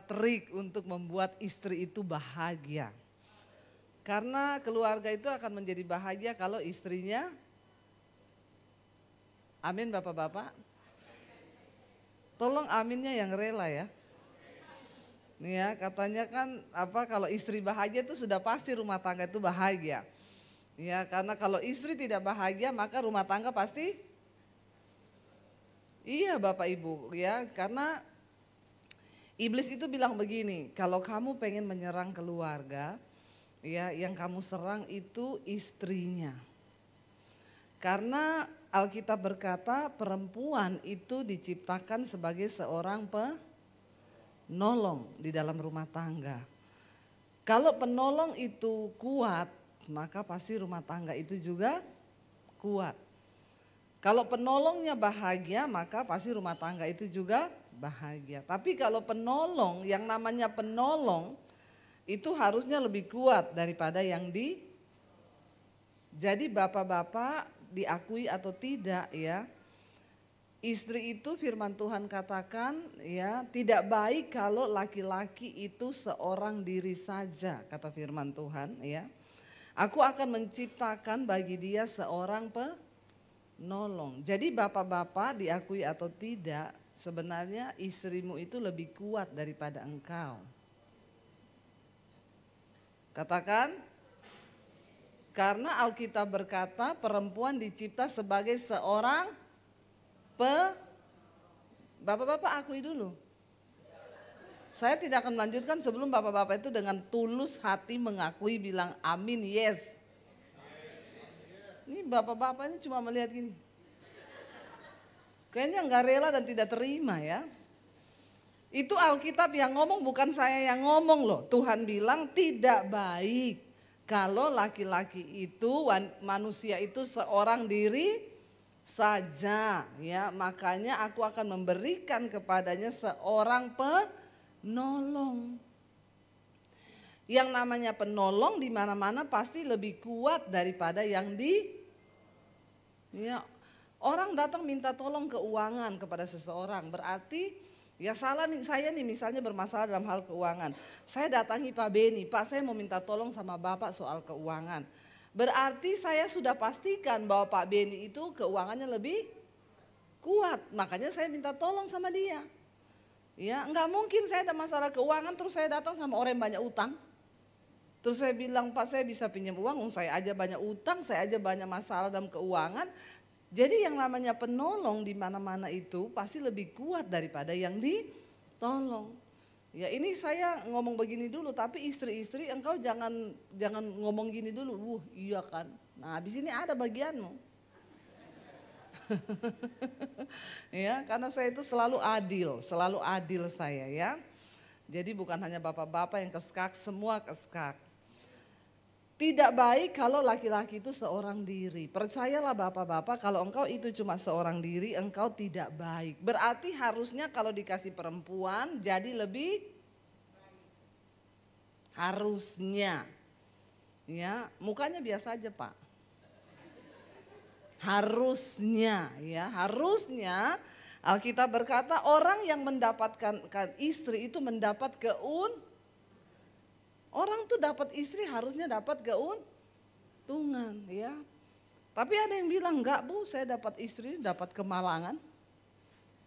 trik untuk membuat istri itu bahagia. Karena keluarga itu akan menjadi bahagia kalau istrinya, amin Bapak-bapak. Tolong aminnya yang rela ya. Nih ya, katanya kan kalau istri bahagia itu sudah pasti rumah tangga itu bahagia. Ya, karena kalau istri tidak bahagia maka rumah tangga pasti iya Bapak Ibu ya, karena iblis itu bilang begini, kalau kamu pengen menyerang keluarga, ya yang kamu serang itu istrinya. Karena Alkitab berkata perempuan itu diciptakan sebagai seorang penolong di dalam rumah tangga. Kalau penolong itu kuat, maka pasti rumah tangga itu juga kuat. Kalau penolongnya bahagia, maka pasti rumah tangga itu juga bahagia. Tapi kalau penolong, yang namanya penolong itu harusnya lebih kuat daripada yang di. Jadi bapak-bapak diakui atau tidak ya, istri itu firman Tuhan katakan ya, tidak baik kalau laki-laki itu seorang diri saja, kata firman Tuhan ya. Aku akan menciptakan bagi dia seorang penolong. Jadi bapak-bapak diakui atau tidak, sebenarnya istrimu itu lebih kuat daripada engkau. Katakan, karena Alkitab berkata perempuan dicipta sebagai seorang Bapak-bapak akui dulu. Saya tidak akan melanjutkan sebelum bapak-bapak itu dengan tulus hati mengakui, bilang amin, yes. Ini bapak-bapak ini cuma melihat gini. Kayaknya nggak rela dan tidak terima ya. Itu Alkitab yang ngomong, bukan saya yang ngomong loh. Tuhan bilang tidak baik kalau laki-laki itu, manusia itu seorang diri saja ya. Makanya aku akan memberikan kepadanya seorang penolong. Yang namanya penolong di mana-mana pasti lebih kuat daripada yang di ya. Orang datang minta tolong keuangan kepada seseorang, berarti ya salah nih, saya nih misalnya bermasalah dalam hal keuangan. Saya datangi Pak Beni, Pak saya mau minta tolong sama Bapak soal keuangan. Berarti saya sudah pastikan bahwa Pak Beni itu keuangannya lebih kuat, makanya saya minta tolong sama dia. Ya, enggak mungkin saya ada masalah keuangan terus saya datang sama orang yang banyak utang. Terus saya bilang, Pak saya bisa pinjam uang, saya aja banyak utang, saya aja banyak masalah dalam keuangan. Jadi yang namanya penolong di mana-mana itu pasti lebih kuat daripada yang ditolong. Ya ini saya ngomong begini dulu, tapi istri-istri engkau jangan ngomong gini dulu. Iya kan. Nah habis ini ada bagianmu. Ya karena saya itu selalu adil saya ya. Jadi bukan hanya bapak-bapak yang keskak, semua keskak. Tidak baik kalau laki-laki itu seorang diri. Percayalah bapak-bapak, kalau engkau itu cuma seorang diri, engkau tidak baik. Berarti harusnya kalau dikasih perempuan jadi lebih harusnya. Ya, mukanya biasa aja, Pak. Harusnya ya, harusnya Alkitab berkata orang yang mendapatkan istri itu mendapat orang tuh dapat istri harusnya dapat keuntungan ya. Tapi ada yang bilang enggak Bu, saya dapat istri dapat kemalangan.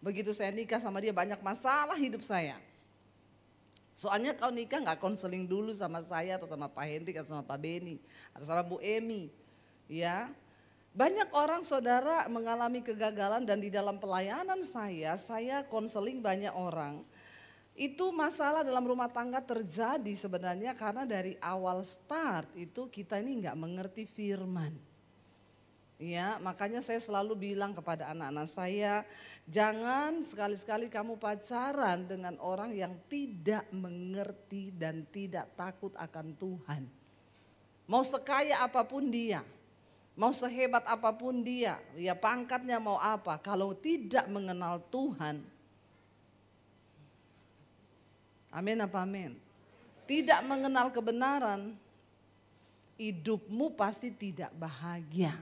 Begitu saya nikah sama dia banyak masalah hidup saya. Soalnya kau nikah enggak konseling dulu sama saya atau sama Pak Hendrik atau sama Pak Beni atau sama Bu Emi. Ya. Banyak orang saudara mengalami kegagalan dan di dalam pelayanan saya konseling banyak orang. Itu masalah dalam rumah tangga terjadi sebenarnya karena dari awal start itu kita ini nggak mengerti firman. Ya, makanya saya selalu bilang kepada anak-anak saya, jangan sekali-sekali kamu pacaran dengan orang yang tidak mengerti dan tidak takut akan Tuhan. Mau sekaya apapun dia, mau sehebat apapun dia, ya pangkatnya mau apa, kalau tidak mengenal Tuhan. Amin apa amin? Tidak mengenal kebenaran, hidupmu pasti tidak bahagia.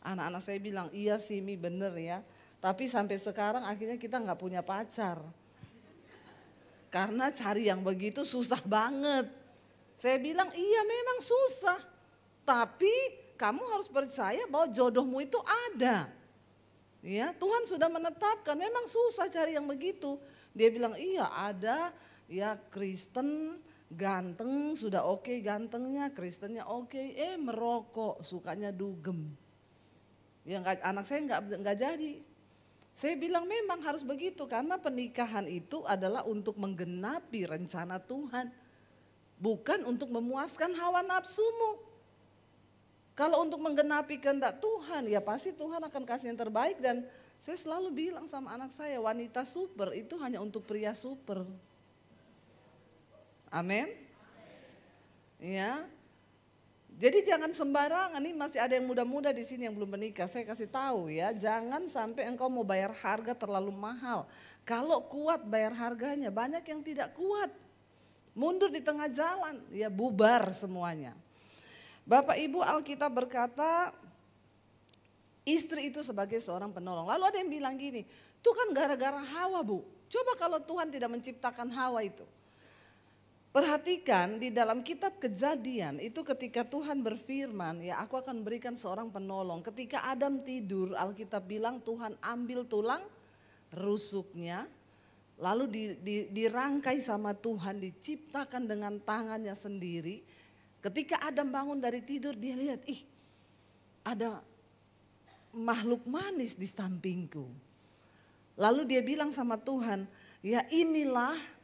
Anak-anak saya bilang, iya sih Mi bener ya. Tapi sampai sekarang akhirnya kita gak punya pacar. karena cari yang begitu susah banget. Saya bilang iya memang susah, tapi kamu harus percaya bahwa jodohmu itu ada. Ya, Tuhan sudah menetapkan, memang susah cari yang begitu. Dia bilang iya ada, ya Kristen ganteng, sudah oke gantengnya, Kristennya oke, merokok, sukanya dugem. Ya anak saya nggak jadi. Saya bilang memang harus begitu karena pernikahan itu adalah untuk menggenapi rencana Tuhan. Bukan untuk memuaskan hawa nafsumu. Kalau untuk menggenapi kehendak Tuhan, ya pasti Tuhan akan kasih yang terbaik. Dan saya selalu bilang sama anak saya, wanita super itu hanya untuk pria super. Amin. Ya. Jadi jangan sembarangan, nih masih ada yang muda-muda di sini yang belum menikah. Saya kasih tahu ya, jangan sampai engkau mau bayar harga terlalu mahal. Kalau kuat bayar harganya, banyak yang tidak kuat. Mundur di tengah jalan, ya bubar semuanya. Bapak Ibu, Alkitab berkata istri itu sebagai seorang penolong. Lalu ada yang bilang gini, itu kan gara-gara Hawa Bu. Coba kalau Tuhan tidak menciptakan Hawa itu. Perhatikan di dalam kitab Kejadian itu ketika Tuhan berfirman, ya aku akan berikan seorang penolong. Ketika Adam tidur, Alkitab bilang Tuhan ambil tulang rusuknya, lalu dirangkai sama Tuhan, diciptakan dengan tangannya sendiri. Ketika Adam bangun dari tidur, dia lihat, ada makhluk manis di sampingku. Lalu dia bilang sama Tuhan, ya inilah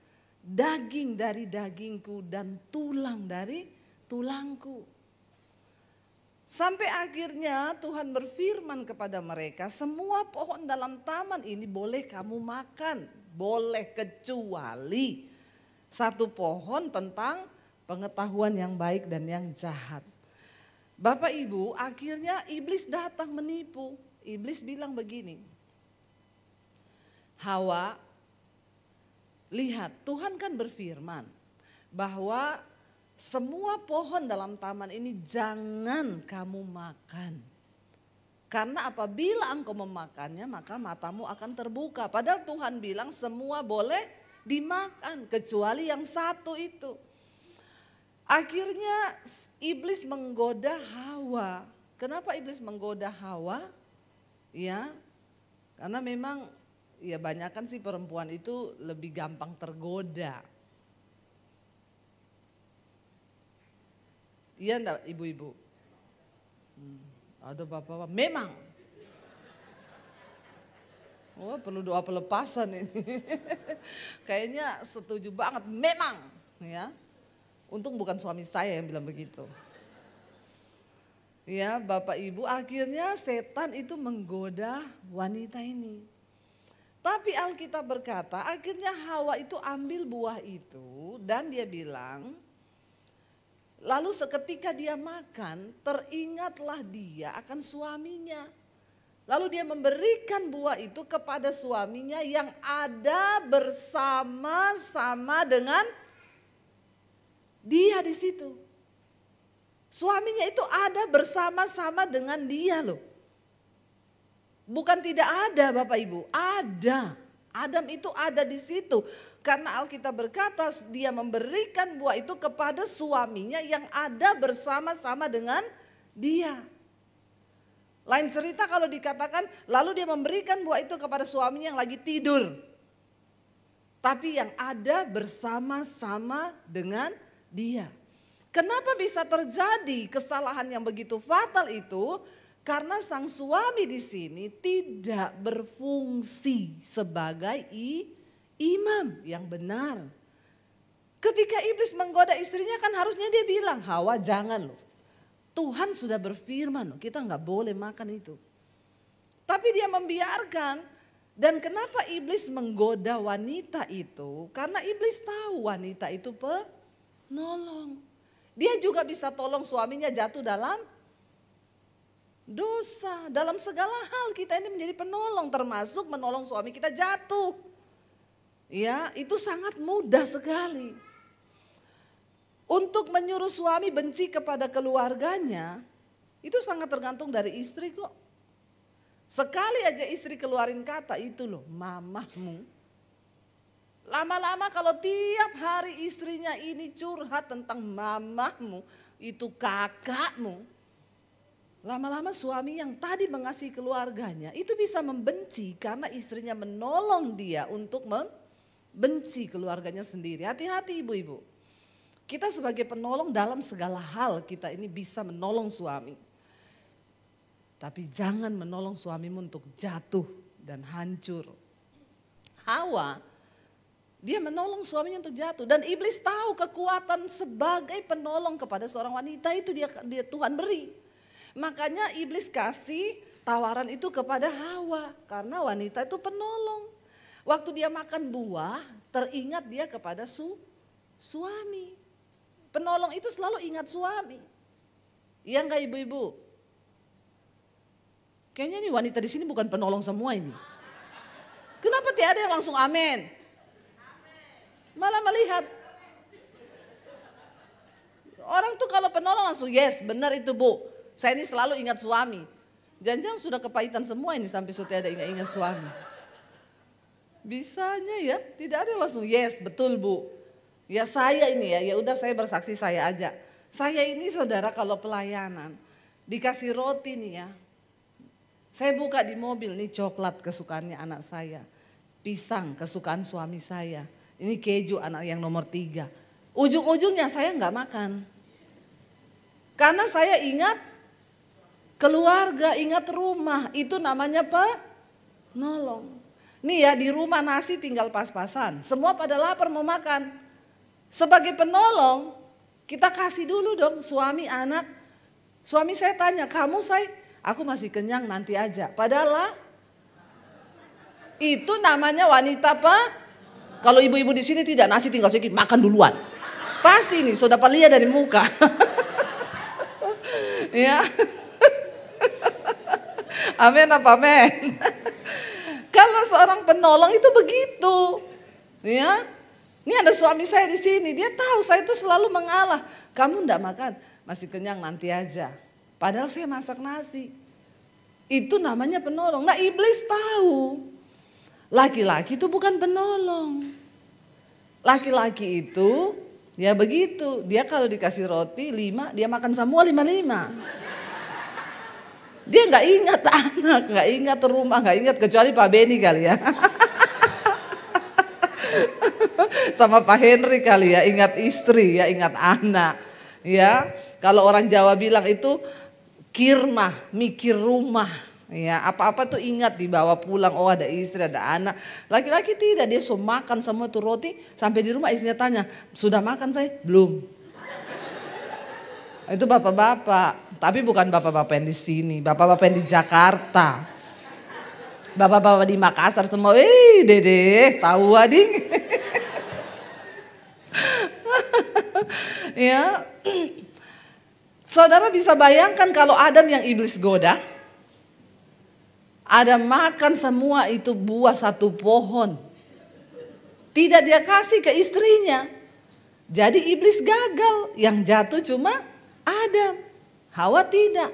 daging dari dagingku dan tulang dari tulangku. Sampai akhirnya Tuhan berfirman kepada mereka, semua pohon dalam taman ini boleh kamu makan. Boleh kecuali satu pohon tentang pengetahuan yang baik dan yang jahat. Bapak Ibu, akhirnya iblis datang menipu. Iblis bilang begini, Hawa, lihat, Tuhan kan berfirman bahwa semua pohon dalam taman ini jangan kamu makan. Karena apabila engkau memakannya maka matamu akan terbuka. Padahal Tuhan bilang semua boleh dimakan kecuali yang satu itu. Akhirnya iblis menggoda Hawa. Kenapa iblis menggoda Hawa? Ya, karena memang ya banyakkan sih perempuan itu lebih gampang tergoda. Iya enggak ibu-ibu? Ada bapak-bapak, memang. Oh perlu doa pelepasan ini. Kayaknya setuju banget, memang. Ya, untung bukan suami saya yang bilang begitu. Ya Bapak Ibu, akhirnya setan itu menggoda wanita ini. Tapi Alkitab berkata akhirnya Hawa itu ambil buah itu dan dia bilang, lalu seketika dia makan teringatlah dia akan suaminya. Lalu dia memberikan buah itu kepada suaminya yang ada bersama-sama dengan dia di situ. Suaminya itu ada bersama-sama dengan dia loh. Bukan tidak ada Bapak Ibu, ada. Adam itu ada di situ. Karena Alkitab berkata dia memberikan buah itu kepada suaminya yang ada bersama-sama dengan dia. Lain cerita kalau dikatakan lalu dia memberikan buah itu kepada suaminya yang lagi tidur. Tapi yang ada bersama-sama dengan dia. Kenapa bisa terjadi kesalahan yang begitu fatal itu? Karena sang suami di sini tidak berfungsi sebagai imam yang benar. Ketika iblis menggoda istrinya kan harusnya dia bilang, Hawa jangan loh. Tuhan sudah berfirman loh, kita nggak boleh makan itu. Tapi dia membiarkan. Dan kenapa iblis menggoda wanita itu? Karena iblis tahu wanita itu penolong. Dia juga bisa tolong suaminya jatuh dalam dosa. Dalam segala hal kita ini menjadi penolong, termasuk menolong suami kita jatuh. Ya, itu sangat mudah sekali. Untuk menyuruh suami benci kepada keluarganya, itu sangat tergantung dari istri kok. Sekali aja istri keluarin kata itu loh, mamahmu. Lama-lama kalau tiap hari istrinya ini curhat tentang mamahmu, itu kakakmu. Lama-lama suami yang tadi mengasihi keluarganya itu bisa membenci karena istrinya menolong dia untuk membenci keluarganya sendiri. Hati-hati ibu-ibu. Kita sebagai penolong dalam segala hal kita ini bisa menolong suami. Tapi jangan menolong suamimu untuk jatuh dan hancur. Hawa, dia menolong suaminya untuk jatuh. Dan iblis tahu kekuatan sebagai penolong kepada seorang wanita itu dia Tuhan beri. Makanya iblis kasih tawaran itu kepada Hawa. Karena wanita itu penolong. Waktu dia makan buah, teringat dia kepada suami. Penolong itu selalu ingat suami. Iya enggak ibu-ibu? Kayaknya nih wanita di sini bukan penolong semua ini. Kenapa tidak ada yang langsung amin? Malah melihat. Orang tuh kalau penolong langsung yes benar itu bu. Saya ini selalu ingat suami. Jangan-jangan sudah kepahitan semua ini sampai sudah ada ingat-ingat suami. Bisanya ya, tidak ada yang langsung yes betul bu. Ya saya ini ya udah saya bersaksi saya aja. Saya ini saudara kalau pelayanan dikasih roti nih ya. Saya buka di mobil nih coklat kesukaannya anak saya. Pisang kesukaan suami saya. Ini keju anak yang nomor 3. Ujung-ujungnya saya nggak makan. Karena saya ingat keluarga, ingat rumah. Itu namanya penolong. Nih ya di rumah nasi tinggal pas-pasan. Semua pada lapar mau makan. Sebagai penolong kita kasih dulu dong suami anak. Suami saya tanya kamu saya. Aku masih kenyang nanti aja. Padahal itu namanya wanita kalau ibu-ibu di sini tidak nasi tinggal sedikit makan duluan. Pasti ini sudah dapat lihat dari muka. Ya. Amin apa amin. Kalau seorang penolong itu begitu. Ya. Ini ada suami saya di sini, dia tahu saya itu selalu mengalah. Kamu enggak makan, masih kenyang nanti aja. Padahal saya masak nasi. Itu namanya penolong. Nah iblis tahu. Laki-laki itu bukan penolong. Laki-laki itu ya begitu. Dia kalau dikasih roti 5, dia makan semua 5. Dia gak ingat anak, gak ingat rumah, gak ingat kecuali Pak Beni kali ya. Sama Pak Henry kali ya, ingat istri ya, ingat anak. Ya, kalau orang Jawa bilang itu kirmah, mikir rumah. Ya, apa-apa tuh ingat dibawa pulang, oh ada istri, ada anak. Laki-laki tidak, dia makan semua tuh roti, sampai di rumah istrinya tanya, sudah makan saya? Belum. Itu bapak-bapak, tapi bukan bapak-bapak yang di sini, bapak-bapak yang di Jakarta. Bapak-bapak di Makassar semua, dede, tahu ading. Ya. Saudara bisa bayangkan kalau Adam yang iblis goda, Adam makan semua itu buah satu pohon. Tidak dia kasih ke istrinya. Jadi iblis gagal, yang jatuh cuma Adam. Hawa tidak.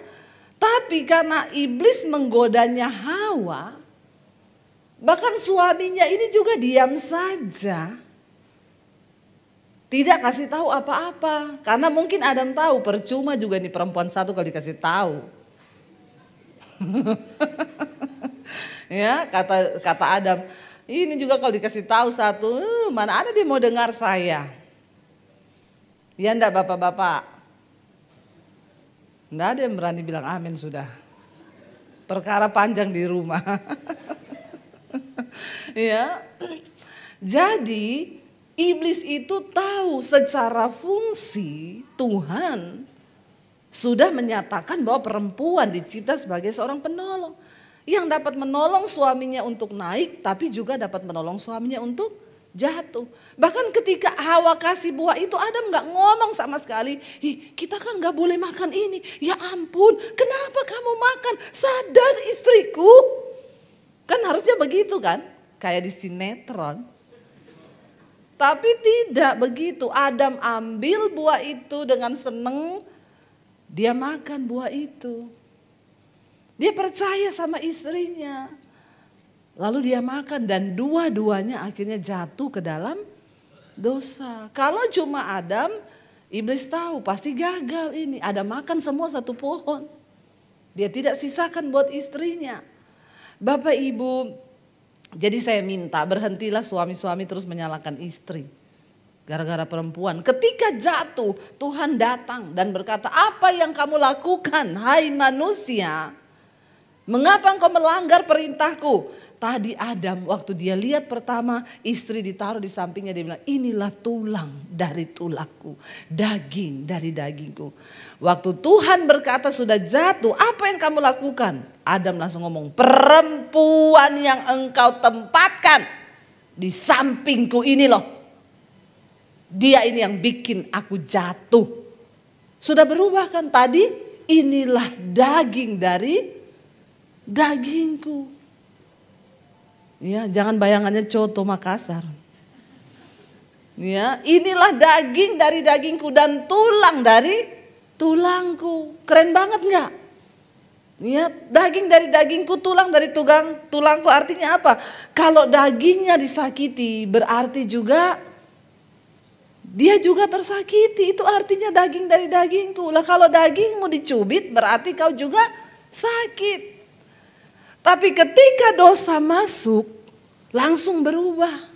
Tapi karena iblis menggodanya Hawa, bahkan suaminya ini juga diam saja. Tidak kasih tahu apa-apa. Karena mungkin Adam tahu percuma juga nih perempuan satu kalau dikasih tahu. Ya kata Adam, ini juga kalau dikasih tahu satu, mana ada dia mau dengar saya. Ya enggak bapak-bapak. Enggak ada yang berani bilang amin sudah. Perkara panjang di rumah. Ya. Jadi iblis itu tahu secara fungsi Tuhan sudah menyatakan bahwa perempuan dicipta sebagai seorang penolong. Yang dapat menolong suaminya untuk naik tapi juga dapat menolong suaminya untuk jatuh. Bahkan ketika Hawa kasih buah itu Adam gak ngomong sama sekali. Kita kan gak boleh makan ini. Ya ampun kenapa kamu makan? Sadar istriku. Kan harusnya begitu kan? Kayak di sinetron. Tapi tidak begitu. Adam ambil buah itu dengan senang. Dia makan buah itu. Dia percaya sama istrinya. Lalu dia makan dan dua-duanya akhirnya jatuh ke dalam dosa. Kalau cuma Adam, iblis tahu pasti gagal ini. Adam makan semua satu pohon. Dia tidak sisakan buat istrinya. Bapak Ibu, jadi saya minta berhentilah suami-suami terus menyalahkan istri. Gara-gara perempuan. Ketika jatuh, Tuhan datang dan berkata, apa yang kamu lakukan hai manusia? Mengapa engkau melanggar perintahku? Tadi Adam waktu dia lihat pertama istri ditaruh di sampingnya, dia bilang inilah tulang dari tulangku, daging dari dagingku. Waktu Tuhan berkata sudah jatuh, apa yang kamu lakukan? Adam langsung ngomong, perempuan yang engkau tempatkan di sampingku ini loh. Dia ini yang bikin aku jatuh. Sudah berubah kan tadi? Inilah daging dari dagingku. Ya, jangan bayangannya coto Makassar. Ya, inilah daging dari dagingku dan tulang dari tulangku. Keren banget nggak? Ya, daging dari dagingku, tulang dari tulangku. Artinya apa? Kalau dagingnya disakiti berarti juga dia juga tersakiti, itu artinya daging dari dagingku. Lah kalau dagingmu dicubit berarti kau juga sakit. Tapi ketika dosa masuk langsung berubah.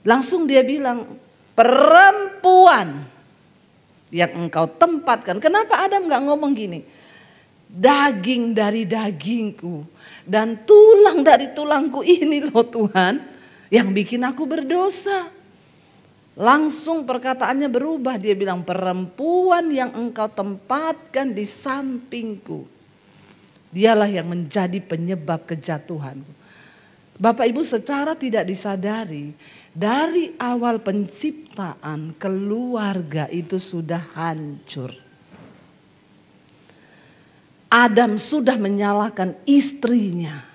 Langsung dia bilang perempuan yang engkau tempatkan. Kenapa Adam gak ngomong gini? Daging dari dagingku dan tulang dari tulangku ini loh Tuhan yang bikin aku berdosa. Langsung perkataannya berubah, dia bilang perempuan yang engkau tempatkan di sampingku. Dialah yang menjadi penyebab kejatuhanku. Bapak Ibu, secara tidak disadari dari awal penciptaan keluarga itu sudah hancur. Adam sudah menyalahkan istrinya.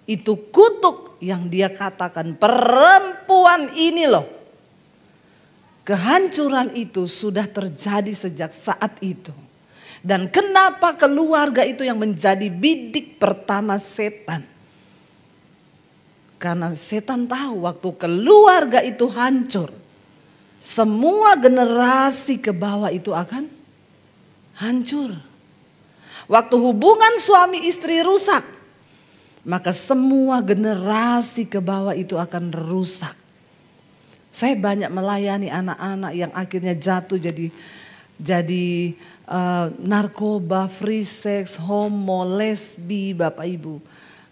Itu kutuk yang dia katakan perempuan ini loh. Kehancuran itu sudah terjadi sejak saat itu. Dan kenapa keluarga itu yang menjadi bidik pertama setan? Karena setan tahu waktu keluarga itu hancur, semua generasi ke bawah itu akan hancur. Waktu hubungan suami istri rusak, maka semua generasi ke bawah itu akan rusak. Saya banyak melayani anak-anak yang akhirnya jatuh jadi narkoba, free sex, homo, lesbi, Bapak Ibu.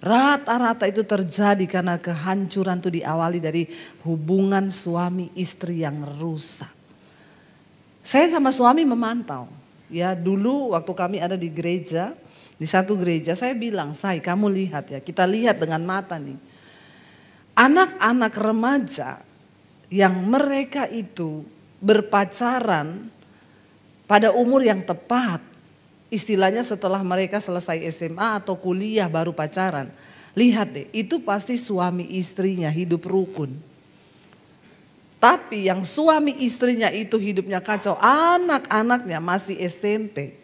Rata-rata itu terjadi karena kehancuran itu diawali dari hubungan suami istri yang rusak. Saya sama suami memantau. Ya, dulu waktu kami ada di gereja, di satu gereja saya bilang, "Say, kamu lihat ya, kita lihat dengan mata nih. Anak-anak remaja yang mereka itu berpacaran pada umur yang tepat, istilahnya setelah mereka selesai SMA atau kuliah baru pacaran. Lihat deh, itu pasti suami istrinya hidup rukun. Tapi yang suami istrinya itu hidupnya kacau, anak-anaknya masih SMP.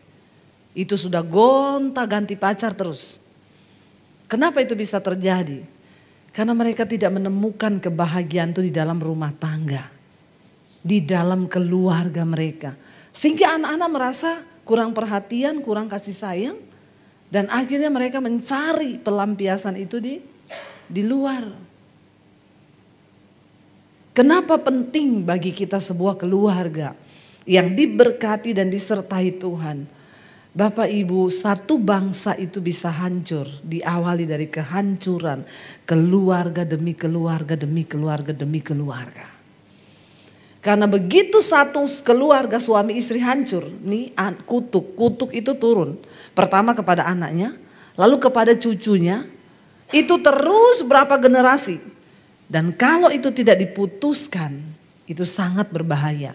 Itu sudah gonta-ganti pacar terus. Kenapa itu bisa terjadi? Karena mereka tidak menemukan kebahagiaan itu di dalam rumah tangga. Di dalam keluarga mereka. Sehingga anak-anak merasa kurang perhatian, kurang kasih sayang. Dan akhirnya mereka mencari pelampiasan itu di luar. Kenapa penting bagi kita sebuah keluarga yang diberkati dan disertai Tuhan? Bapak Ibu, satu bangsa itu bisa hancur diawali dari kehancuran keluarga demi keluarga demi keluarga demi keluarga. Karena begitu satu keluarga suami istri hancur, nih kutuk itu turun. Pertama kepada anaknya, lalu kepada cucunya, itu terus berapa generasi. Dan kalau itu tidak diputuskan, itu sangat berbahaya.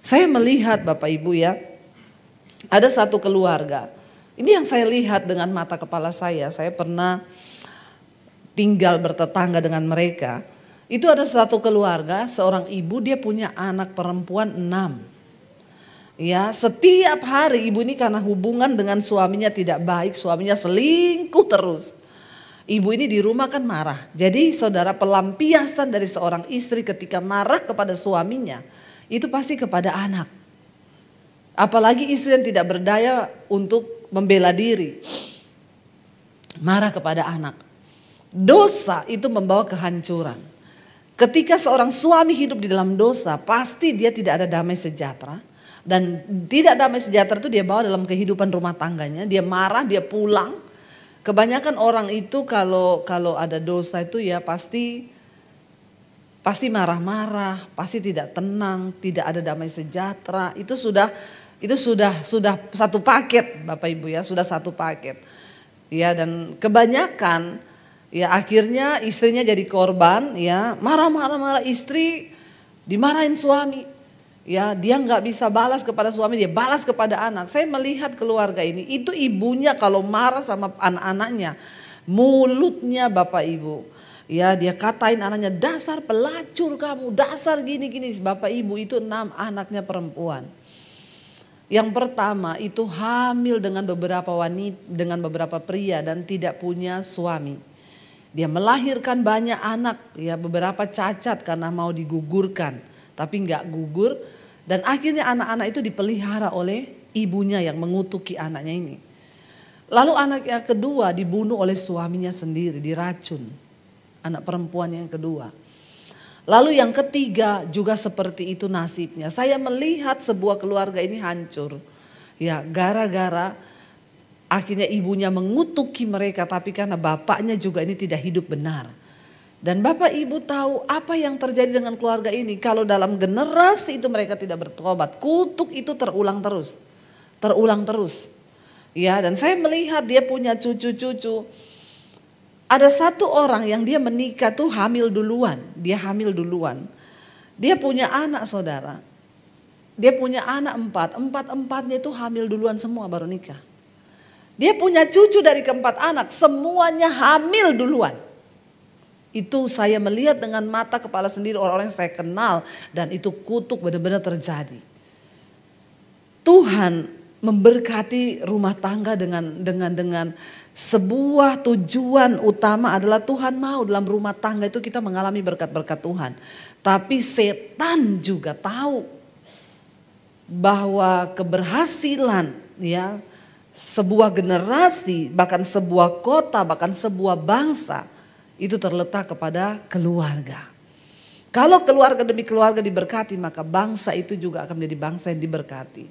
Saya melihat Bapak Ibu ya, ada satu keluarga. Ini yang saya lihat dengan mata kepala saya pernah tinggal bertetangga dengan mereka. Itu ada satu keluarga, seorang ibu dia punya anak perempuan 6. Ya, setiap hari ibu ini karena hubungan dengan suaminya tidak baik, suaminya selingkuh terus. Ibu ini di rumah kan marah. Jadi saudara, pelampiasan dari seorang istri ketika marah kepada suaminya itu pasti kepada anak. Apalagi istri yang tidak berdaya untuk membela diri. Marah kepada anak. Dosa itu membawa kehancuran. Ketika seorang suami hidup di dalam dosa, pasti dia tidak ada damai sejahtera. Dan tidak damai sejahtera itu dia bawa dalam kehidupan rumah tangganya. Dia marah, dia pulang. Kebanyakan orang itu kalau ada dosa itu ya pasti marah-marah, pasti tidak tenang, tidak ada damai sejahtera. Itu sudah satu paket, Bapak Ibu ya, sudah satu paket. Ya, dan kebanyakan ya akhirnya istrinya jadi korban ya, marah-marah istri dimarahin suami. Ya, dia nggak bisa balas kepada suami, dia balas kepada anak. Saya melihat keluarga ini, itu ibunya kalau marah sama anak-anaknya, mulutnya Bapak Ibu, ya dia katain anaknya, dasar pelacur kamu, dasar gini-gini. Bapak Ibu itu 6 anaknya perempuan. Yang pertama itu hamil dengan beberapa wanita, dengan beberapa pria dan tidak punya suami. Dia melahirkan banyak anak, ya beberapa cacat karena mau digugurkan, tapi nggak gugur. Dan akhirnya anak-anak itu dipelihara oleh ibunya yang mengutuki anaknya ini. Lalu anak yang kedua dibunuh oleh suaminya sendiri, diracun. Anak perempuan yang kedua. Lalu yang ketiga juga seperti itu nasibnya. Saya melihat sebuah keluarga ini hancur. Ya, gara-gara akhirnya ibunya mengutuki mereka, tapi karena bapaknya juga ini tidak hidup benar. Dan Bapak Ibu tahu apa yang terjadi dengan keluarga ini. Kalau dalam generasi itu mereka tidak bertobat, kutuk itu terulang terus. Terulang terus. Ya, dan saya melihat dia punya cucu-cucu. Ada satu orang yang dia menikah tuh hamil duluan. Dia hamil duluan. Dia punya anak saudara. Dia punya anak 4. Empat-empatnya itu hamil duluan semua baru nikah. Dia punya cucu dari keempat anak. Semuanya hamil duluan. Itu saya melihat dengan mata kepala sendiri, orang-orang yang saya kenal, dan itu kutuk benar-benar terjadi. Tuhan memberkati rumah tangga dengan sebuah tujuan utama adalah Tuhan mau dalam rumah tangga itu kita mengalami berkat-berkat Tuhan. Tapi setan juga tahu bahwa keberhasilan ya sebuah generasi, bahkan sebuah kota, bahkan sebuah bangsa itu terletak kepada keluarga. Kalau keluarga demi keluarga diberkati, maka bangsa itu juga akan menjadi bangsa yang diberkati.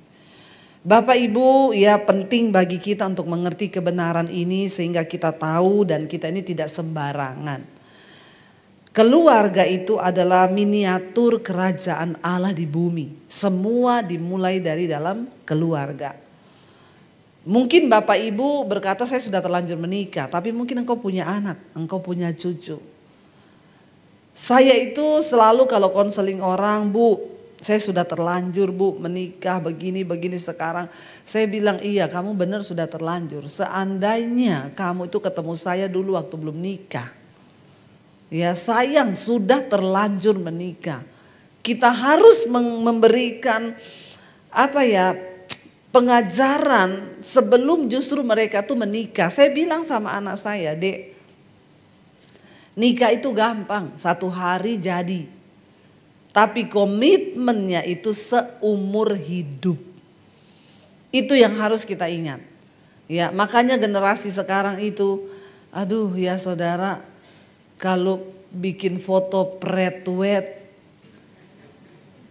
Bapak Ibu, ya penting bagi kita untuk mengerti kebenaran ini sehingga kita tahu dan kita ini tidak sembarangan. Keluarga itu adalah miniatur kerajaan Allah di bumi. Semua dimulai dari dalam keluarga. Mungkin Bapak Ibu berkata saya sudah terlanjur menikah, tapi mungkin engkau punya anak, engkau punya cucu. Saya itu selalu kalau konseling orang, Bu, saya sudah terlanjur Bu menikah begini sekarang. Saya bilang iya kamu benar sudah terlanjur. Seandainya kamu itu ketemu saya dulu waktu belum nikah. Ya sayang sudah terlanjur menikah. Kita harus memberikan pengajaran sebelum justru mereka tuh menikah. Saya bilang sama anak saya, Dek, nikah itu gampang, 1 hari jadi. Tapi komitmennya itu seumur hidup. Itu yang harus kita ingat. Ya, makanya generasi sekarang itu, aduh ya saudara, kalau bikin foto pre-wed,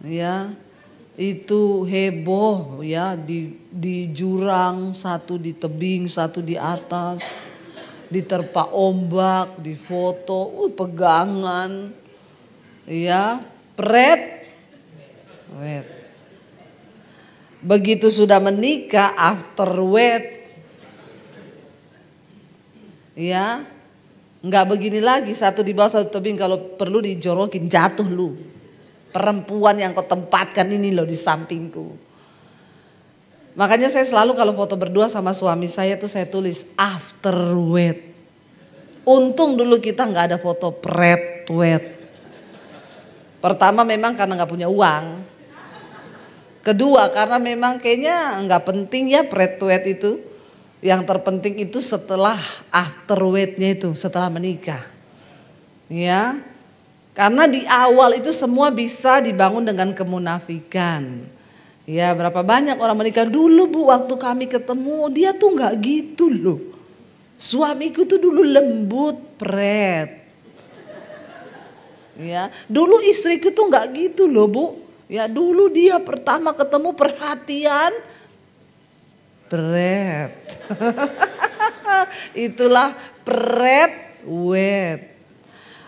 ya itu heboh ya di jurang, satu di tebing, satu di atas, diterpa ombak, di foto, pegangan, ya wed. Begitu sudah menikah after wed, ya nggak begini lagi, satu di bawah satu tebing, kalau perlu dijorokin jatuh lu. Perempuan yang kau tempatkan ini loh di sampingku. Makanya saya selalu kalau foto berdua sama suami saya tuh saya tulis after wed. Untung dulu kita nggak ada foto pre-wed. Pertama memang karena nggak punya uang. Kedua karena memang kayaknya nggak penting ya pre-wed itu. Yang terpenting itu setelah afterward-nya itu, setelah menikah. Ya. Karena di awal itu semua bisa dibangun dengan kemunafikan. Ya, berapa banyak orang menikah dulu Bu, waktu kami ketemu dia tuh nggak gitu loh. Suamiku tuh dulu lembut, pret. Ya, dulu istriku tuh nggak gitu loh Bu. Ya, dulu dia pertama ketemu perhatian, pret. Itulah pret wet.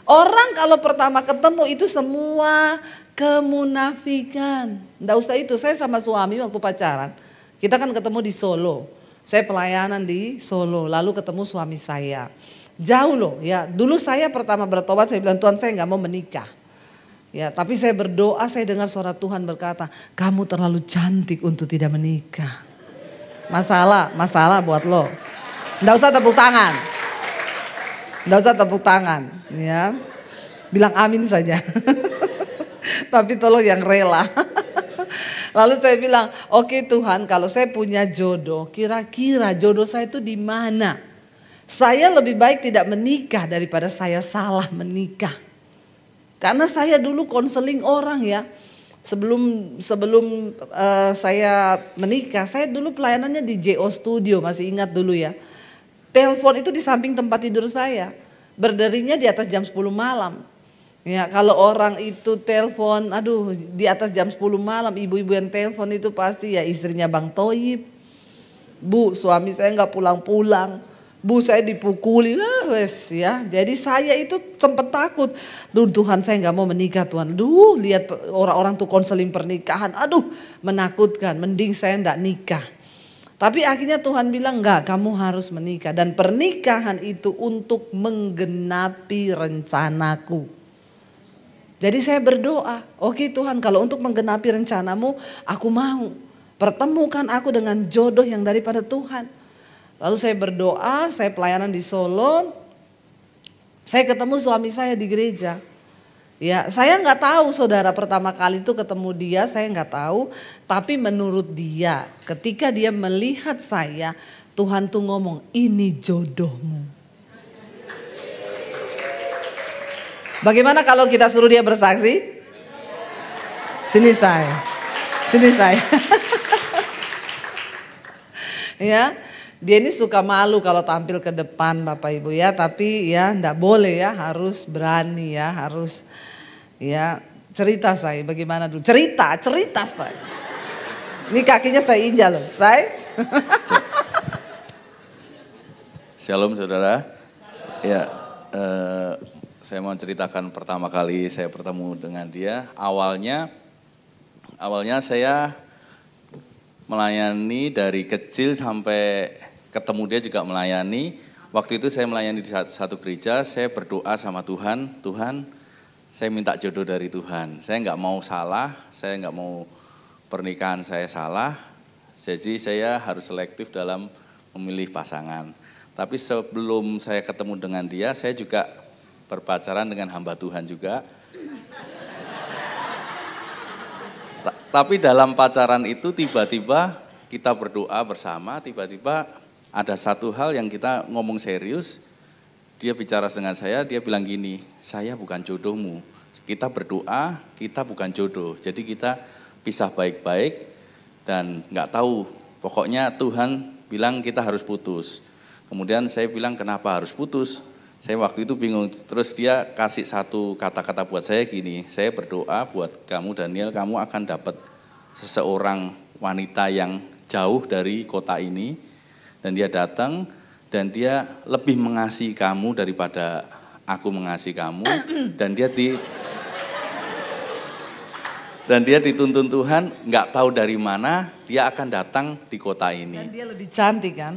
Orang kalau pertama ketemu itu semua kemunafikan. Nggak usah itu, saya sama suami waktu pacaran. Kita kan ketemu di Solo. Saya pelayanan di Solo, lalu ketemu suami saya. Jauh loh ya, dulu saya pertama bertobat saya bilang Tuhan saya nggak mau menikah. Ya, tapi saya berdoa, saya dengar suara Tuhan berkata, kamu terlalu cantik untuk tidak menikah. Masalah buat lo. Nggak usah tepuk tangan. Nggak usah tepuk tangan ya. Bilang amin saja. Tapi tolong yang rela. Lalu saya bilang, oke Tuhan kalau saya punya jodoh, kira-kira jodoh saya itu di mana? Saya lebih baik tidak menikah daripada saya salah menikah. Karena saya dulu konseling orang ya. Sebelum saya menikah, saya dulu pelayanannya di JO Studio, masih ingat dulu ya. Telepon itu di samping tempat tidur saya. Berderinya di atas jam 10 malam. Ya, kalau orang itu telepon, aduh di atas jam 10 malam ibu-ibu yang telepon itu pasti ya istrinya Bang Toyib. Bu, suami saya nggak pulang-pulang. Bu, saya dipukuli. Wes ya. Jadi saya itu sempat takut. Duh, Tuhan saya nggak mau menikah Tuhan. Duh, lihat orang-orang tuh konseling pernikahan. Aduh, menakutkan. Mending saya nggak nikah. Tapi akhirnya Tuhan bilang enggak, kamu harus menikah. Dan pernikahan itu untuk menggenapi rencanaku. Jadi saya berdoa, oke Tuhan kalau untuk menggenapi rencanamu aku mau. Pertemukan aku dengan jodoh yang daripada Tuhan. Lalu saya berdoa, saya pelayanan di Solo. Saya ketemu suami saya di gereja. Ya, saya nggak tahu saudara pertama kali itu ketemu dia, saya nggak tahu. Tapi menurut dia, ketika dia melihat saya, Tuhan tuh ngomong, ini jodohmu. Bagaimana kalau kita suruh dia bersaksi? Sini saya. Ya, dia ini suka malu kalau tampil ke depan Bapak Ibu ya. Tapi ya enggak boleh ya, harus berani ya, harus ya cerita saya bagaimana dulu. Cerita saya. Ini kakinya saya injak loh, saya. Shalom saudara. Ya, saya mau ceritakan pertama kali saya bertemu dengan dia. Awalnya saya melayani dari kecil sampai ketemu dia juga melayani. Waktu itu saya melayani di satu gereja, saya berdoa sama Tuhan, Tuhan saya minta jodoh dari Tuhan. Saya nggak mau salah, saya nggak mau pernikahan saya salah. Jadi saya harus selektif dalam memilih pasangan. Tapi sebelum saya ketemu dengan dia, saya juga berpacaran dengan hamba Tuhan juga. Tapi dalam pacaran itu tiba-tiba kita berdoa bersama, tiba-tiba ada satu hal yang kita ngomong serius. Dia bicara dengan saya, dia bilang gini, saya bukan jodohmu. Kita berdoa, kita bukan jodoh. Jadi kita pisah baik-baik dan nggak tahu. Pokoknya Tuhan bilang kita harus putus. Kemudian saya bilang kenapa harus putus? Saya waktu itu bingung, terus dia kasih satu kata-kata buat saya gini, saya berdoa buat kamu Daniel, kamu akan dapat seseorang wanita yang jauh dari kota ini, dan dia datang, dan dia lebih mengasihi kamu daripada aku mengasihi kamu, dan dia dituntun Tuhan, nggak tahu dari mana, dia akan datang di kota ini. Dan dia lebih cantik kan?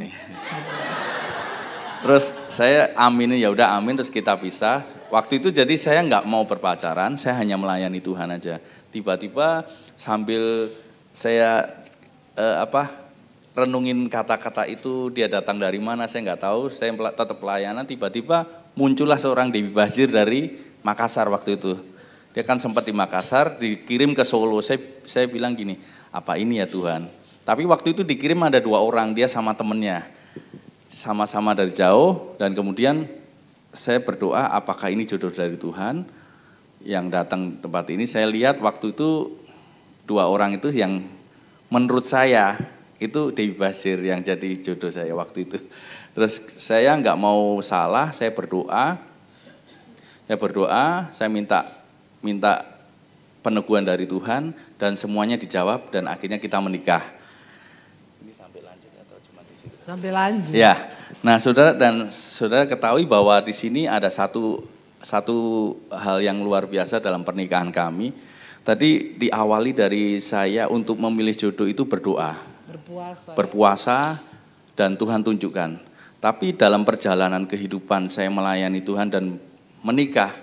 Terus saya aminin, ya udah amin, terus kita pisah. Waktu itu jadi saya nggak mau berpacaran, saya hanya melayani Tuhan aja. Tiba-tiba sambil saya renungin kata-kata itu, dia datang dari mana saya nggak tahu. Saya tetap pelayanan, tiba-tiba muncullah seorang Dewi Basir dari Makassar waktu itu. Dia kan sempat di Makassar, dikirim ke Solo. Saya bilang gini, apa ini ya Tuhan? Tapi waktu itu dikirim ada 2 orang, dia sama temennya. sama-sama dari jauh dan kemudian saya berdoa apakah ini jodoh dari Tuhan yang datang tempat ini. Saya lihat waktu itu 2 orang itu yang menurut saya itu Dewi Basir yang jadi jodoh saya waktu itu. Terus saya nggak mau salah, saya berdoa, saya minta peneguhan dari Tuhan dan semuanya dijawab dan akhirnya kita menikah. Ini sampai lanjut atau cuma di situ? Sampai lanjut. Ya, nah saudara ketahui bahwa di sini ada satu hal yang luar biasa dalam pernikahan kami. Tadi diawali dari saya untuk memilih jodoh itu berdoa, berpuasa dan Tuhan tunjukkan. Tapi dalam perjalanan kehidupan saya melayani Tuhan dan menikah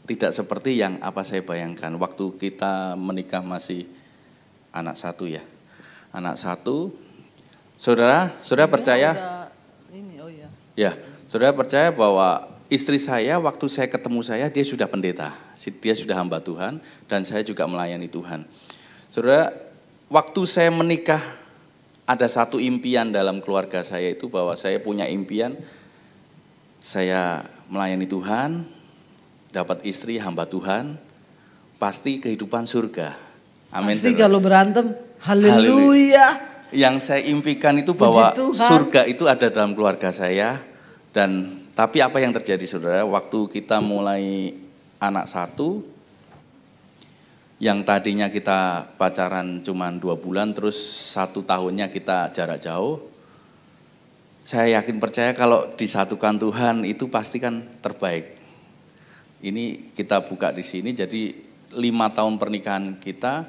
tidak seperti yang apa saya bayangkan. Waktu kita menikah masih anak 1 ya. Anak 1. Saudara percaya? Ya, saudara percaya bahwa istri saya waktu saya ketemu dia sudah pendeta. Dia sudah hamba Tuhan dan saya juga melayani Tuhan. Saudara, waktu saya menikah ada satu impian dalam keluarga saya itu bahwa saya punya impian saya melayani Tuhan, dapat istri hamba Tuhan, pasti kehidupan surga. Amin. Pasti kalau berantem, haleluya. Yang saya impikan itu bahwa surga itu ada dalam keluarga saya. Dan tapi apa yang terjadi saudara, waktu kita mulai anak 1, yang tadinya kita pacaran cuma 2 bulan, terus 1 tahunnya kita jarak jauh. Saya yakin percaya kalau disatukan Tuhan itu pasti kan terbaik. Ini kita buka di sini, jadi 5 tahun pernikahan kita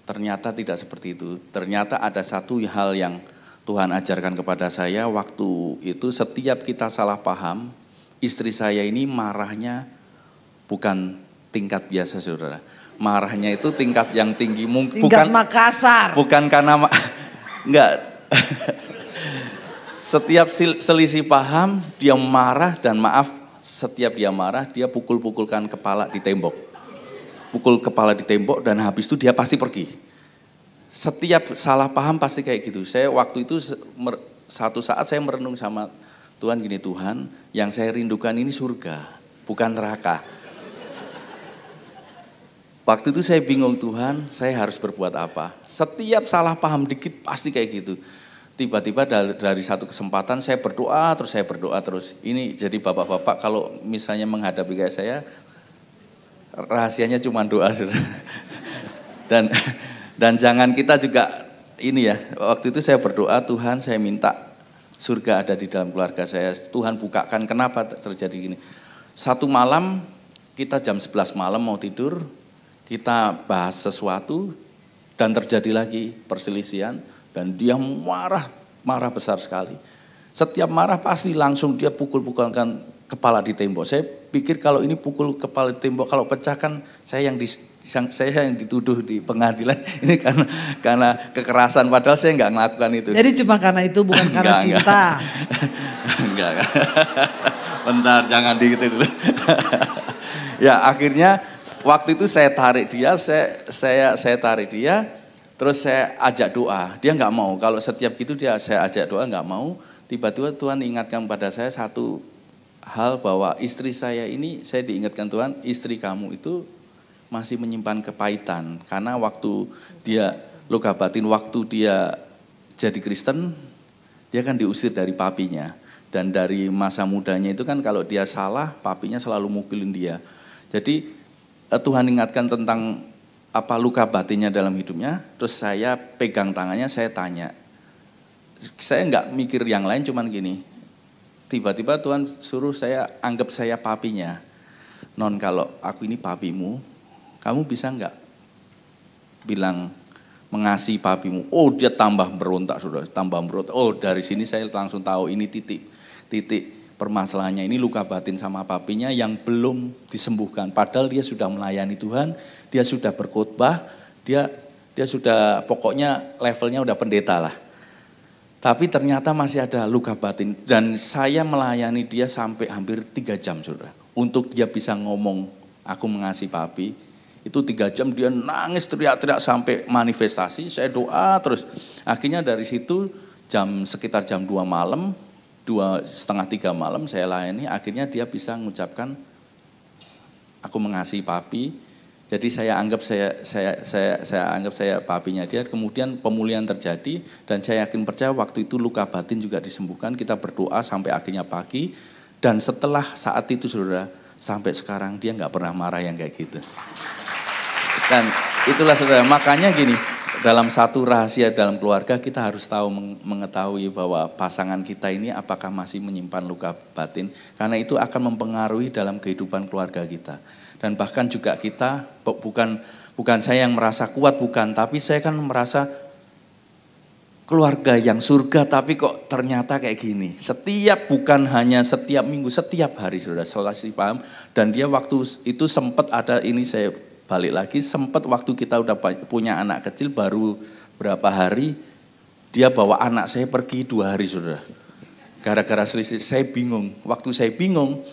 ternyata tidak seperti itu. Ternyata ada satu hal yang Tuhan ajarkan kepada saya waktu itu, setiap kita salah paham, istri saya ini marahnya bukan tingkat biasa saudara. Marahnya itu tingkat yang tinggi, tingkat Makassar. Bukan karena enggak. Setiap selisih paham dia marah dan maaf, setiap dia marah dia pukul-pukulkan kepala di tembok. Pukul kepala di tembok dan habis itu dia pasti pergi. Setiap salah paham pasti kayak gitu. Saya waktu itu satu saat saya merenung sama Tuhan gini, Tuhan yang saya rindukan ini surga, bukan neraka. Waktu itu saya bingung Tuhan, saya harus berbuat apa. Setiap salah paham dikit pasti kayak gitu. Tiba-tiba dari satu kesempatan saya berdoa terus. Ini jadi bapak-bapak kalau misalnya menghadapi kayak saya, rahasianya cuma doa. Dan jangan kita juga ini ya, waktu itu saya berdoa, Tuhan saya minta surga ada di dalam keluarga saya. Tuhan bukakan, kenapa terjadi gini. Satu malam, kita jam 11 malam mau tidur, kita bahas sesuatu dan terjadi lagi perselisihan. Dan dia marah besar sekali. Setiap marah pasti langsung dia pukul-pukulkan kepala di tembok. Saya pikir kalau ini pukul kepala di tembok, kalau pecahkan saya yang dituduh di pengadilan. Ini karena kekerasan, padahal saya nggak melakukan itu. Jadi cuma karena itu, bukan karena cinta. Enggak. Bentar, jangan gitu dulu. Ya akhirnya waktu itu saya tarik dia, saya tarik dia. Terus saya ajak doa, dia nggak mau. Kalau setiap gitu saya ajak doa nggak mau. Tiba-tiba Tuhan ingatkan pada saya satu hal bahwa istri saya ini, saya diingatkan Tuhan, istri kamu itu masih menyimpan kepahitan. Karena waktu dia luka batin, waktu dia jadi Kristen, dia kan diusir dari papinya. Dan dari masa mudanya itu kan kalau dia salah, papinya selalu mukulin dia. Jadi Tuhan ingatkan tentang apa luka batinnya dalam hidupnya, terus saya pegang tangannya, saya tanya. Saya enggak mikir yang lain, cuman gini, tiba-tiba Tuhan suruh saya anggap saya papinya. Non, kalau aku ini papimu, kamu bisa enggak bilang mengasihi papimu? Oh dia tambah berontak, saudara, tambah berontak. Oh dari sini saya langsung tahu ini titik permasalahannya, ini luka batin sama papinya yang belum disembuhkan. Padahal dia sudah melayani Tuhan, dia sudah berkhotbah, dia sudah pokoknya levelnya udah pendeta lah. Tapi ternyata masih ada luka batin dan saya melayani dia sampai hampir 3 jam saudara. Untuk dia bisa ngomong aku mengasihi papi, itu 3 jam dia nangis teriak-teriak sampai manifestasi, saya doa terus. Akhirnya dari situ sekitar jam 2 malam, 2:30, 3 malam saya layani, akhirnya dia bisa mengucapkan aku mengasihi papi. Jadi saya anggap saya papinya dia. Kemudian pemulihan terjadi dan saya yakin percaya waktu itu luka batin juga disembuhkan. Kita berdoa sampai akhirnya pagi dan setelah saat itu saudara, sampai sekarang dia nggak pernah marah yang kayak gitu. Dan itulah saudara, makanya gini, dalam satu rahasia dalam keluarga kita harus tahu mengetahui bahwa pasangan kita ini apakah masih menyimpan luka batin, karena itu akan mempengaruhi dalam kehidupan keluarga kita. Dan bahkan juga kita, bukan saya yang merasa kuat, bukan, tapi saya kan merasa keluarga yang surga tapi kok ternyata kayak gini. Bukan hanya setiap minggu, setiap hari saudara, selalu paham. Dan dia waktu itu sempat ada, ini saya balik lagi, sempat waktu kita udah punya anak kecil baru berapa hari, dia bawa anak saya pergi 2 hari saudara. Gara-gara selisih, saya bingung. Waktu saya bingung,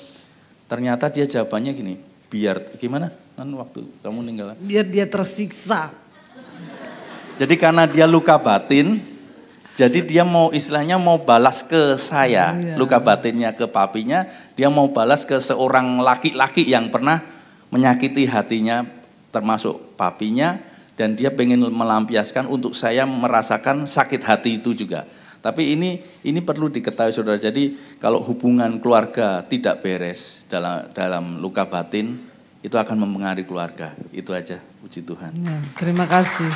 ternyata dia jawabannya gini, biar, gimana? Kan waktu kamu ninggal. Biar dia tersiksa. Jadi karena dia luka batin, jadi dia mau istilahnya mau balas ke saya, luka batinnya ke papinya, dia mau balas ke seorang laki-laki yang pernah menyakiti hatinya, termasuk papinya, dan dia pengen melampiaskan untuk saya merasakan sakit hati itu juga. Tapi ini perlu diketahui saudara. Jadi kalau hubungan keluarga tidak beres dalam luka batin, itu akan mempengaruhi keluarga. Itu aja, puji Tuhan. Ya, terima kasih.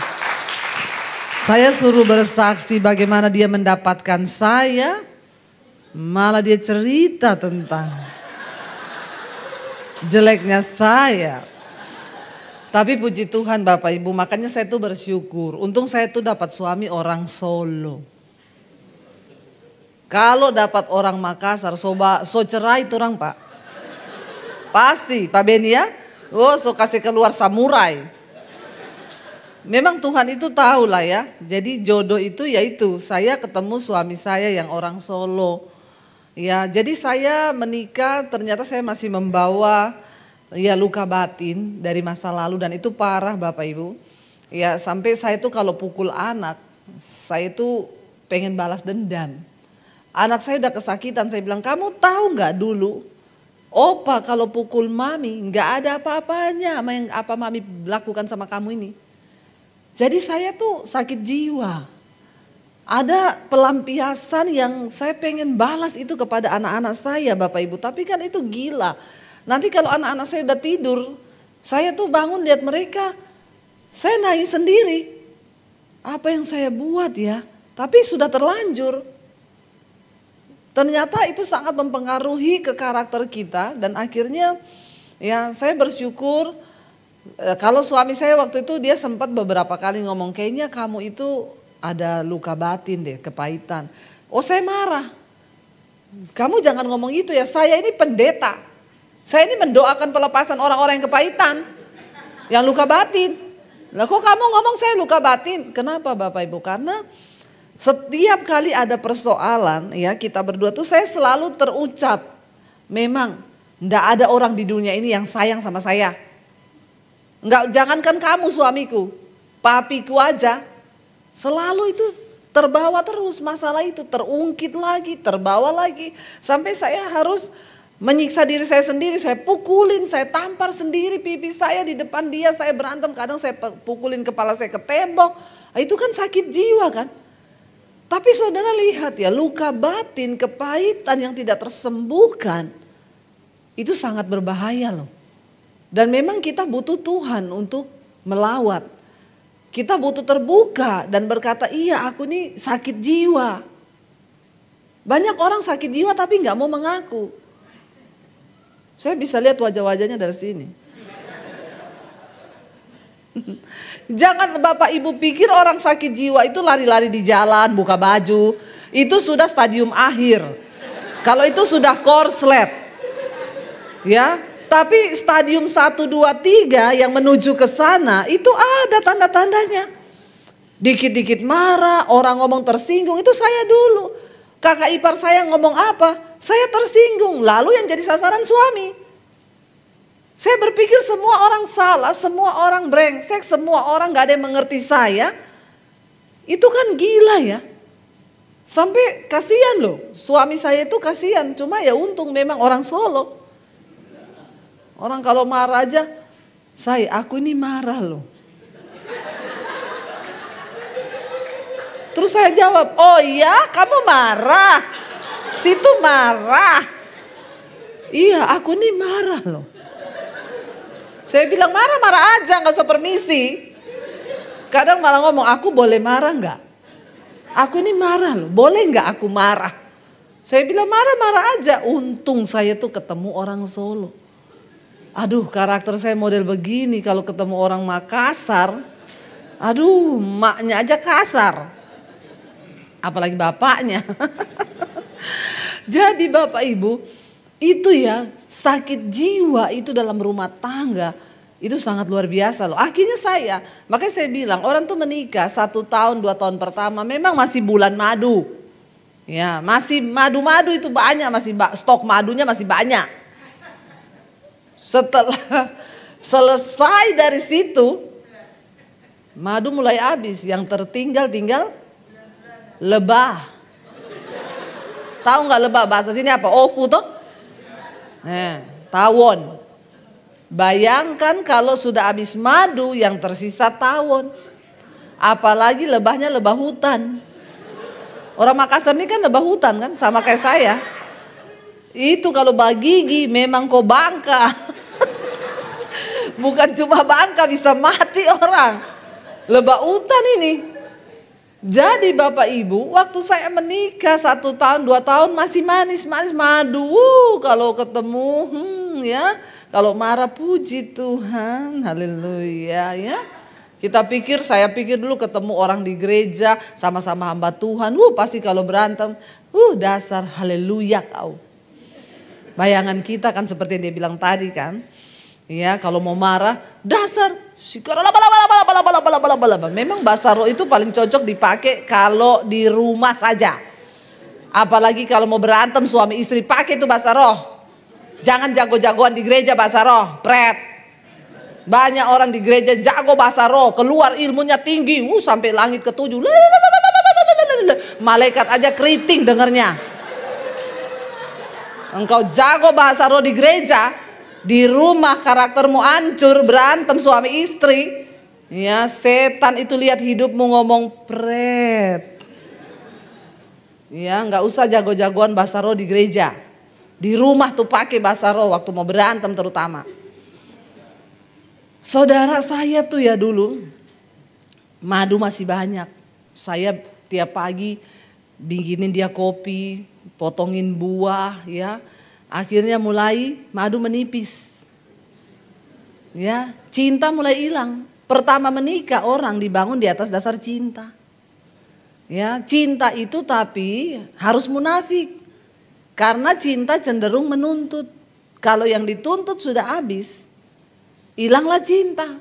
Saya suruh bersaksi bagaimana dia mendapatkan saya, malah dia cerita tentang jeleknya saya. Tapi puji Tuhan Bapak Ibu, makanya saya tuh bersyukur. Untung saya tuh dapat suami orang Solo. Kalau dapat orang Makassar, so cerai itu orang Pak. Pasti Pak Beni ya, so kasih keluar samurai. Memang Tuhan itu tahu lah ya. Jadi jodoh itu yaitu saya ketemu suami saya yang orang Solo. Ya, jadi saya menikah ternyata saya masih membawa ya luka batin dari masa lalu dan itu parah Bapak Ibu. Ya sampai saya tuh kalau pukul anak, saya tuh pengen balas dendam. Anak saya udah kesakitan, saya bilang kamu tahu nggak dulu, opa kalau pukul mami nggak ada apa-apanya sama yang apa mami lakukan sama kamu ini. Jadi saya tuh sakit jiwa. Ada pelampiasan yang saya pengen balas itu kepada anak-anak saya Bapak Ibu. Tapi kan itu gila. Nanti kalau anak-anak saya udah tidur, saya tuh bangun lihat mereka, saya nangis sendiri. Apa yang saya buat ya? Tapi sudah terlanjur. Ternyata itu sangat mempengaruhi ke karakter kita dan akhirnya ya saya bersyukur. Kalau suami saya waktu itu dia sempat beberapa kali ngomong kayaknya kamu itu ada luka batin deh, kepahitan. Oh saya marah. Kamu jangan ngomong gitu ya, saya ini pendeta. Saya ini mendoakan pelepasan orang-orang yang kepahitan, yang luka batin. Lah kok kamu ngomong saya luka batin? Kenapa Bapak Ibu? Karena setiap kali ada persoalan ya kita berdua tuh saya selalu terucap. Memang enggak ada orang di dunia ini yang sayang sama saya. Enggak, jangankan kamu suamiku, papiku aja. Selalu itu terbawa terus masalah itu, terungkit lagi, terbawa lagi. Sampai saya harus menyiksa diri saya sendiri, saya pukulin, saya tampar sendiri pipi saya di depan dia, saya berantem, kadang saya pukulin kepala saya ke tembok. Itu kan sakit jiwa kan. Tapi saudara lihat ya, luka batin, kepahitan yang tidak tersembuhkan, itu sangat berbahaya loh. Dan memang kita butuh Tuhan untuk melawat. Kita butuh terbuka dan berkata, iya aku ini sakit jiwa. Banyak orang sakit jiwa tapi gak mau mengaku. Saya bisa lihat wajah-wajahnya dari sini. Jangan Bapak Ibu pikir orang sakit jiwa itu lari-lari di jalan, buka baju. Itu sudah stadium akhir. Kalau itu sudah korslet. Ya, tapi stadium 1, 2, 3 yang menuju ke sana itu ada tanda-tandanya. Dikit-dikit marah, orang ngomong tersinggung, itu saya dulu. Kakak ipar saya ngomong apa, saya tersinggung. Lalu yang jadi sasaran suami. Saya berpikir semua orang salah, semua orang brengsek, semua orang gak ada yang mengerti saya. Itu kan gila ya. Sampai kasihan loh, suami saya itu kasihan. Cuma ya untung memang orang Solo. Orang kalau marah aja, aku ini marah loh. Terus saya jawab, oh iya kamu marah, situ marah. Iya aku ini marah loh. Saya bilang marah-marah aja, gak usah permisi. Kadang malah ngomong, aku boleh marah gak? Aku ini marah loh, boleh gak aku marah? Saya bilang marah-marah aja. Untung saya tuh ketemu orang Solo. Aduh karakter saya model begini, kalau ketemu orang Makassar, aduh maknya aja kasar. Apalagi bapaknya. Jadi Bapak Ibu, itu ya sakit jiwa itu dalam rumah tangga. Itu sangat luar biasa loh. Akhirnya makanya saya bilang orang tuh menikah 1 tahun 2 tahun pertama memang masih bulan madu. Ya masih madu-madu itu banyak, masih stok madunya masih banyak. Setelah selesai dari situ, madu mulai habis. Yang tinggal lebah. Tahu nggak lebah bahasa sini apa? Ofu toh? Tawon. Bayangkan kalau sudah habis madu yang tersisa tawon. Apalagi lebahnya lebah hutan. Orang Makassar ini kan lebah hutan kan sama kayak saya. Itu kalau bagigi memang kok bangka. Bukan cuma bangka bisa mati orang. Lebah hutan ini. Jadi Bapak Ibu waktu saya menikah 1 tahun 2 tahun masih manis madu. Kalau ketemu ya. Kalau marah puji Tuhan, haleluya ya. Saya pikir dulu ketemu orang di gereja sama-sama hamba Tuhan. Pasti kalau berantem, dasar haleluya kau. Bayangan kita kan seperti yang dia bilang tadi kan. Ya kalau mau marah, dasar. Memang bahasa roh itu paling cocok dipakai kalau di rumah saja. Apalagi kalau mau berantem suami istri pakai itu bahasa roh. Jangan jago-jagoan di gereja bahasa roh, pret. Banyak orang di gereja jago bahasa roh, keluar ilmunya tinggi, sampai langit ke-7. Malaikat aja keriting dengernya. Engkau jago bahasa roh di gereja, di rumah karaktermu hancur, berantem suami istri. Ya, setan itu lihat hidupmu ngomong pret. Ya, nggak usah jago-jagoan bahasa roh di gereja. Di rumah tuh pakai bahasa roh waktu mau berantem terutama. Saudara saya tuh ya dulu madu masih banyak. Saya tiap pagi bikinin dia kopi, potongin buah ya. Akhirnya mulai madu menipis. Ya, cinta mulai hilang. Pertama menikah orang dibangun di atas dasar cinta. Ya, cinta itu tapi harus munafik. Karena cinta cenderung menuntut. Kalau yang dituntut sudah habis, hilanglah cinta.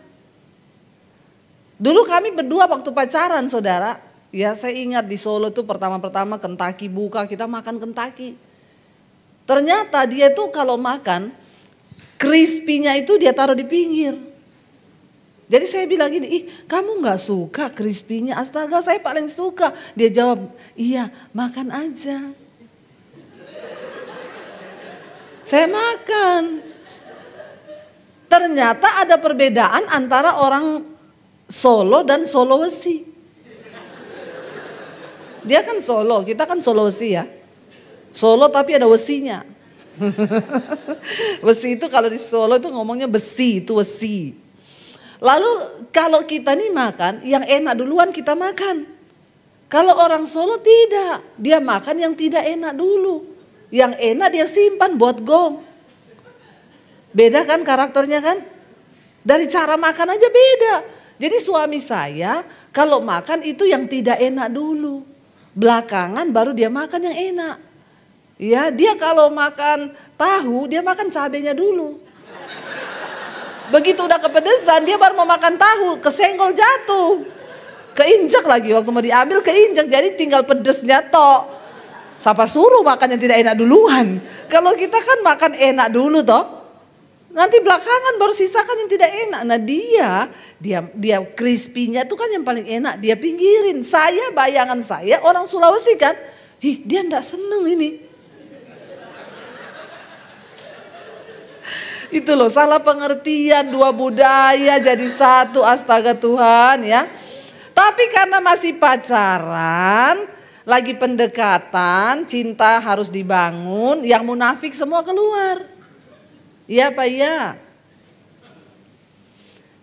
Dulu kami berdua waktu pacaran saudara. Ya saya ingat di Solo tuh pertama-pertama Kentucky buka, kita makan Kentucky. Ternyata dia tuh kalau makan, crispy-nya itu dia taruh di pinggir. Jadi saya bilang gini, kamu gak suka crispy-nya? Astaga saya paling suka. Dia jawab, iya makan aja. Saya makan. Ternyata ada perbedaan antara orang Solo dan Sulawesi. Dia kan Solo, kita kan Sulawesi ya. Solo tapi ada wesinya. Wesi itu kalau di Solo itu ngomongnya besi, itu wesi. Lalu kalau kita nih makan, yang enak duluan kita makan. Kalau orang Solo tidak, dia makan yang tidak enak dulu. Yang enak dia simpan buat gong. Beda kan karakternya kan? Dari cara makan aja beda. Jadi suami saya kalau makan itu yang tidak enak dulu. Belakangan baru dia makan yang enak. Ya, dia kalau makan tahu dia makan cabenya dulu. Begitu udah kepedesan dia baru mau makan tahu, kesenggol jatuh. Keinjak lagi waktu mau diambil keinjak, jadi tinggal pedesnya tok. Siapa suruh makan yang tidak enak duluan? Kalau kita kan makan enak dulu toh. Nanti belakangan baru sisakan yang tidak enak. Nah dia crispy-nya itu kan yang paling enak. Dia pinggirin. Bayangan saya orang Sulawesi kan. Dia enggak seneng ini. Itu loh salah pengertian, dua budaya jadi satu, astaga Tuhan ya. Tapi karena masih pacaran, lagi pendekatan, cinta harus dibangun, yang munafik semua keluar. Iya Pak, iya.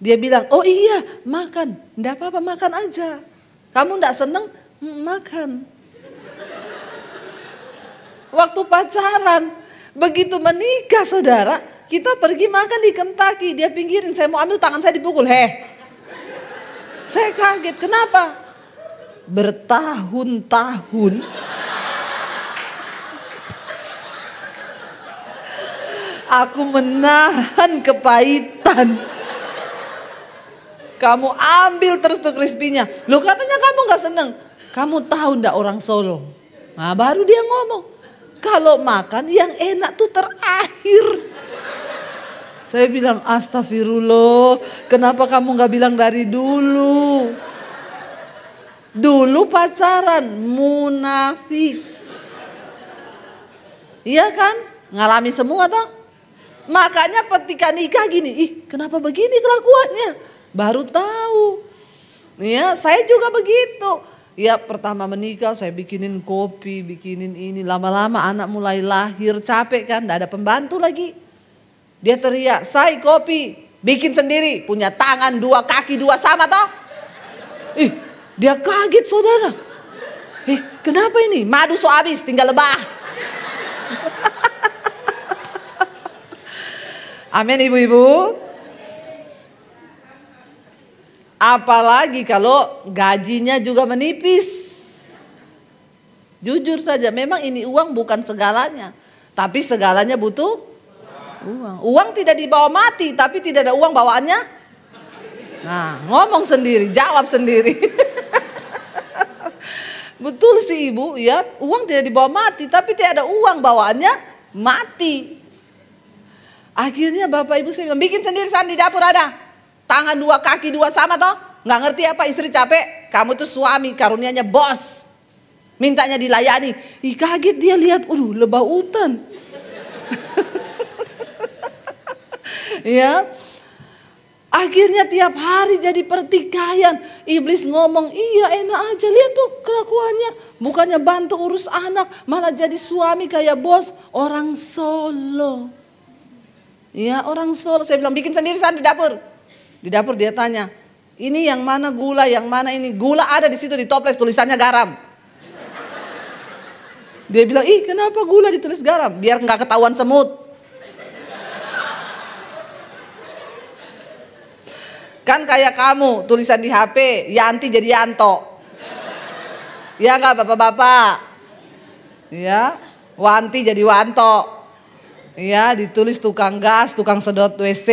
Dia bilang, oh iya makan, enggak apa-apa makan aja. Kamu enggak seneng, makan. Waktu pacaran, begitu menikah saudara, kita pergi makan di Kentucky, dia pinggirin, saya mau ambil tangan saya dipukul. Saya kaget, kenapa? Bertahun-tahun aku menahan kepahitan. Kamu ambil terus tuh crispy-nya. Loh katanya kamu gak seneng. Kamu tahu ndak orang Solo? Nah baru dia ngomong. Kalau makan yang enak tuh terakhir. Saya bilang astagfirullah. Kenapa kamu gak bilang dari dulu? Dulu pacaran munafik. Iya kan? Ngalami semua toh? Makanya ketika nikah gini, kenapa begini kelakuannya? Baru tahu. Ya, saya juga begitu. Ya, pertama menikah saya bikinin kopi, bikinin ini. Lama-lama anak mulai lahir, capek kan, enggak ada pembantu lagi. Dia teriak, "Say kopi, bikin sendiri, punya tangan dua, kaki dua sama toh?" Dia kaget saudara. Kenapa ini? Madu so habis, tinggal lebah. Amin ibu-ibu. Apalagi kalau gajinya juga menipis. Jujur saja memang ini uang bukan segalanya. Tapi segalanya butuh uang. Uang tidak dibawa mati tapi tidak ada uang bawaannya. Nah ngomong sendiri, jawab sendiri. Betul sih ibu ya, uang tidak dibawa mati tapi tidak ada uang bawaannya mati. Akhirnya bapak ibu saya bilang, bikin sendiri sana di dapur ada. Tangan dua, kaki dua sama toh. Nggak ngerti apa istri capek. Kamu tuh suami karunianya bos. Mintanya dilayani. Kaget dia lihat, lebah hutan. Ya. Akhirnya tiap hari jadi pertikaian. Iblis ngomong, iya enak aja. Lihat tuh kelakuannya. Bukannya bantu urus anak. Malah jadi suami kayak bos. Orang Solo. Ya orang Solo, saya bilang bikin sendiri sana di dapur. Di dapur dia tanya, ini yang mana gula, yang mana ini. Gula ada di situ di toples tulisannya garam. Dia bilang, kenapa gula ditulis garam? Biar nggak ketahuan semut. Kan kayak kamu tulisan di HP, Yanti jadi Yanto. Ya nggak bapak-bapak? Ya, Wanti jadi Wanto. Ya ditulis tukang gas, tukang sedot WC.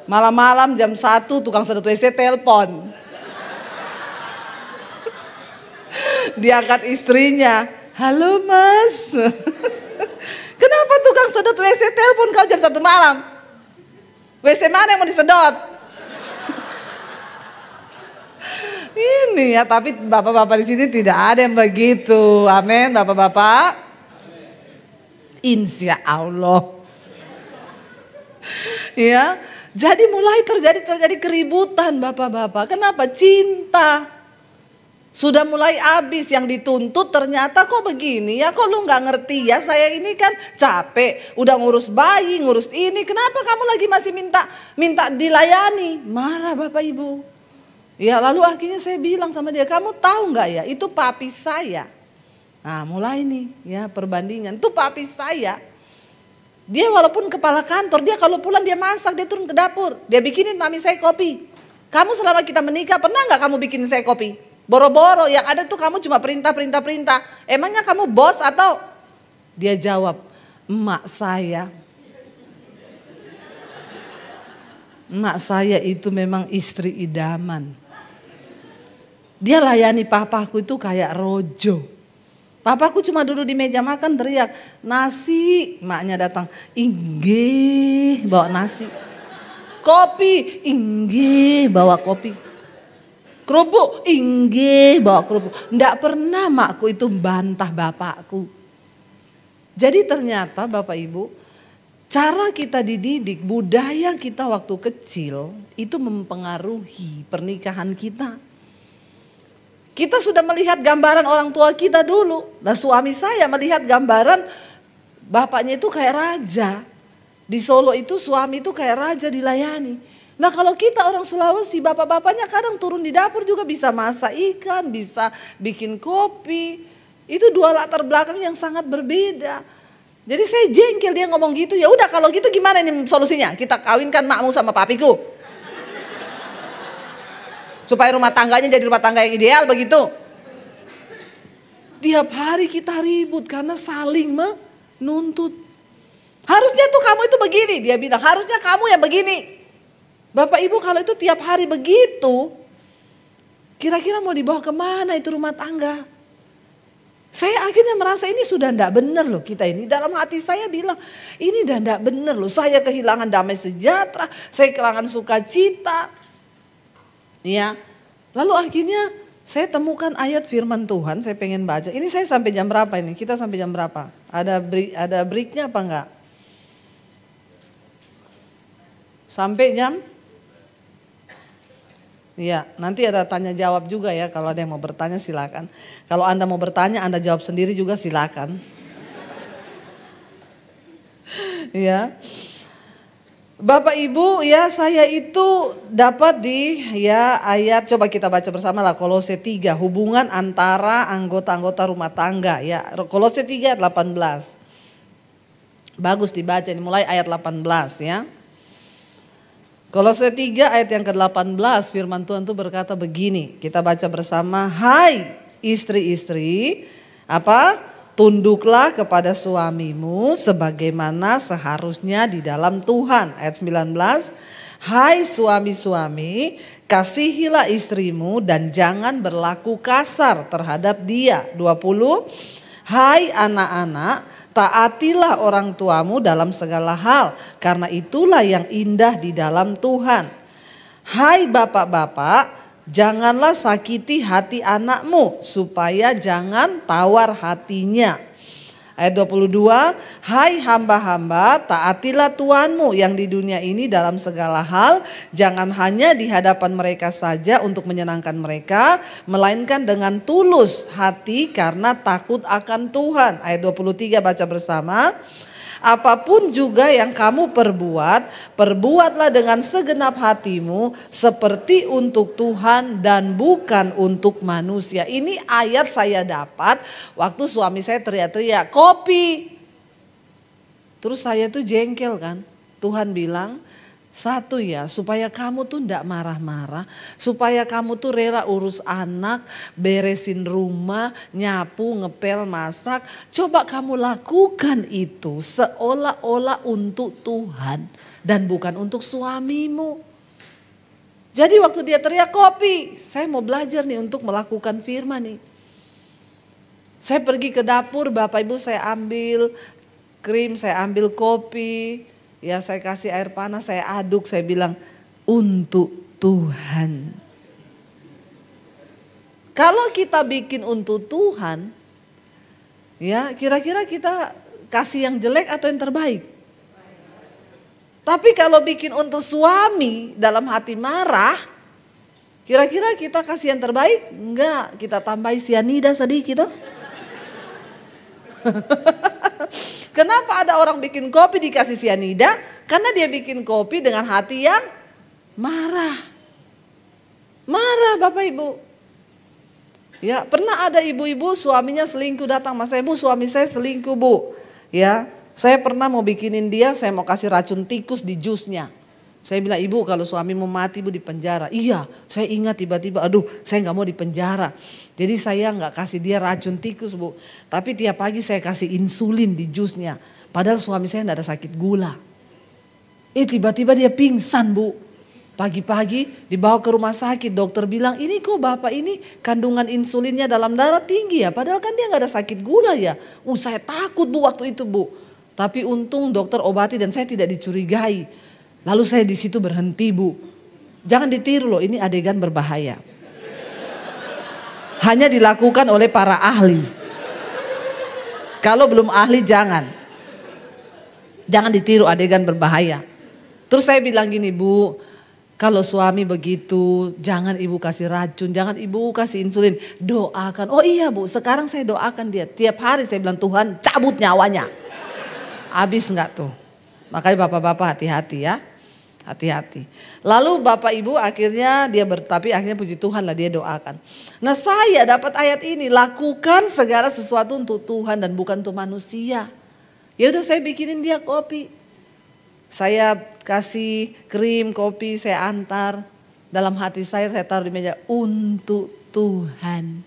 Malam-malam jam 1 tukang sedot WC telepon. Diangkat istrinya. Halo mas. Kenapa tukang sedot WC telepon kau jam 1 malam? WC mana yang mau disedot? Ini ya, tapi bapak-bapak di sini tidak ada yang begitu. Amin bapak-bapak. Insya Allah. Ya, jadi mulai terjadi keributan bapak-bapak. Kenapa? Cinta. Sudah mulai habis, yang dituntut ternyata kok begini ya, kok lu nggak ngerti ya, saya ini kan capek, udah ngurus bayi, ngurus ini, kenapa kamu lagi masih minta dilayani? Marah bapak ibu. Ya lalu akhirnya saya bilang sama dia, kamu tahu nggak ya itu papi saya. Nah mulai nih ya perbandingan. Itu papi saya. Dia walaupun kepala kantor, dia kalau pulang dia masak, dia turun ke dapur. Dia bikinin mami saya kopi. Kamu selama kita menikah pernah gak kamu bikinin saya kopi? Boro-boro, yang ada tuh kamu cuma perintah. Emangnya kamu bos atau? Dia jawab, emak saya itu memang istri idaman. Dia layani papaku itu kayak rojo. Papaku cuma duduk di meja makan teriak, nasi. Maknya datang, inggih bawa nasi. Kopi, inggih bawa kopi. Kerupuk, inggih bawa kerupuk. Nggak pernah makku itu bantah bapakku. Jadi ternyata Bapak Ibu, cara kita dididik, budaya kita waktu kecil itu mempengaruhi pernikahan kita. Kita sudah melihat gambaran orang tua kita dulu. Nah, suami saya melihat gambaran bapaknya itu kayak raja. Di Solo itu suami itu kayak raja dilayani. Nah, kalau kita orang Sulawesi, bapak-bapaknya kadang turun di dapur juga bisa masak ikan, bisa bikin kopi. Itu dua latar belakang yang sangat berbeda. Jadi saya jengkel dia ngomong gitu. Ya udah kalau gitu gimana ini solusinya? Kita kawinkan makmu sama papiku. Supaya rumah tangganya jadi rumah tangga yang ideal begitu. Tiap hari kita ribut karena saling menuntut. Harusnya tuh kamu itu begini, dia bilang. Harusnya kamu yang begini. Bapak Ibu kalau itu tiap hari begitu, kira-kira mau dibawa kemana itu rumah tangga? Saya akhirnya merasa ini sudah tidak benar loh kita ini. Dalam hati saya bilang, ini sudah tidak benar loh. Saya kehilangan damai sejahtera, saya kehilangan sukacita. Ya, lalu akhirnya saya temukan ayat firman Tuhan, saya pengen baca. Ini saya sampai jam berapa ini? Kita sampai jam berapa? Ada breaknya apa enggak? Sampai jam? Ya, nanti ada tanya jawab juga ya. Kalau ada yang mau bertanya silakan. Kalau Anda mau bertanya, Anda jawab sendiri juga silakan. Ya. Bapak Ibu, ya saya itu dapat di ya ayat, coba kita baca bersama lah, Kolose 3, hubungan antara anggota-anggota rumah tangga ya. Kolose 3 ayat 18. Bagus dibaca ini, mulai ayat 18 ya. Kolose 3 ayat yang ke-18 firman Tuhan itu berkata begini, kita baca bersama, hai istri-istri, tunduklah kepada suamimu sebagaimana seharusnya di dalam Tuhan. Ayat 19, hai suami-suami, kasihilah istrimu dan jangan berlaku kasar terhadap dia. 20, hai anak-anak, taatilah orang tuamu dalam segala hal, karena itulah yang indah di dalam Tuhan. Hai bapak-bapak, janganlah sakiti hati anakmu supaya jangan tawar hatinya. Ayat 22, hai hamba-hamba, taatilah Tuhanmu yang di dunia ini dalam segala hal, jangan hanya di hadapan mereka saja untuk menyenangkan mereka, melainkan dengan tulus hati karena takut akan Tuhan. Ayat 23 baca bersama. Apapun juga yang kamu perbuat, perbuatlah dengan segenap hatimu seperti untuk Tuhan dan bukan untuk manusia. Ini ayat saya dapat waktu suami saya teriak-teriak, kopi. Terus saya tuh jengkel kan. Tuhan bilang, satu ya, supaya kamu tuh enggak marah-marah, supaya kamu tuh rela urus anak, beresin rumah, nyapu, ngepel, masak. Coba kamu lakukan itu seolah-olah untuk Tuhan dan bukan untuk suamimu. Jadi waktu dia teriak kopi, saya mau belajar nih untuk melakukan firman nih. Saya pergi ke dapur, Bapak Ibu saya ambil krim, saya ambil kopi. Ya saya kasih air panas, saya aduk, saya bilang untuk Tuhan. Kalau kita bikin untuk Tuhan, ya kira-kira kita kasih yang jelek atau yang terbaik? Tapi kalau bikin untuk suami dalam hati marah, kira-kira kita kasih yang terbaik? Enggak, kita tambahi sianida sedikit. Kenapa ada orang bikin kopi dikasih sianida? Karena dia bikin kopi dengan hati yang marah. Marah Bapak Ibu. Ya, pernah ada ibu-ibu suaminya selingkuh datang, "Mas Ibu, suami saya selingkuh, Bu." Ya, saya pernah mau bikinin dia, saya mau kasih racun tikus di jusnya. Saya bilang, "Ibu, kalau suami mau mati, Bu, di penjara." Iya, saya ingat tiba-tiba, aduh, saya nggak mau di penjara. Jadi saya nggak kasih dia racun tikus, Bu. Tapi tiap pagi saya kasih insulin di jusnya. Padahal suami saya nggak ada sakit gula. Tiba-tiba dia pingsan, Bu. Pagi-pagi dibawa ke rumah sakit, dokter bilang ini kok bapak ini kandungan insulinnya dalam darah tinggi ya. Padahal kan dia gak ada sakit gula ya. Saya takut Bu waktu itu Bu. Tapi untung dokter obati dan saya tidak dicurigai. Lalu saya di situ berhenti Bu. Jangan ditiru loh, ini adegan berbahaya. Hanya dilakukan oleh para ahli. Kalau belum ahli jangan. Jangan ditiru, adegan berbahaya. Terus saya bilang gini Bu, kalau suami begitu, jangan ibu kasih racun, jangan ibu kasih insulin, doakan. Oh iya Bu, sekarang saya doakan dia. Tiap hari saya bilang Tuhan cabut nyawanya. Habis enggak tuh? Makanya bapak-bapak hati-hati ya, hati-hati. Lalu bapak ibu akhirnya tapi akhirnya puji Tuhan lah dia doakan. Nah saya dapat ayat ini, lakukan segala sesuatu untuk Tuhan dan bukan untuk manusia. Ya udah saya bikinin dia kopi. Saya kasih krim, kopi, saya antar. Dalam hati saya taruh di meja untuk Tuhan.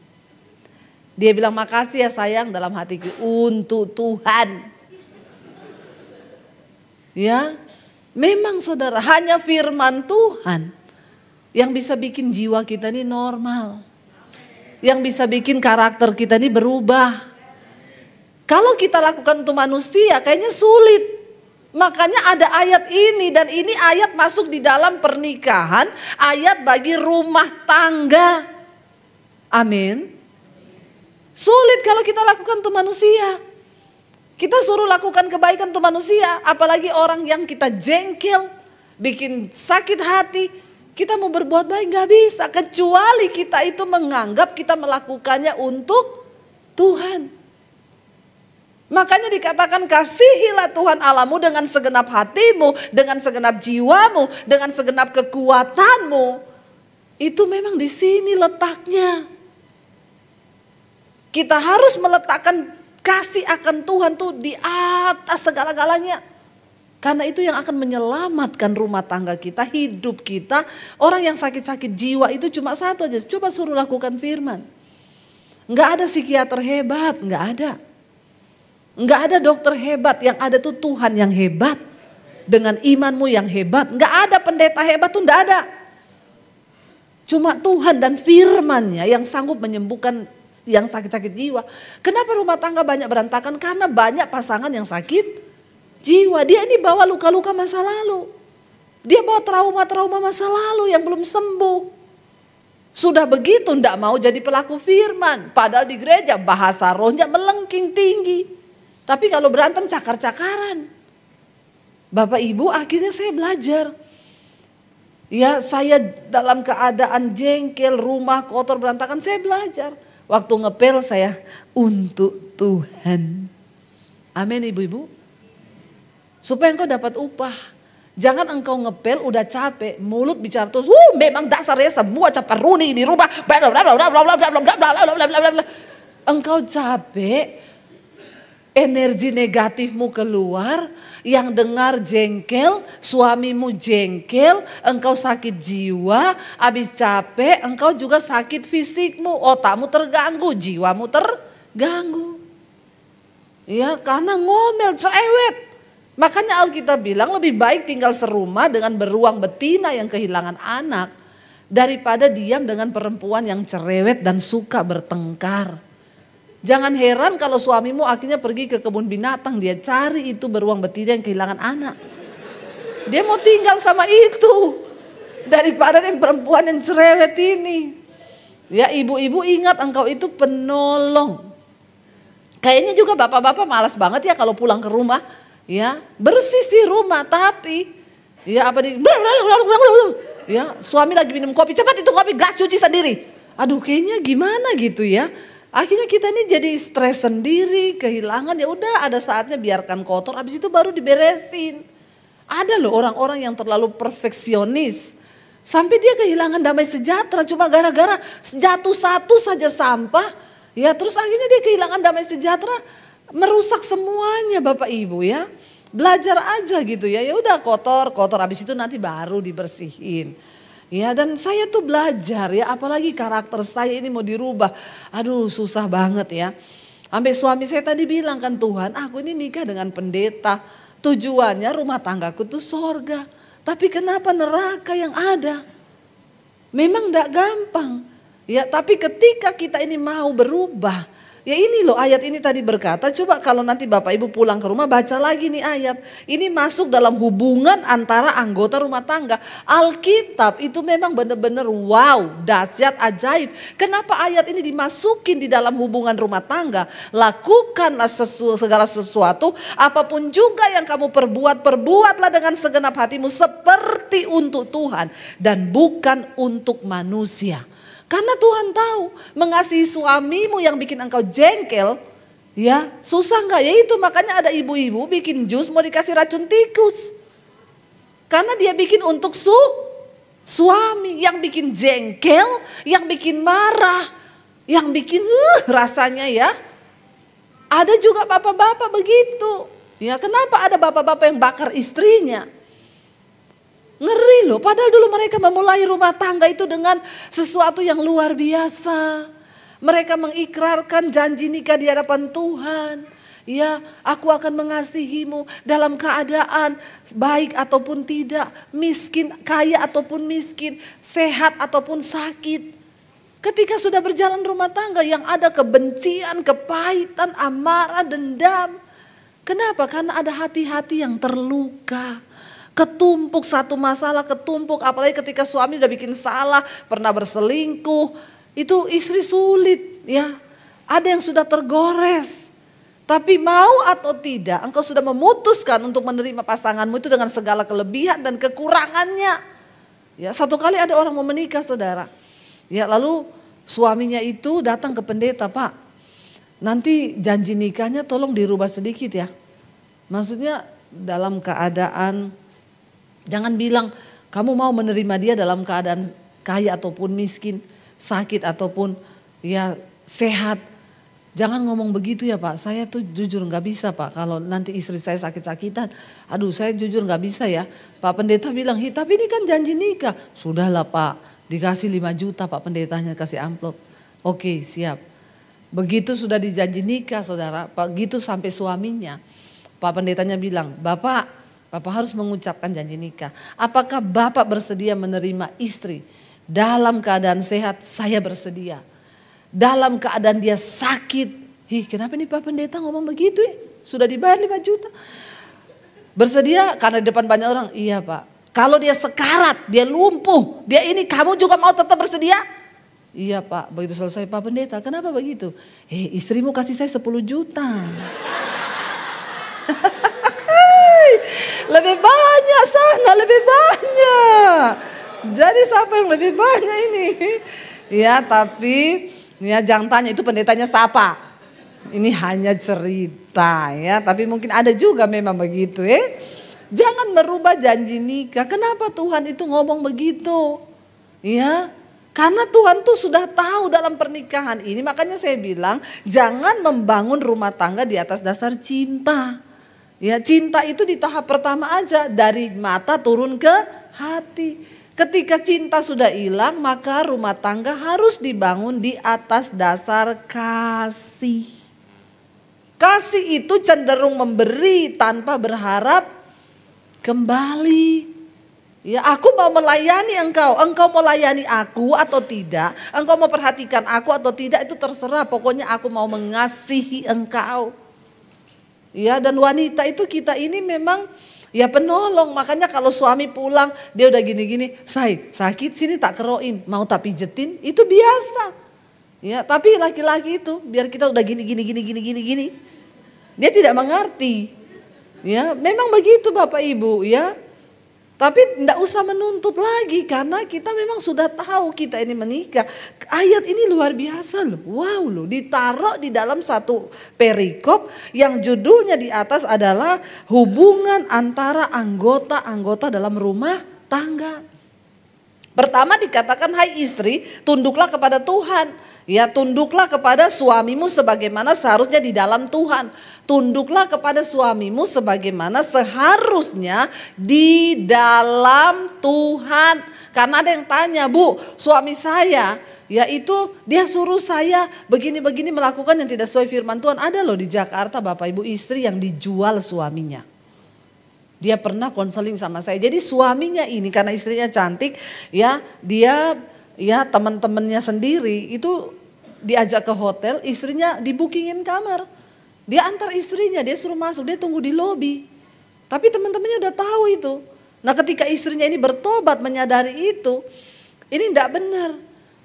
Dia bilang makasih ya sayang, dalam hatiku untuk Tuhan. Ya, memang saudara hanya firman Tuhan yang bisa bikin jiwa kita ini normal. Yang bisa bikin karakter kita ini berubah. Kalau kita lakukan untuk manusia kayaknya sulit. Makanya ada ayat ini dan ini ayat masuk di dalam pernikahan, ayat bagi rumah tangga. Amin. Sulit kalau kita lakukan untuk manusia. Kita suruh lakukan kebaikan untuk manusia, apalagi orang yang kita jengkel, bikin sakit hati. Kita mau berbuat baik gak bisa, kecuali kita itu menganggap kita melakukannya untuk Tuhan. Makanya dikatakan kasihilah Tuhan Allahmu dengan segenap hatimu, dengan segenap jiwamu, dengan segenap kekuatanmu. Itu memang di sini letaknya. Kita harus meletakkan kasih akan Tuhan tuh di atas segala-galanya. Karena itu yang akan menyelamatkan rumah tangga kita, hidup kita. Orang yang sakit-sakit jiwa itu cuma satu aja, coba suruh lakukan firman. Enggak ada psikiater hebat, enggak ada. Enggak ada dokter hebat, yang ada tuh Tuhan yang hebat. Dengan imanmu yang hebat, enggak ada pendeta hebat tuh enggak ada. Cuma Tuhan dan firman-Nya yang sanggup menyembuhkan yang sakit-sakit jiwa. Kenapa rumah tangga banyak berantakan? Karena banyak pasangan yang sakit jiwa. Dia ini bawa luka-luka masa lalu. Dia bawa trauma-trauma masa lalu yang belum sembuh. Sudah begitu enggak mau jadi pelaku firman. Padahal di gereja bahasa rohnya melengking tinggi. Tapi kalau berantem cakar-cakaran. Bapak Ibu akhirnya saya belajar. Ya saya dalam keadaan jengkel, rumah kotor berantakan, saya belajar. Waktu ngepel saya untuk Tuhan. Amin ibu-ibu. Supaya engkau dapat upah. Jangan engkau ngepel udah capek, mulut bicara terus. Memang dasarnya semua caparuni di rumah. Engkau capek. Energi negatifmu keluar, yang dengar jengkel, suamimu jengkel, engkau sakit jiwa, habis capek, engkau juga sakit fisikmu, otakmu terganggu, jiwamu terganggu. Ya, karena ngomel, cerewet. Makanya Alkitab bilang lebih baik tinggal serumah dengan beruang betina yang kehilangan anak daripada diam dengan perempuan yang cerewet dan suka bertengkar. Jangan heran kalau suamimu akhirnya pergi ke kebun binatang, dia cari itu beruang betina yang kehilangan anak. Dia mau tinggal sama itu daripada yang perempuan yang cerewet ini. Ya ibu-ibu ingat engkau itu penolong. Kayaknya juga bapak-bapak malas banget ya kalau pulang ke rumah, ya bersih rumah tapi ya ya suami lagi minum kopi, cepat itu kopi gas cuci sendiri. Aduh kayaknya gimana gitu ya. Akhirnya kita ini jadi stres sendiri, kehilangan, ya udah ada saatnya biarkan kotor, habis itu baru diberesin. Ada loh orang-orang yang terlalu perfeksionis, sampai dia kehilangan damai sejahtera cuma gara-gara jatuh satu saja sampah, ya terus akhirnya dia kehilangan damai sejahtera, merusak semuanya Bapak Ibu ya. Belajar aja gitu ya, ya udah kotor, habis itu nanti baru dibersihin. Ya dan saya tuh belajar ya, apalagi karakter saya ini mau dirubah. Aduh susah banget ya. Sampai suami saya tadi bilang kan, Tuhan aku ini nikah dengan pendeta. Tujuannya rumah tanggaku tuh sorga. Tapi kenapa neraka yang ada? Memang tidak gampang. Ya, tapi ketika kita ini mau berubah, ya ini loh ayat ini tadi berkata, coba kalau nanti Bapak Ibu pulang ke rumah baca lagi nih ayat. Ini masuk dalam hubungan antara anggota rumah tangga. Alkitab itu memang benar-benar wow, dahsyat, ajaib. Kenapa ayat ini dimasukin di dalam hubungan rumah tangga? Lakukanlah segala sesuatu, apapun juga yang kamu perbuat, perbuatlah dengan segenap hatimu seperti untuk Tuhan dan bukan untuk manusia. Karena Tuhan tahu mengasihi suamimu yang bikin engkau jengkel, ya susah nggak? Ya itu makanya ada ibu-ibu bikin jus mau dikasih racun tikus. Karena dia bikin untuk suami yang bikin jengkel, yang bikin marah, yang bikin rasanya ya. Ada juga bapak-bapak begitu. Ya kenapa ada bapak-bapak yang bakar istrinya? Ngeri loh, padahal dulu mereka memulai rumah tangga itu dengan sesuatu yang luar biasa. Mereka mengikrarkan janji nikah di hadapan Tuhan. Ya, aku akan mengasihimu dalam keadaan baik ataupun tidak, miskin, kaya ataupun miskin, sehat ataupun sakit. Ketika sudah berjalan rumah tangga yang ada kebencian, kepahitan, amarah, dendam. Kenapa? Karena ada hati-hati yang terluka. Ketumpuk satu masalah, ketumpuk apalagi ketika suami udah bikin salah, pernah berselingkuh, itu istri sulit ya. Ada yang sudah tergores. Tapi mau atau tidak, engkau sudah memutuskan untuk menerima pasanganmu itu dengan segala kelebihan dan kekurangannya. Ya, satu kali ada orang mau menikah saudara. Ya, lalu suaminya itu datang ke pendeta, Pak. Nanti janji nikahnya tolong dirubah sedikit ya. Maksudnya dalam keadaan jangan bilang kamu mau menerima dia dalam keadaan kaya ataupun miskin, sakit ataupun ya sehat. Jangan ngomong begitu ya Pak, saya tuh jujur gak bisa Pak kalau nanti istri saya sakit-sakitan. Aduh saya jujur gak bisa ya. Pak pendeta bilang, tapi ini kan janji nikah. Sudahlah Pak, dikasih 5 juta Pak pendetanya kasih amplop. Oke siap. Begitu sudah dijanji nikah saudara, begitu sampai suaminya. Pak pendetanya bilang, Bapak harus mengucapkan janji nikah. Apakah Bapak bersedia menerima istri? Dalam keadaan sehat saya bersedia. Dalam keadaan dia sakit. Kenapa nih Pak pendeta ngomong begitu ya? Sudah dibayar 5 juta. Bersedia karena di depan banyak orang. Iya Pak. Kalau dia sekarat, dia lumpuh. Dia ini kamu juga mau tetap bersedia? Iya Pak. Begitu selesai Pak pendeta. Kenapa begitu? Istrimu kasih saya 10 juta. Lebih banyak sana, lebih banyak. Jadi siapa yang lebih banyak ini? Ya tapi ya jangan tanya itu pendetanya siapa. Ini hanya cerita ya. Tapi mungkin ada juga memang begitu ya. Jangan merubah janji nikah. Kenapa Tuhan itu ngomong begitu? Ya karena Tuhan tuh sudah tahu dalam pernikahan ini. Makanya saya bilang jangan membangun rumah tangga di atas dasar cinta. Ya cinta itu di tahap pertama aja dari mata turun ke hati. Ketika cinta sudah hilang maka rumah tangga harus dibangun di atas dasar kasih. Kasih itu cenderung memberi tanpa berharap kembali. Ya aku mau melayani engkau mau layani aku atau tidak. Engkau mau perhatikan aku atau tidak itu terserah. Pokoknya aku mau mengasihi engkau. Ya dan wanita itu kita ini memang ya penolong. Makanya kalau suami pulang dia udah gini-gini, sakit sini tak keroin, mau tak pijetin, itu biasa. Ya tapi laki-laki itu biar kita udah gini. Dia tidak mengerti. Ya memang begitu Bapak Ibu ya. Tapi tidak usah menuntut lagi karena kita memang sudah tahu kita ini menikah. Ayat ini luar biasa loh. Wow loh, ditaruh di dalam satu perikop yang judulnya di atas adalah hubungan antara anggota-anggota dalam rumah tangga. Pertama dikatakan, hai istri, tunduklah kepada Tuhan. Ya tunduklah kepada suamimu sebagaimana seharusnya di dalam Tuhan. Tunduklah kepada suamimu sebagaimana seharusnya di dalam Tuhan. Karena ada yang tanya, Bu, suami saya yaitu dia suruh saya begini-begini melakukan yang tidak sesuai firman Tuhan. Ada loh di Jakarta Bapak Ibu istri yang dijual suaminya. Dia pernah konseling sama saya. Jadi suaminya ini karena istrinya cantik, ya dia ya teman-temannya sendiri itu diajak ke hotel, istrinya dibookingin kamar. Dia antar istrinya, dia suruh masuk, dia tunggu di lobi. Tapi teman-temannya udah tahu itu. Nah ketika istrinya ini bertobat menyadari itu, ini tidak benar.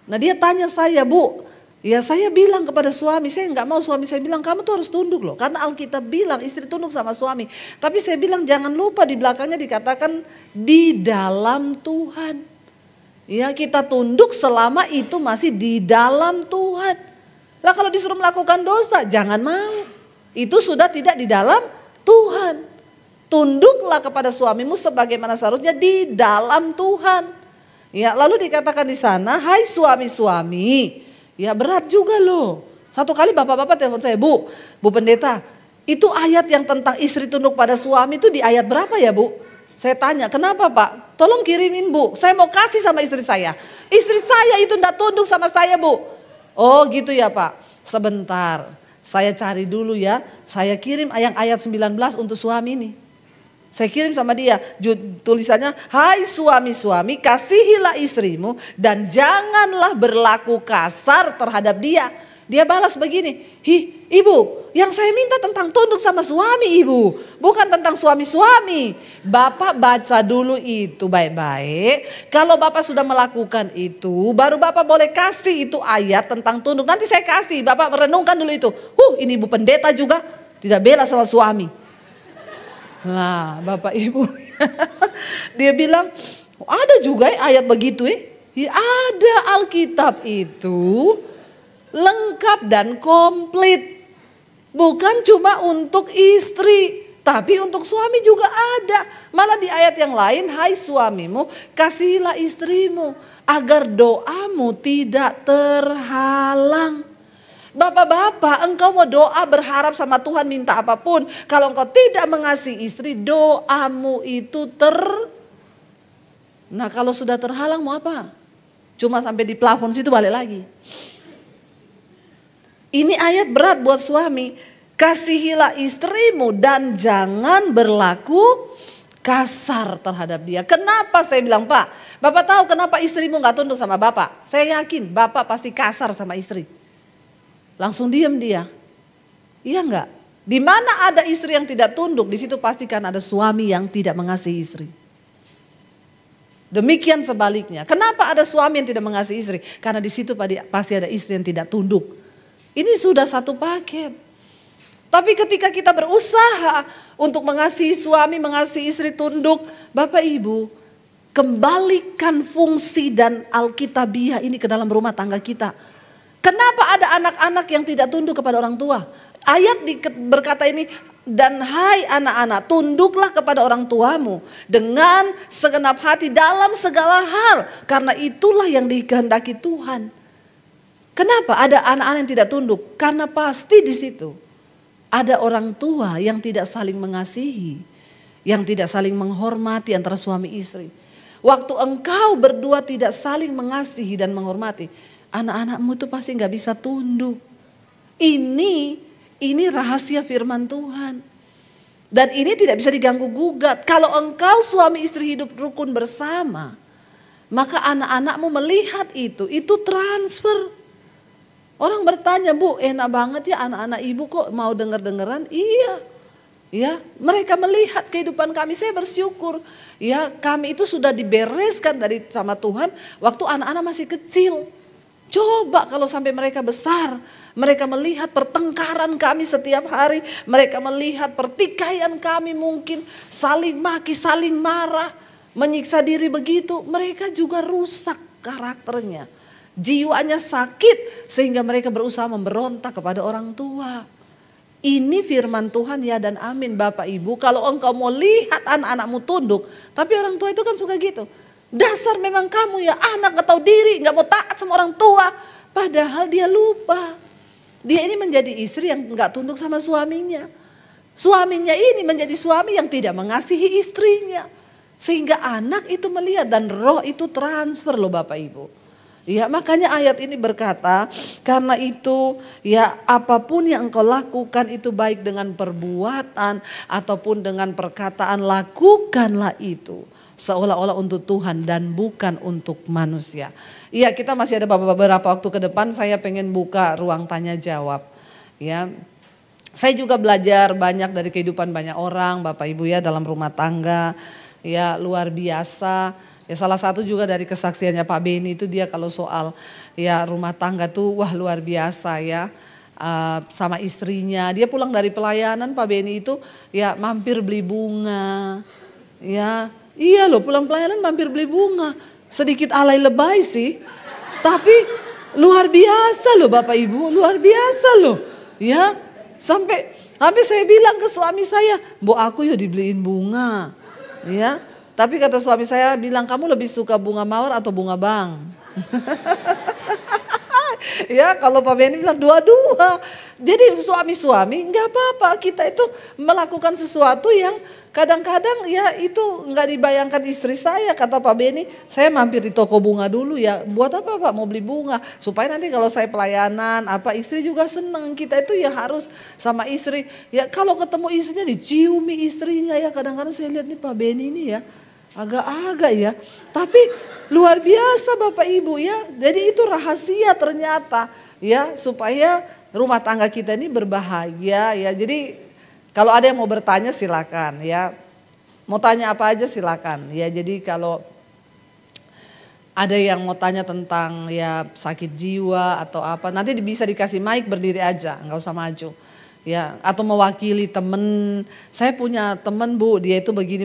Nah dia tanya saya, Bu, ya saya bilang kepada suami, saya nggak mau, suami saya bilang kamu tuh harus tunduk loh. Karena Alkitab bilang istri tunduk sama suami. Tapi saya bilang jangan lupa di belakangnya dikatakan di dalam Tuhan. Ya kita tunduk selama itu masih di dalam Tuhan. Lah kalau disuruh melakukan dosa jangan mau. Itu sudah tidak di dalam Tuhan. Tunduklah kepada suamimu sebagaimana seharusnya di dalam Tuhan. Ya, lalu dikatakan di sana, hai suami-suami, ya berat juga loh. Satu kali bapak-bapak telepon saya, Bu Pendeta, itu ayat yang tentang istri tunduk pada suami itu di ayat berapa ya Bu? Saya tanya, kenapa Pak? Tolong kirimin Bu, saya mau kasih sama istri saya. Istri saya itu enggak tunduk sama saya Bu. Oh gitu ya Pak, sebentar. Saya cari dulu ya, saya kirim ayat 19 untuk suami ini. Saya kirim sama dia, tulisannya, hai suami-suami kasihilah istrimu dan janganlah berlaku kasar terhadap dia. Dia balas begini, ibu yang saya minta tentang tunduk sama suami ibu, bukan tentang suami-suami. Bapak baca dulu itu baik-baik, kalau Bapak sudah melakukan itu, baru Bapak boleh kasih itu ayat tentang tunduk. Nanti saya kasih, Bapak merenungkan dulu itu. Ini Ibu Pendeta juga tidak bela sama suami. Nah Bapak Ibu, dia bilang ada juga ayat begitu ya. Ada Alkitab itu lengkap dan komplit. Bukan cuma untuk istri, tapi untuk suami juga ada. Malah di ayat yang lain, hai suamimu kasihilah istrimu agar doamu tidak terhalang. Bapak-bapak, engkau mau doa berharap sama Tuhan minta apapun. Kalau engkau tidak mengasihi istri, doamu itu Nah kalau sudah terhalang mau apa? Cuma sampai di plafon situ balik lagi. Ini ayat berat buat suami. Kasihilah istrimu dan jangan berlaku kasar terhadap dia. Kenapa saya bilang Pak? Bapak tahu kenapa istrimu gak tunduk sama Bapak? Saya yakin Bapak pasti kasar sama istri. Langsung diam dia. Iya enggak? Di mana ada istri yang tidak tunduk, di situ pastikan ada suami yang tidak mengasihi istri. Demikian sebaliknya. Kenapa ada suami yang tidak mengasihi istri? Karena di situ pasti ada istri yang tidak tunduk. Ini sudah satu paket. Tapi ketika kita berusaha untuk mengasihi suami, mengasihi istri tunduk, Bapak Ibu, kembalikan fungsi dan alkitabiah ini ke dalam rumah tangga kita. Kenapa ada anak-anak yang tidak tunduk kepada orang tua? Ayat berkata ini, dan hai anak-anak tunduklah kepada orang tuamu dengan segenap hati dalam segala hal. Karena itulah yang dikehendaki Tuhan. Kenapa ada anak-anak yang tidak tunduk? Karena pasti di situ ada orang tua yang tidak saling mengasihi, yang tidak saling menghormati antara suami istri. Waktu engkau berdua tidak saling mengasihi dan menghormati, anak-anakmu itu pasti gak bisa tunduk. Ini rahasia firman Tuhan. Dan ini tidak bisa diganggu gugat. Kalau engkau suami istri hidup rukun bersama, maka anak-anakmu melihat itu transfer. Orang bertanya, Bu enak banget ya anak-anak ibu kok mau denger-dengeran? Iya. Ya, mereka melihat kehidupan kami, saya bersyukur. Ya, kami itu sudah dibereskan sama Tuhan waktu anak-anak masih kecil. Coba kalau sampai mereka besar, mereka melihat pertengkaran kami setiap hari, mereka melihat pertikaian kami mungkin, saling maki, saling marah, menyiksa diri begitu, mereka juga rusak karakternya. Jiwanya sakit sehingga mereka berusaha memberontak kepada orang tua. Ini firman Tuhan ya dan amin Bapak Ibu. Kalau engkau mau lihat anak-anakmu tunduk, tapi orang tua itu kan suka gitu. Dasar memang kamu ya anak gak tahu diri, gak mau taat sama orang tua. Padahal dia lupa. Dia ini menjadi istri yang gak tunduk sama suaminya. Suaminya ini menjadi suami yang tidak mengasihi istrinya. Sehingga anak itu melihat dan roh itu transfer loh Bapak Ibu. Ya, makanya ayat ini berkata, karena itu ya apapun yang engkau lakukan itu baik dengan perbuatan ataupun dengan perkataan, lakukanlah itu seolah-olah untuk Tuhan dan bukan untuk manusia. Iya, kita masih ada beberapa waktu ke depan, saya pengen buka ruang tanya jawab. Ya, saya juga belajar banyak dari kehidupan banyak orang, Bapak Ibu ya, dalam rumah tangga. Ya, luar biasa. Ya, salah satu juga dari kesaksiannya Pak Beni itu, dia kalau soal ya rumah tangga tuh wah luar biasa ya. Sama istrinya, dia pulang dari pelayanan Pak Beni itu ya mampir beli bunga. Ya, iya loh, pulang pelayanan mampir beli bunga. Sedikit alay lebay sih, tapi luar biasa loh Bapak Ibu, luar biasa loh. Ya, sampai saya bilang ke suami saya, "Mbok aku ya dibeliin bunga." Ya. Tapi kata suami saya bilang, "Kamu lebih suka bunga mawar atau bunga bang?" Ya, kalau Pak Beni bilang dua-dua. Jadi suami-suami nggak apa-apa, kita itu melakukan sesuatu yang kadang-kadang ya itu nggak dibayangkan istri saya. Kata Pak Beni, "Saya mampir di toko bunga dulu ya." "Buat apa Pak mau beli bunga?" "Supaya nanti kalau saya pelayanan apa istri juga senang." Kita itu ya harus sama istri. Ya kalau ketemu istrinya diciumi istrinya ya, kadang-kadang saya lihat nih Pak Beni ini ya. Agak-agak ya, tapi luar biasa Bapak Ibu ya. Jadi itu rahasia ternyata ya, supaya rumah tangga kita ini berbahagia ya. Jadi kalau ada yang mau bertanya silakan ya, mau tanya apa aja silakan ya. Jadi kalau ada yang mau tanya tentang ya sakit jiwa atau apa, nanti bisa dikasih mic, berdiri aja, nggak usah maju. Ya, atau mewakili temen, saya punya temen Bu, dia itu begini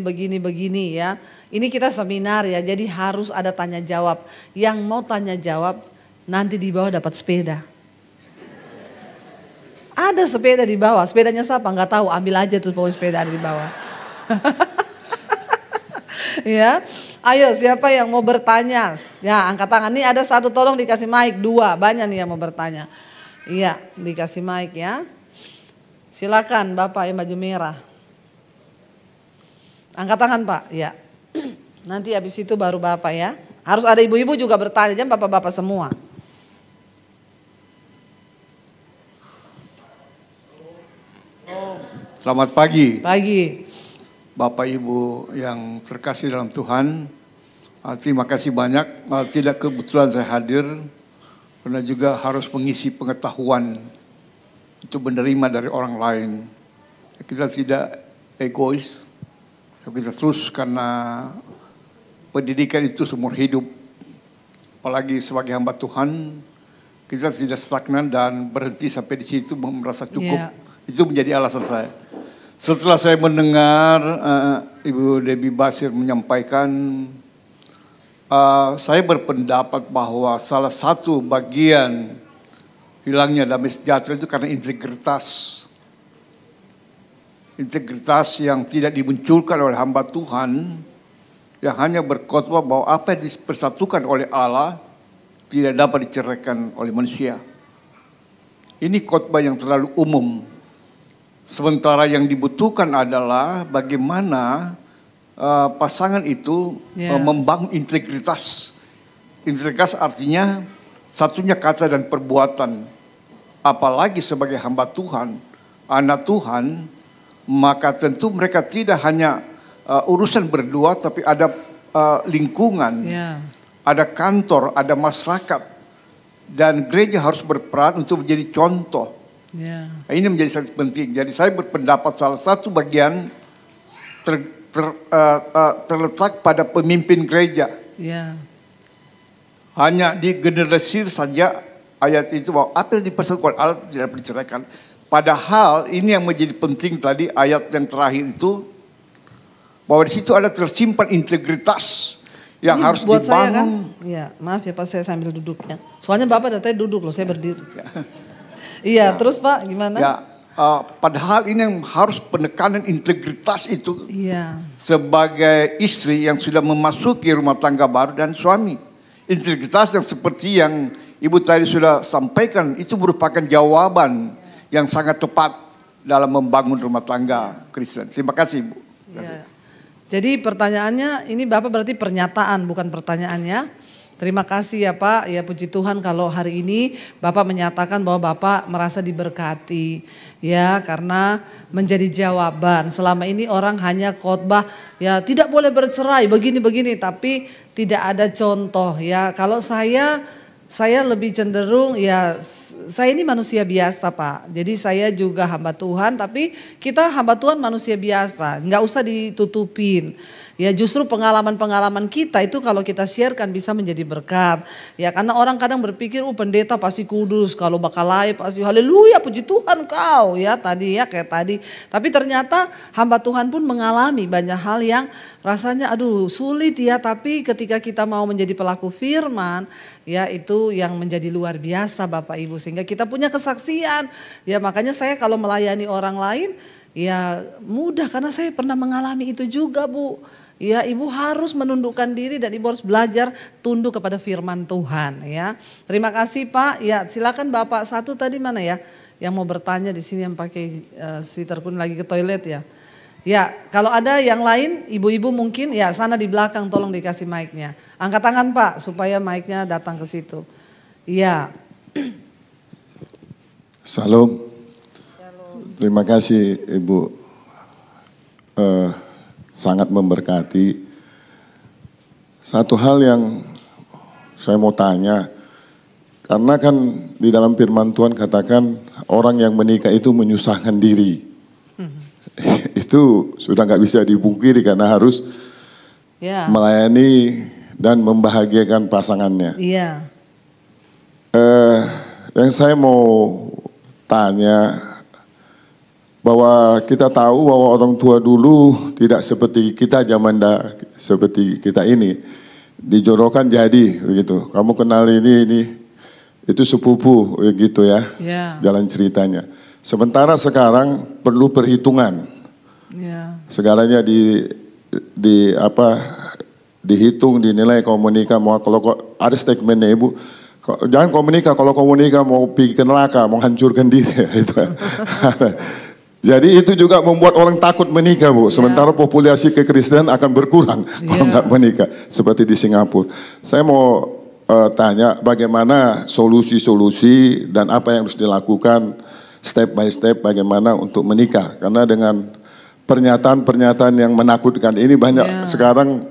ya. Ini kita seminar ya, jadi harus ada tanya jawab. Yang mau tanya jawab nanti di bawah dapat sepeda. Ada sepeda di bawah, sepedanya siapa nggak tahu, ambil aja tuh bawa sepeda ada di bawah. Ya, ayo siapa yang mau bertanya? Ya angkat tangan, nih ada satu, tolong dikasih mic, dua, banyak nih yang mau bertanya. Iya, dikasih mic ya. Silakan Bapak yang baju merah. Angkat tangan Pak, ya. Nanti habis itu baru Bapak ya. Harus ada ibu-ibu juga bertanya, jangan bapak-bapak semua. Selamat pagi. Pagi. Bapak Ibu yang terkasih dalam Tuhan. Terima kasih banyak. Tidak kebetulan saya hadir, karena juga harus mengisi pengetahuan itu menerima dari orang lain. Kita tidak egois, kita terus karena pendidikan itu seumur hidup. Apalagi sebagai hamba Tuhan, kita tidak stagnan dan berhenti sampai di situ merasa cukup. Yeah. Itu menjadi alasan saya. Setelah saya mendengar Ibu Debbie Basir menyampaikan, saya berpendapat bahwa salah satu bagian hilangnya damai sejahtera itu karena integritas. Integritas yang tidak dimunculkan oleh hamba Tuhan, yang hanya berkhotbah bahwa apa yang dipersatukan oleh Allah tidak dapat diceraikan oleh manusia. Ini khotbah yang terlalu umum. Sementara yang dibutuhkan adalah bagaimana pasangan itu membangun integritas. Integritas artinya satunya kata dan perbuatan. Apalagi sebagai hamba Tuhan, anak Tuhan, maka tentu mereka tidak hanya urusan berdua, tapi ada lingkungan, ada kantor, ada masyarakat. Dan gereja harus berperan untuk menjadi contoh. Ini menjadi sangat penting. Jadi saya berpendapat salah satu bagian terletak pada pemimpin gereja. Hanya digeneralisir saja ayat itu bahwa apa yang dipersatukan Allah tidak dapat diceraikan. Padahal ini yang menjadi penting tadi ayat yang terakhir itu, bahwa di situ ada tersimpan integritas yang ini harus buat dibangun. Saya kan, ya maaf ya Pak, saya sambil duduknya. Soalnya Bapak dari tadi duduk loh, saya berdiri. Iya, terus Pak gimana? Ya, padahal ini yang harus penekanan integritas itu sebagai istri yang sudah memasuki rumah tangga baru dan suami. Integritas yang seperti yang Ibu tadi sudah sampaikan itu merupakan jawaban yang sangat tepat dalam membangun rumah tangga Kristen. Terima kasih Ibu. Ya. Jadi pertanyaannya ini Bapak berarti pernyataan bukan pertanyaannya. Terima kasih ya Pak, ya puji Tuhan kalau hari ini Bapak menyatakan bahwa Bapak merasa diberkati. Ya karena menjadi jawaban. Selama ini orang hanya khotbah ya tidak boleh bercerai begini-begini, tapi tidak ada contoh ya. Kalau saya lebih cenderung ya saya ini manusia biasa Pak. Jadi saya juga hamba Tuhan, tapi kita hamba Tuhan manusia biasa, nggak usah ditutupin. Ya justru pengalaman-pengalaman kita itu kalau kita sharekan bisa menjadi berkat. Ya karena orang kadang berpikir pendeta pasti kudus, kalau bakal live pasti haleluya puji Tuhan kau ya tadi ya kayak tadi. Tapi ternyata hamba Tuhan pun mengalami banyak hal yang rasanya aduh sulit ya, tapi ketika kita mau menjadi pelaku firman ya itu yang menjadi luar biasa Bapak Ibu, sehingga kita punya kesaksian. Ya makanya saya kalau melayani orang lain ya mudah karena saya pernah mengalami itu juga Bu. Ya ibu harus menundukkan diri dan ibu harus belajar tunduk kepada firman Tuhan ya. Terima kasih Pak. Ya silakan Bapak satu tadi mana ya yang mau bertanya di sini yang pakai sweater kuning lagi ke toilet ya. Ya kalau ada yang lain ibu-ibu mungkin ya sana di belakang tolong dikasih mic-nya. Angkat tangan Pak supaya mic-nya datang ke situ. Iya. Salam. Terima kasih Ibu. Sangat memberkati. Satu hal yang saya mau tanya, karena kan di dalam firman Tuhan katakan orang yang menikah itu menyusahkan diri. Itu sudah nggak bisa dipungkiri karena harus melayani dan membahagiakan pasangannya. Iya. Yang saya mau tanya, bahwa kita tahu bahwa orang tua dulu tidak seperti kita seperti kita ini. Dijodohkan jadi begitu. Kamu kenal ini itu sepupu gitu ya. Jalan ceritanya. Sementara sekarang perlu perhitungan. Segalanya dihitung, dinilai. Kau menikah mau kalau ada statementnya Ibu. Jangan kau menikah, kalau kau menikah mau pergi ke neraka, mau hancurkan diri. Jadi itu juga membuat orang takut menikah Bu. Sementara populasi kekristenan akan berkurang kalau nggak menikah. Seperti di Singapura. Saya mau tanya bagaimana solusi-solusi dan apa yang harus dilakukan step by step bagaimana untuk menikah. Karena dengan pernyataan-pernyataan yang menakutkan ini banyak sekarang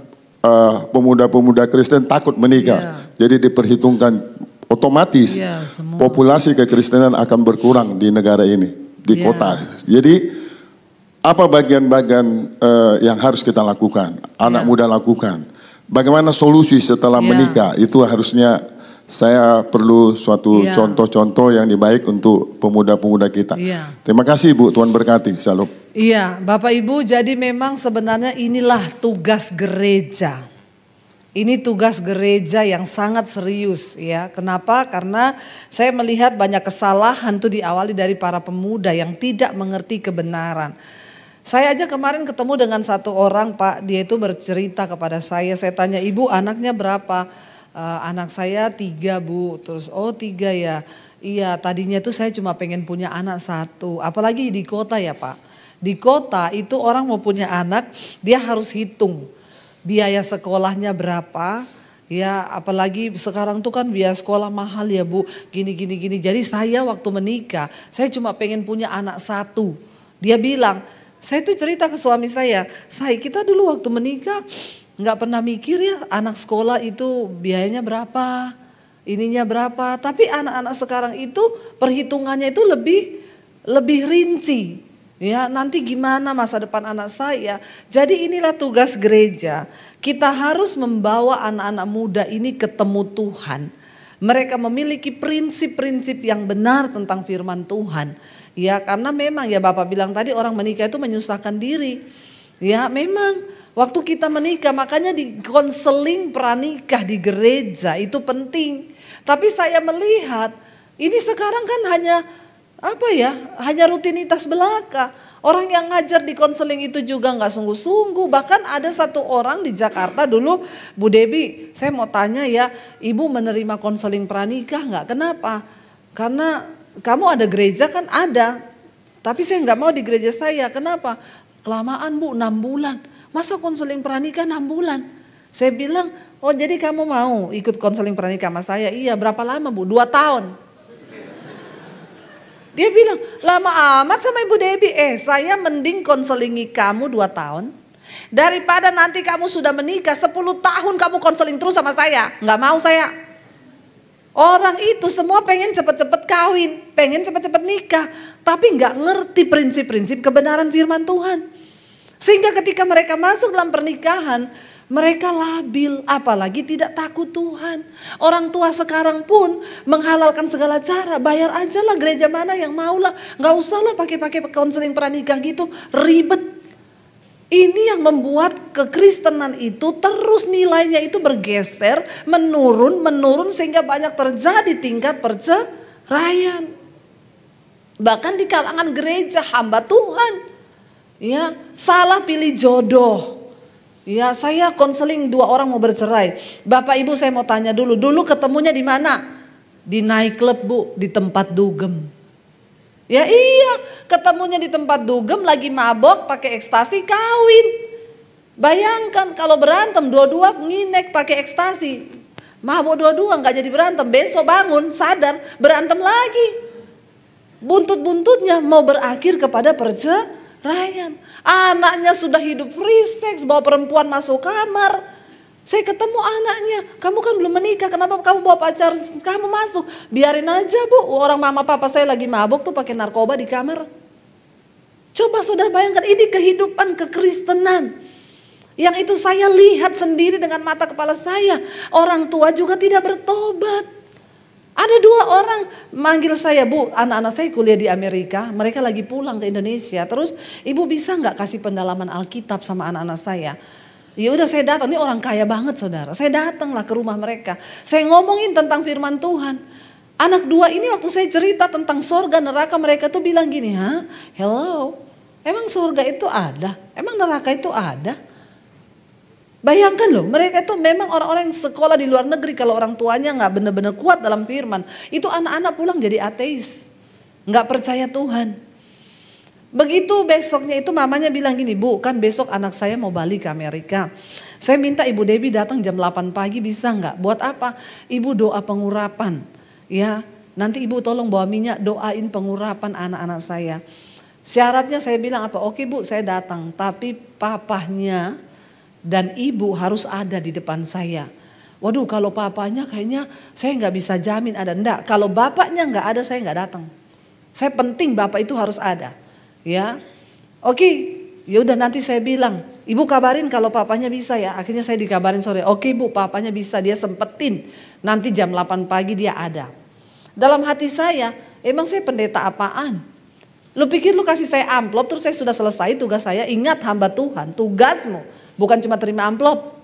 pemuda-pemuda Kristen takut menikah. Jadi diperhitungkan otomatis populasi kekristenan akan berkurang di negara ini. Di kota. Jadi apa bagian-bagian yang harus kita lakukan, anak muda lakukan. Bagaimana solusi setelah menikah, itu harusnya saya perlu suatu contoh-contoh yang baik untuk pemuda-pemuda kita. Terima kasih Bu, Tuhan berkati. Shalom. Iya Bapak Ibu, jadi memang sebenarnya inilah tugas gereja. Ini tugas gereja yang sangat serius ya. Kenapa? Karena saya melihat banyak kesalahan itu diawali dari para pemuda yang tidak mengerti kebenaran. Saya aja kemarin ketemu dengan satu orang Pak, dia itu bercerita kepada saya tanya Ibu anaknya berapa? Anak saya 3 Bu, terus 3 ya. Iya tadinya tuh saya cuma pengen punya anak 1, apalagi di kota ya Pak. Di kota itu orang mau punya anak dia harus hitung. Biaya sekolahnya berapa, ya apalagi sekarang tuh kan biaya sekolah mahal ya Bu, gini. Jadi saya waktu menikah, saya cuma pengen punya anak 1. Dia bilang, saya tuh cerita ke suami saya kita dulu waktu menikah nggak pernah mikir ya anak sekolah itu biayanya berapa, ininya berapa. Tapi anak-anak sekarang itu perhitungannya itu lebih rinci. Ya nanti gimana masa depan anak saya. Jadi inilah tugas gereja. Kita harus membawa anak-anak muda ini ketemu Tuhan. Mereka memiliki prinsip-prinsip yang benar tentang firman Tuhan. Ya karena memang ya Bapak bilang tadi orang menikah itu menyusahkan diri. Ya memang waktu kita menikah makanya di konseling pranikah di gereja itu penting. Tapi saya melihat ini sekarang kan hanya rutinitas belaka. Orang yang ngajar di konseling itu juga nggak sungguh-sungguh. Bahkan ada satu orang di Jakarta dulu, Bu Debi, saya mau tanya ya, Ibu menerima konseling pranikah nggak? Kenapa? Karena kamu ada gereja kan ada, tapi saya nggak mau di gereja saya. Kenapa? Kelamaan Bu, 6 bulan. Masa konseling pranikah 6 bulan? Saya bilang, oh jadi kamu mau ikut konseling pernikahan sama saya? Iya, berapa lama Bu? 2 tahun. Dia bilang, lama amat sama Ibu Debbie. Saya mending konselingi kamu 2 tahun. Daripada nanti kamu sudah menikah 10 tahun kamu konseling terus sama saya. Nggak mau saya. Orang itu semua pengen cepet-cepet kawin, pengen cepet-cepet nikah. Tapi nggak ngerti prinsip-prinsip kebenaran firman Tuhan. Sehingga ketika mereka masuk dalam pernikahan, mereka labil, apalagi tidak takut Tuhan. Orang tua sekarang pun menghalalkan segala cara. Bayar aja lah gereja mana yang mau lah. Nggak usah lah pakai konseling pranikah gitu, ribet. Ini yang membuat kekristenan itu terus nilainya itu bergeser, menurun sehingga banyak terjadi tingkat perceraian. Bahkan di kalangan gereja hamba Tuhan, ya salah pilih jodoh. Ya saya konseling 2 orang mau bercerai. Bapak Ibu saya mau tanya dulu ketemunya di mana? Di nightclub Bu, di tempat dugem. Ya iya, ketemunya di tempat dugem lagi mabok pakai ekstasi kawin. Bayangkan kalau berantem dua-dua nginek pakai ekstasi. Mabok dua-dua nggak jadi berantem, besok bangun sadar berantem lagi. Buntut-buntutnya mau berakhir kepada perceraian. Anaknya sudah hidup free sex, bawa perempuan masuk kamar. Saya ketemu anaknya, kamu kan belum menikah, kenapa kamu bawa pacar kamu masuk? Biarin aja Bu, orang mama papa saya lagi mabuk tuh pakai narkoba di kamar. Coba saudara bayangkan, ini kehidupan kekristenan. Yang itu saya lihat sendiri dengan mata kepala saya. Orang tua juga tidak bertobat. Ada 2 orang manggil saya, Bu, anak-anak saya kuliah di Amerika, mereka lagi pulang ke Indonesia. Terus ibu bisa nggak kasih pendalaman Alkitab sama anak-anak saya? Ya udah saya datang, ini orang kaya banget saudara. Saya datanglah ke rumah mereka. Saya ngomongin tentang firman Tuhan. Anak 2 ini waktu saya cerita tentang sorga neraka, mereka tuh bilang gini, "Hah? Hello? Emang sorga itu ada? Emang neraka itu ada?" Bayangkan loh, mereka itu memang orang-orang yang sekolah di luar negeri. Kalau orang tuanya gak benar-benar kuat dalam firman, itu anak-anak pulang jadi ateis. Gak percaya Tuhan. Begitu besoknya itu mamanya bilang gini, Bu kan besok anak saya mau balik ke Amerika. Saya minta Ibu Debbie datang jam 8 pagi bisa gak? Buat apa? Ibu doa pengurapan. Ya, nanti Ibu tolong bawa minyak doain pengurapan anak-anak saya. Syaratnya saya bilang apa? Oke Bu saya datang, tapi papahnya dan ibu harus ada di depan saya. Waduh kalau papanya kayaknya saya nggak bisa jamin ada. Enggak, kalau bapaknya nggak ada saya nggak datang. Saya penting bapak itu harus ada. Ya, oke, ya udah nanti saya bilang, Ibu kabarin kalau papanya bisa ya. Akhirnya saya dikabarin sore, oke Bu papanya bisa, dia sempetin. Nanti jam 8 pagi dia ada. Dalam hati saya, emang saya pendeta apaan? Lu pikir lu kasih saya amplop terus saya sudah selesai tugas saya? Ingat hamba Tuhan, tugasmu bukan cuma terima amplop.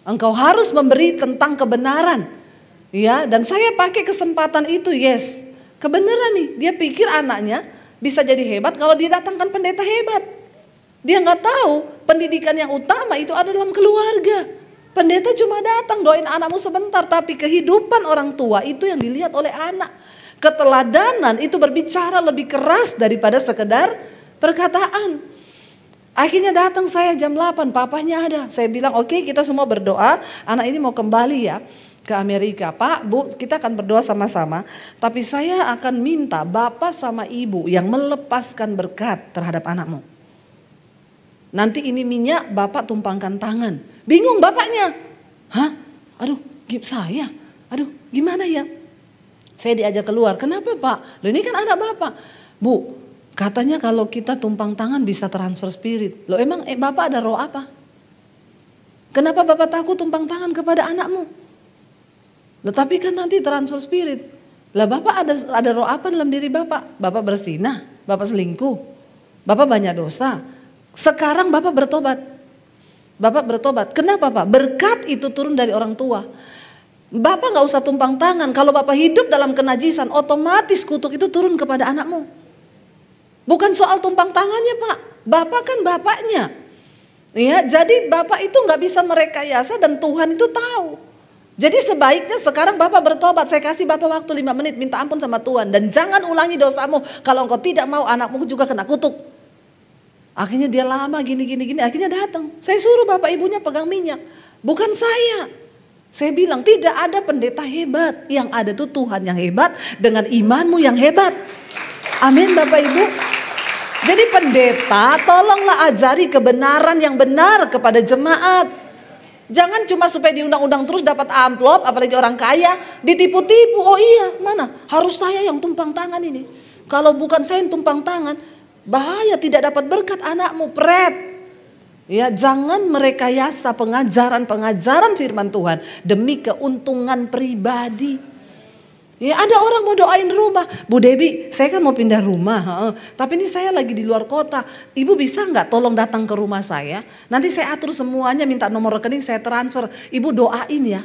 Engkau harus memberi tentang kebenaran. Ya, dan saya pakai kesempatan itu, yes. Kebenaran nih, dia pikir anaknya bisa jadi hebat kalau dia datangkan pendeta hebat. Dia nggak tahu pendidikan yang utama itu ada dalam keluarga. Pendeta cuma datang doain anakmu sebentar, tapi kehidupan orang tua itu yang dilihat oleh anak. Keteladanan itu berbicara lebih keras daripada sekedar perkataan. Akhirnya datang saya jam 8, papanya ada. Saya bilang oke, kita semua berdoa, anak ini mau kembali ya ke Amerika. Pak, Bu, kita akan berdoa sama-sama. Tapi saya akan minta bapak sama ibu yang melepaskan berkat terhadap anakmu. Nanti ini minyak bapak tumpangkan tangan. Bingung bapaknya. Hah? Aduh, saya? Aduh, gimana ya? Saya diajak keluar. Kenapa Pak? Loh ini kan anak bapak. Bu, katanya kalau kita tumpang tangan bisa transfer spirit. Loh emang bapak ada roh apa? Kenapa bapak takut tumpang tangan kepada anakmu? Tetapi kan nanti transfer spirit. Lah bapak ada roh apa dalam diri bapak? Bapak bersinah, bapak selingkuh, bapak banyak dosa. Sekarang bapak bertobat. Bapak bertobat. Kenapa Pak? Berkat itu turun dari orang tua. Bapak gak usah tumpang tangan. Kalau bapak hidup dalam kenajisan, otomatis kutuk itu turun kepada anakmu. Bukan soal tumpang tangannya Pak. Bapak kan bapaknya. Ya, jadi bapak itu gak bisa merekayasa dan Tuhan itu tahu. Jadi sebaiknya sekarang bapak bertobat. Saya kasih bapak waktu 5 menit, minta ampun sama Tuhan. Dan jangan ulangi dosamu. Kalau engkau tidak mau, anakmu juga kena kutuk. Akhirnya dia lama gini. Akhirnya datang. Saya suruh bapak ibunya pegang minyak. bukan saya. Saya bilang tidak ada pendeta hebat, yang ada tuh Tuhan yang hebat dengan imanmu yang hebat. Amin Bapak Ibu. Jadi pendeta tolonglah ajari kebenaran yang benar kepada jemaat. Jangan cuma supaya diundang-undang terus dapat amplop, apalagi orang kaya, ditipu-tipu. Oh iya, mana? Harus saya yang tumpang tangan ini. Kalau bukan saya yang tumpang tangan, bahaya, tidak dapat berkat anakmu, pret. Ya, jangan merekayasa pengajaran-pengajaran firman Tuhan demi keuntungan pribadi. Ya, ada orang mau doain rumah. Bu Debi, saya kan mau pindah rumah. Tapi ini saya lagi di luar kota. Ibu bisa nggak tolong datang ke rumah saya? Nanti saya atur semuanya, minta nomor rekening, saya transfer. Ibu doain ya.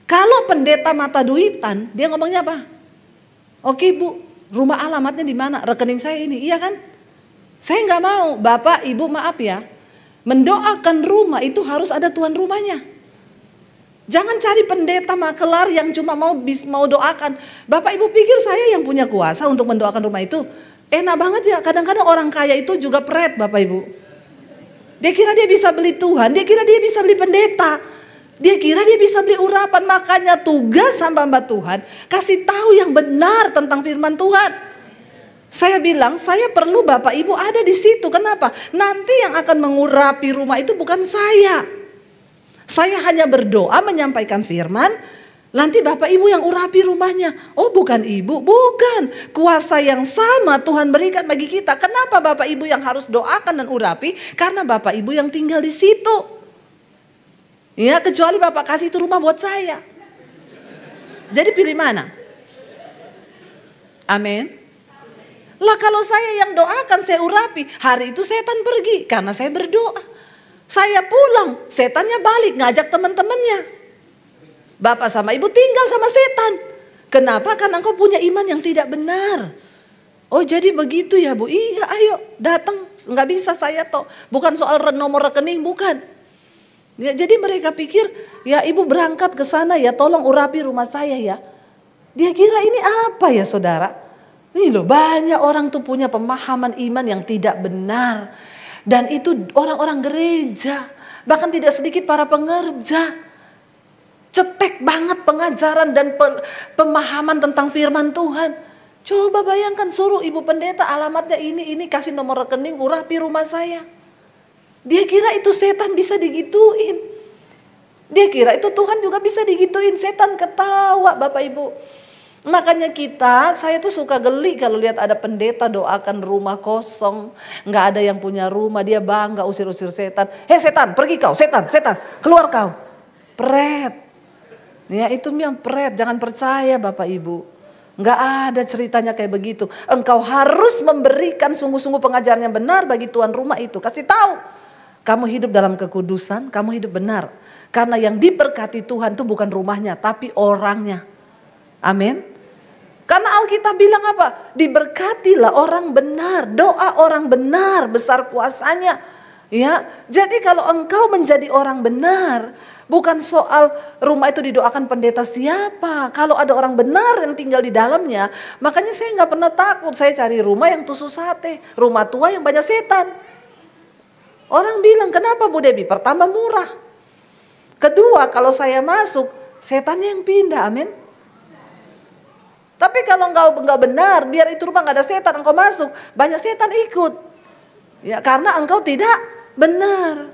Kalau pendeta mata duitan, dia ngomongnya apa? Oke Bu, rumah alamatnya di mana? Rekening saya ini, iya kan? Saya nggak mau. Bapak, Ibu maaf ya. Mendoakan rumah itu harus ada tuan rumahnya. Jangan cari pendeta makelar yang cuma mau doakan. Bapak Ibu pikir saya yang punya kuasa untuk mendoakan rumah itu? Enak banget ya, kadang-kadang orang kaya itu juga pret Bapak Ibu. Dia kira dia bisa beli Tuhan, dia kira dia bisa beli pendeta. Dia kira dia bisa beli urapan, makanya tugas hamba Tuhan kasih tahu yang benar tentang firman Tuhan. Saya bilang, saya perlu Bapak Ibu ada di situ. Kenapa? Nanti yang akan mengurapi rumah itu bukan saya. Saya hanya berdoa menyampaikan firman, nanti Bapak Ibu yang urapi rumahnya. Oh bukan Ibu, bukan. Kuasa yang sama Tuhan berikan bagi kita. Kenapa Bapak Ibu yang harus doakan dan urapi? Karena Bapak Ibu yang tinggal di situ. Ya, kecuali Bapak kasih itu rumah buat saya. Jadi pilih mana? Amin. Lah kalau saya yang doakan, saya urapi, hari itu setan pergi karena saya berdoa. Saya pulang, setannya balik ngajak teman-temannya. Bapak sama Ibu tinggal sama setan. Kenapa? Karena engkau punya iman yang tidak benar. Oh jadi begitu ya Bu? Iya ayo datang. Nggak bisa saya toh. Bukan soal nomor rekening, bukan. Ya, jadi mereka pikir ya Ibu berangkat ke sana ya, tolong urapi rumah saya ya. Dia kira ini apa ya saudara? Ini loh banyak orang tuh punya pemahaman iman yang tidak benar. Dan itu orang-orang gereja, bahkan tidak sedikit para pengerja. Cetek banget pengajaran dan pemahaman tentang firman Tuhan. Coba bayangkan suruh ibu pendeta alamatnya ini kasih nomor rekening urapi rumah saya. Dia kira itu setan bisa digituin. Dia kira itu Tuhan juga bisa digituin. Setan ketawa Bapak Ibu. Makanya saya tuh suka geli kalau lihat ada pendeta doakan rumah kosong. Nggak ada yang punya rumah, dia bangga usir-usir setan. Hei setan, pergi kau, setan, keluar kau. Pret. Ya itu yang pret, jangan percaya Bapak Ibu. Nggak ada ceritanya kayak begitu. Engkau harus memberikan sungguh-sungguh pengajaran yang benar bagi tuan rumah itu. Kasih tahu, kamu hidup dalam kekudusan, kamu hidup benar. Karena yang diberkati Tuhan itu bukan rumahnya, tapi orangnya. Amin. Karena Alkitab bilang apa? Diberkatilah orang benar, doa orang benar, besar kuasanya. Ya, jadi kalau engkau menjadi orang benar, bukan soal rumah itu didoakan pendeta siapa. Kalau ada orang benar yang tinggal di dalamnya, makanya saya nggak pernah takut. Saya cari rumah yang tusuk sate, rumah tua yang banyak setan. Orang bilang, kenapa Bu Debi? Pertama murah. Kedua, kalau saya masuk, setannya yang pindah, amin. Tapi kalau engkau nggak benar, biar itu rumah nggak ada setan, engkau masuk, banyak setan ikut. Ya karena engkau tidak benar.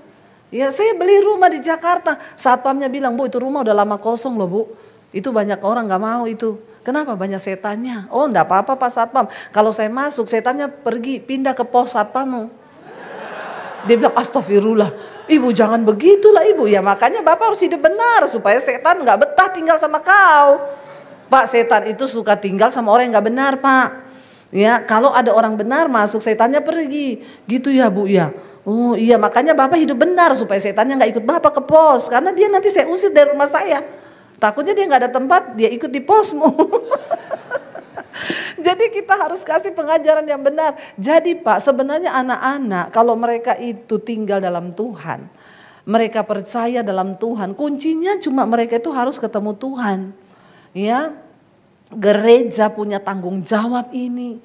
Ya saya beli rumah di Jakarta, satpamnya bilang Bu itu rumah udah lama kosong loh Bu. Itu banyak orang nggak mau itu. Kenapa? Banyak setannya. Oh enggak apa-apa Pak Satpam. Kalau saya masuk setannya pergi pindah ke pos satpammu. Dia bilang astagfirullah. Ibu jangan begitulah Ibu. Ya makanya Bapak harus hidup benar supaya setan nggak betah tinggal sama kau. Pak setan itu suka tinggal sama orang yang gak benar Pak. Ya kalau ada orang benar masuk setannya pergi. Gitu ya Bu ya. Oh iya makanya Bapak hidup benar supaya setannya gak ikut Bapak ke pos. Karena dia nanti saya usir dari rumah saya. Takutnya dia gak ada tempat dia ikut di posmu. Jadi kita harus kasih pengajaran yang benar. Jadi Pak sebenarnya anak-anak kalau mereka itu tinggal dalam Tuhan. Mereka percaya dalam Tuhan. Kuncinya cuma mereka itu harus ketemu Tuhan. Ya, gereja punya tanggung jawab ini.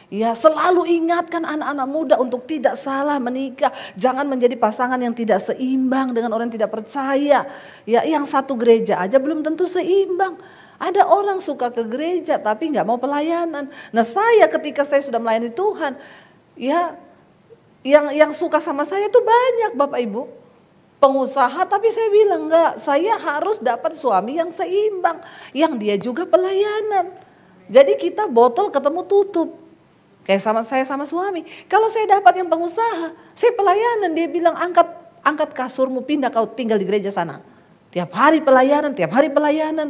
Ya, selalu ingatkan anak-anak muda untuk tidak salah menikah. Jangan menjadi pasangan yang tidak seimbang dengan orang yang tidak percaya. Ya, yang satu gereja aja belum tentu seimbang. Ada orang suka ke gereja tapi nggak mau pelayanan. Nah, saya ketika saya sudah melayani Tuhan, ya yang suka sama saya itu banyak Bapak Ibu. Pengusaha, tapi saya bilang enggak, saya harus dapat suami yang seimbang. Yang dia juga pelayanan. Jadi kita botol ketemu tutup. Kayak saya sama suami. Kalau saya dapat yang pengusaha, saya pelayanan. Dia bilang angkat kasurmu, pindah kau tinggal di gereja sana. Tiap hari pelayanan, tiap hari pelayanan.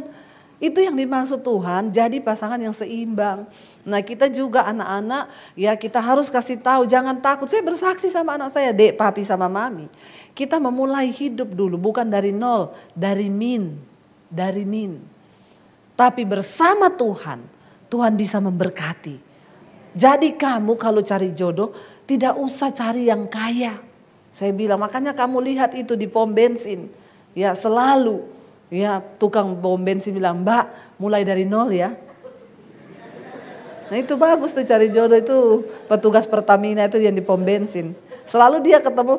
Itu yang dimaksud Tuhan, jadi pasangan yang seimbang. Nah, kita juga anak-anak, ya kita harus kasih tahu, jangan takut. Saya bersaksi sama anak saya, Dek, Papi sama Mami. Kita memulai hidup dulu, bukan dari nol, dari min. Tapi bersama Tuhan, Tuhan bisa memberkati. Jadi kamu kalau cari jodoh tidak usah cari yang kaya. Saya bilang makanya kamu lihat itu di pom bensin. Ya selalu ya tukang pom bensin bilang, Mbak mulai dari nol ya. Nah itu bagus tuh cari jodoh itu petugas Pertamina itu yang di pom bensin. Selalu dia ketemu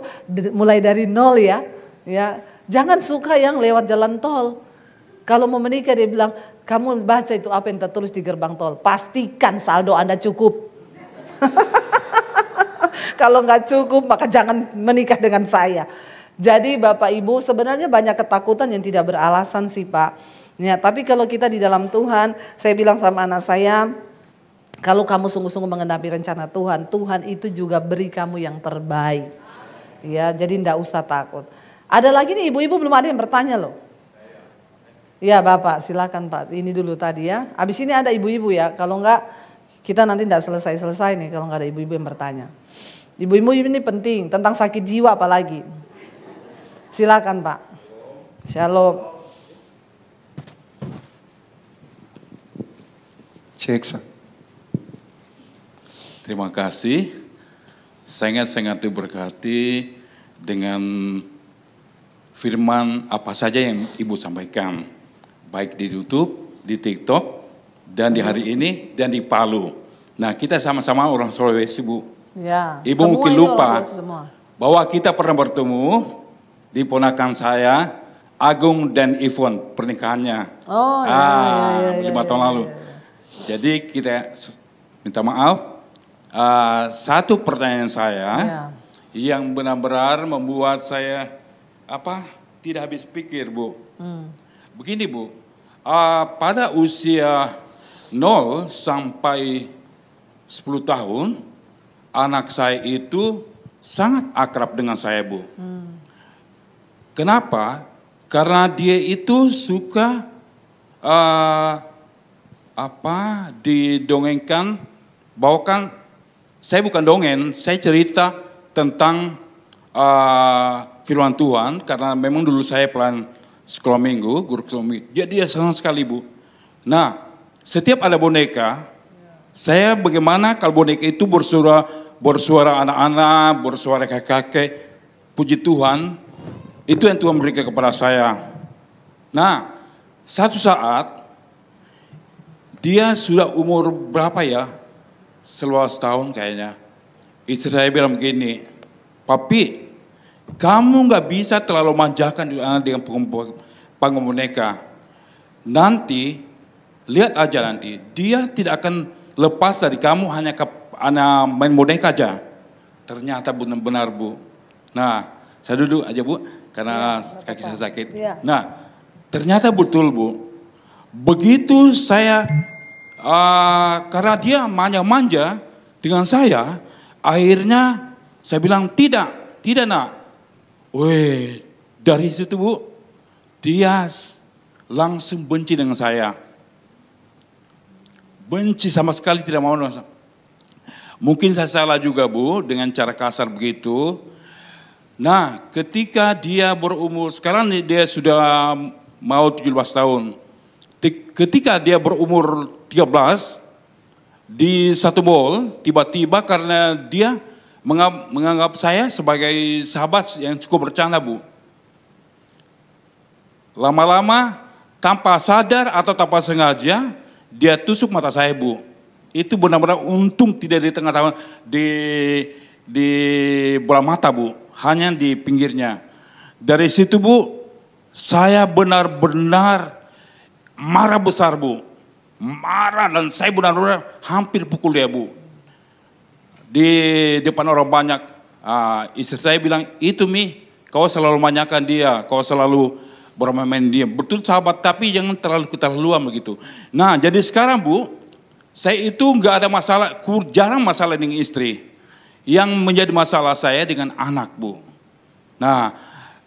mulai dari nol ya. Ya jangan suka yang lewat jalan tol. Kalau mau menikah dia bilang, kamu baca itu apa yang tertulis di gerbang tol. Pastikan saldo Anda cukup. Kalau nggak cukup maka jangan menikah dengan saya. Jadi Bapak Ibu sebenarnya banyak ketakutan yang tidak beralasan sih Pak. Ya, tapi kalau kita di dalam Tuhan, saya bilang sama anak saya, kalau kamu sungguh-sungguh mengenapi rencana Tuhan, Tuhan itu juga beri kamu yang terbaik. Ya, jadi nggak usah takut. Ada lagi nih ibu-ibu belum ada yang bertanya loh. Ya Bapak silakan Pak, ini dulu tadi ya. Abis ini ada ibu-ibu ya, kalau enggak kita nanti enggak selesai-selesai nih kalau enggak ada ibu-ibu yang bertanya. Ibu-ibu ini penting, tentang sakit jiwa apalagi. Silakan Pak. Shalom. Cek. Terima kasih, sangat-sangat diberkati dengan firman apa saja yang Ibu sampaikan. Baik di YouTube, di TikTok, dan di hari ini, dan di Palu. Nah kita sama-sama orang Sulawesi Bu. Ya, Ibu mungkin lupa bahwa kita pernah bertemu di ponakan saya, Agung dan Ivon pernikahannya. Oh iya, 5 tahun lalu. Jadi kita minta maaf. Satu pertanyaan saya yang benar-benar membuat saya tidak habis pikir Bu. Begini Bu, pada usia 0 sampai 10 tahun, anak saya itu sangat akrab dengan saya Bu. Kenapa? Karena dia itu suka didongengkan, bawakan, saya bukan dongeng, saya cerita tentang firman Tuhan, karena memang dulu saya pelayan sekolah minggu, guru sekolah minggu. Dia senang sekali Bu. Nah, setiap ada boneka, saya bagaimana kalau boneka itu bersuara anak-anak, bersuara kakek-kakek, puji Tuhan, itu yang Tuhan berikan kepada saya. Nah, satu saat, dia sudah umur berapa ya? 11 tahun kayaknya. Istri saya bilang begini, Papi, kamu gak bisa terlalu manjakan dengan panggung boneka. Nanti, lihat aja nanti, dia tidak akan lepas dari kamu hanya ke anak main boneka aja. Ternyata benar-benar Bu. Nah, saya duduk aja Bu, karena kaki saya sakit. Nah, ternyata betul Bu. Begitu saya, karena dia manja-manja dengan saya, akhirnya saya bilang tidak nak. Weh, dari situ Bu, dia langsung benci dengan saya. Benci sama sekali, tidak mau. Mungkin saya salah juga Bu, dengan cara kasar begitu. Nah, ketika dia berumur, sekarang dia sudah mau 17 tahun. Ketika dia berumur 13, di satu mall, tiba-tiba karena dia menganggap saya sebagai sahabat yang cukup bercanda Bu. Lama-lama, tanpa sadar atau tanpa sengaja, dia tusuk mata saya Bu. itu benar-benar untung tidak di tengah-tengah di bola mata Bu, hanya di pinggirnya. Dari situ Bu, saya benar-benar marah besar Bu, marah dan saya benar-benar hampir pukul dia Bu. Di depan orang banyak, istri saya bilang, itu Mi, kau selalu manjakan dia, kau selalu bermain dia. Betul sahabat, tapi jangan terlalu keterlaluan begitu. Nah jadi sekarang Bu, saya itu nggak ada masalah, jarang masalah dengan istri. Yang menjadi masalah saya dengan anak Bu. Nah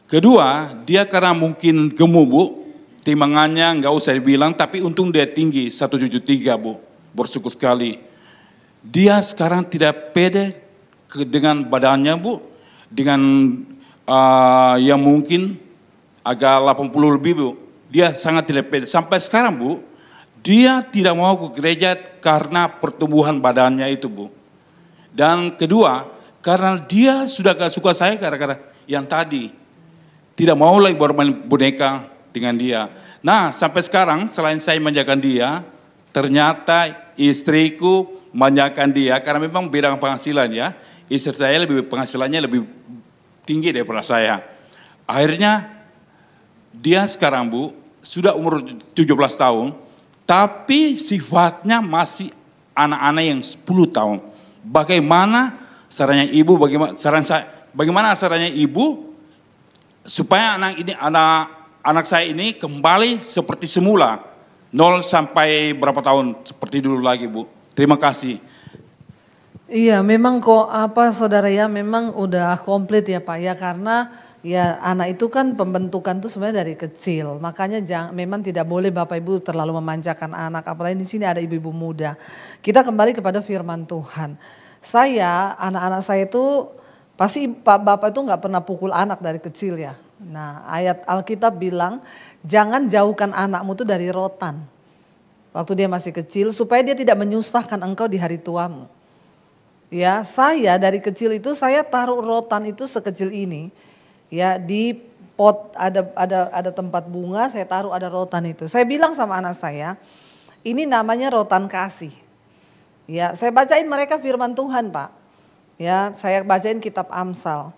kedua, dia karena mungkin gemuk Bu, timbangannya nggak usah dibilang, tapi untung dia tinggi 173 Bu, bersyukur sekali. Dia sekarang tidak pede dengan badannya Bu, dengan yang mungkin agak 80 lebih Bu. Dia sangat tidak pede. Sampai sekarang Bu, dia tidak mau ke gereja karena pertumbuhan badannya itu Bu. Dan kedua, karena dia sudah gak suka saya gara-gara yang tadi. Tidak mau lagi bermain boneka dengan dia. Nah sampai sekarang selain saya manjakan dia, ternyata istriku manjakan dia karena memang beda penghasilan ya. Istri saya penghasilannya lebih tinggi daripada saya. Akhirnya dia sekarang Bu sudah umur 17 tahun, tapi sifatnya masih anak-anak yang 10 tahun. Bagaimana sarannya ibu? Bagaimana sarannya ibu supaya anak saya ini kembali seperti semula, 0 sampai berapa tahun seperti dulu lagi Bu? Terima kasih. Iya memang kok saudara ya, memang udah komplit ya Pak ya, karena ya anak itu kan pembentukan tuh sebenarnya dari kecil. Makanya memang tidak boleh Bapak Ibu terlalu memanjakan anak, apalagi di sini ada ibu-ibu muda. Kita kembali kepada firman Tuhan. Anak-anak saya itu pasti Bapak itu nggak pernah pukul anak dari kecil ya. Nah ayat Alkitab bilang jangan jauhkan anakmu tuh dari rotan. Waktu dia masih kecil supaya dia tidak menyusahkan engkau di hari tuamu. Ya saya dari kecil itu saya taruh rotan itu sekecil ini. Ya di pot ada tempat bunga, saya taruh ada rotan itu. Saya bilang sama anak saya, ini namanya rotan kasih. Ya, saya bacain mereka firman Tuhan, Pak. Ya, saya bacain kitab Amsal.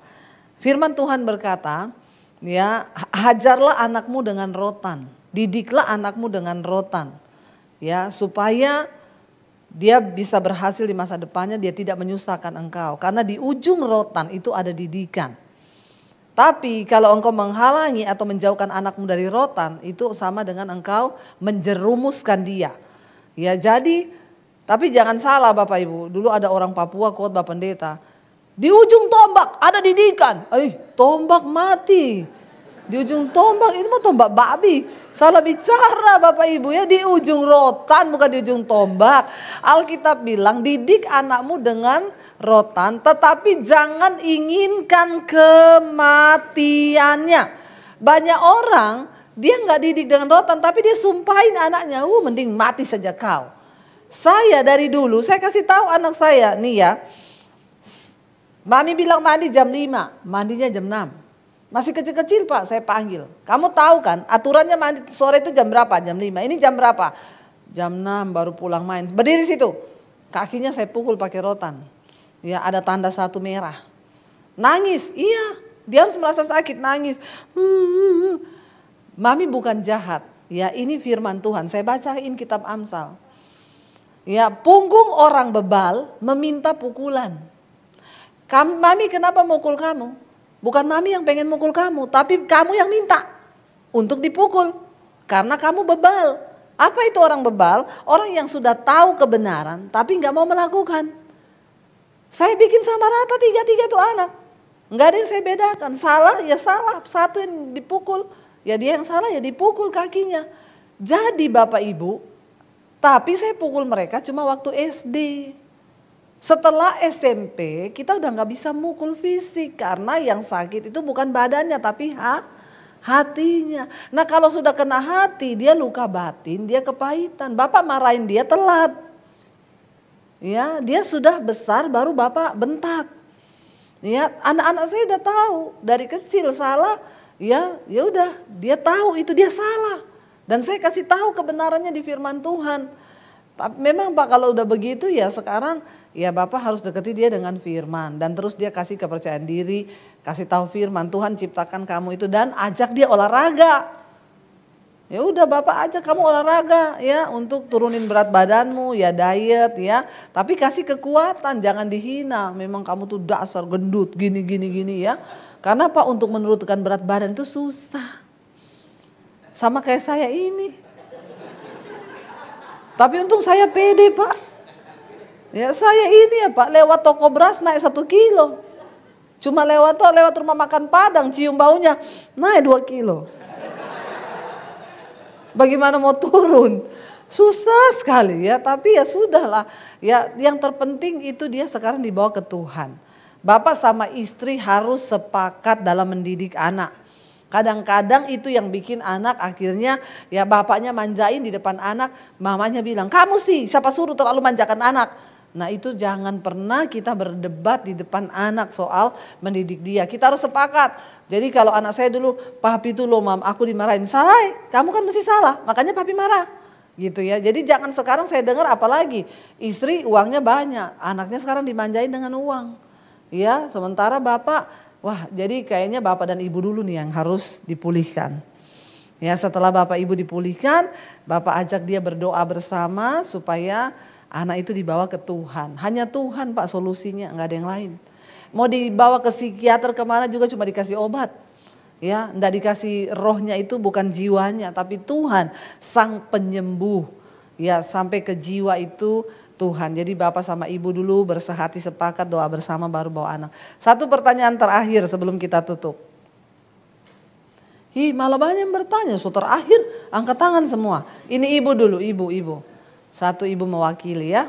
Firman Tuhan berkata, ya, hajarlah anakmu dengan rotan, didiklah anakmu dengan rotan. Ya, supaya dia bisa berhasil di masa depannya, dia tidak menyusahkan engkau. Karena di ujung rotan itu ada didikan. Tapi kalau engkau menghalangi atau menjauhkan anakmu dari rotan, itu sama dengan engkau menjerumuskan dia. Ya jadi, tapi jangan salah Bapak Ibu, dulu ada orang Papua khotbah pendeta. Di ujung tombak ada didikan, tombak mati. Di ujung tombak itu mah tombak babi. Salah bicara Bapak Ibu ya, di ujung rotan bukan di ujung tombak. Alkitab bilang didik anakmu dengan rotan, tetapi jangan inginkan kematiannya. Banyak orang dia nggak didik dengan rotan, tapi dia sumpahin anaknya, mending mati saja kau. Saya dari dulu saya kasih tahu anak saya nih ya, mami bilang mandi jam 5, mandinya jam 6. Masih kecil-kecil Pak, saya panggil. Kamu tahu kan aturannya mandi sore itu jam berapa? Jam 5. Ini jam berapa? Jam 6 baru pulang main. Berdiri situ. Kakinya saya pukul pakai rotan. Ya ada tanda 1 merah. Nangis, iya. Dia harus merasa sakit, nangis. Mami bukan jahat. Ya ini firman Tuhan. Saya bacain kitab Amsal. Ya punggung orang bebal meminta pukulan. Mami kenapa mukul kamu? Bukan mami yang pengen mukul kamu, tapi kamu yang minta untuk dipukul. Karena kamu bebal. Apa itu orang bebal? Orang yang sudah tahu kebenaran tapi gak mau melakukan. Saya bikin sama rata 3-3 tuh anak. Gak ada yang saya bedakan. Salah ya salah, satu yang dipukul. Ya dia yang salah ya dipukul kakinya. Jadi Bapak Ibu, tapi saya pukul mereka cuma waktu SD. Setelah SMP kita udah gak bisa mukul fisik karena yang sakit itu bukan badannya tapi hatinya. Nah kalau sudah kena hati dia luka batin, dia kepahitan. Bapak marahin dia telat. Ya dia sudah besar baru Bapak bentak. Ya anak-anak saya udah tahu dari kecil salah, ya udah dia tahu itu dia salah. Dan saya kasih tahu kebenarannya di firman Tuhan. Tapi memang Pak kalau udah begitu ya sekarang ya Bapak harus deketi dia dengan firman. Dan terus dia kasih kepercayaan diri, kasih tahu firman, Tuhan ciptakan kamu itu dan ajak dia olahraga. Ya udah Bapak ajak kamu olahraga ya untuk turunin berat badanmu ya diet ya. Tapi kasih kekuatan, jangan dihina. Memang kamu tuh dasar gendut gini ya. Karena Pak untuk menurunkan berat badan itu susah. Sama kayak saya ini. Tapi untung saya pede Pak. Ya saya ini ya Pak lewat toko beras naik 1 kilo. Cuma lewat rumah makan Padang cium baunya naik 2 kilo. Bagaimana mau turun? Susah sekali ya, tapi ya sudahlah. Ya yang terpenting itu dia sekarang dibawa ke Tuhan. Bapak sama istri harus sepakat dalam mendidik anak. Kadang-kadang itu yang bikin anak akhirnya ya bapaknya manjain di depan anak, mamanya bilang, "Kamu sih siapa suruh terlalu manjakan anak?" Nah itu jangan pernah kita berdebat di depan anak soal mendidik dia. Kita harus sepakat. Jadi kalau anak saya dulu, "Papi tuh loh mam, aku dimarahin." "Salah, kamu kan mesti salah, makanya papi marah." Gitu ya. Jadi jangan sekarang saya dengar apalagi istri uangnya banyak, anaknya sekarang dimanjain dengan uang. Ya, sementara bapak, wah jadi kayaknya bapak dan ibu dulu nih yang harus dipulihkan. Ya setelah bapak ibu dipulihkan, bapak ajak dia berdoa bersama supaya anak itu dibawa ke Tuhan. Hanya Tuhan Pak solusinya, nggak ada yang lain. Mau dibawa ke psikiater kemana juga cuma dikasih obat. Ya, nggak dikasih rohnya itu bukan jiwanya, tapi Tuhan sang penyembuh. Ya sampai ke jiwa itu Tuhan. Jadi bapak sama ibu dulu bersehati sepakat doa bersama baru bawa anak. Satu pertanyaan terakhir sebelum kita tutup. Malah banyak yang bertanya, so terakhir angkat tangan semua. Ini ibu dulu, ibu. Satu ibu mewakili ya.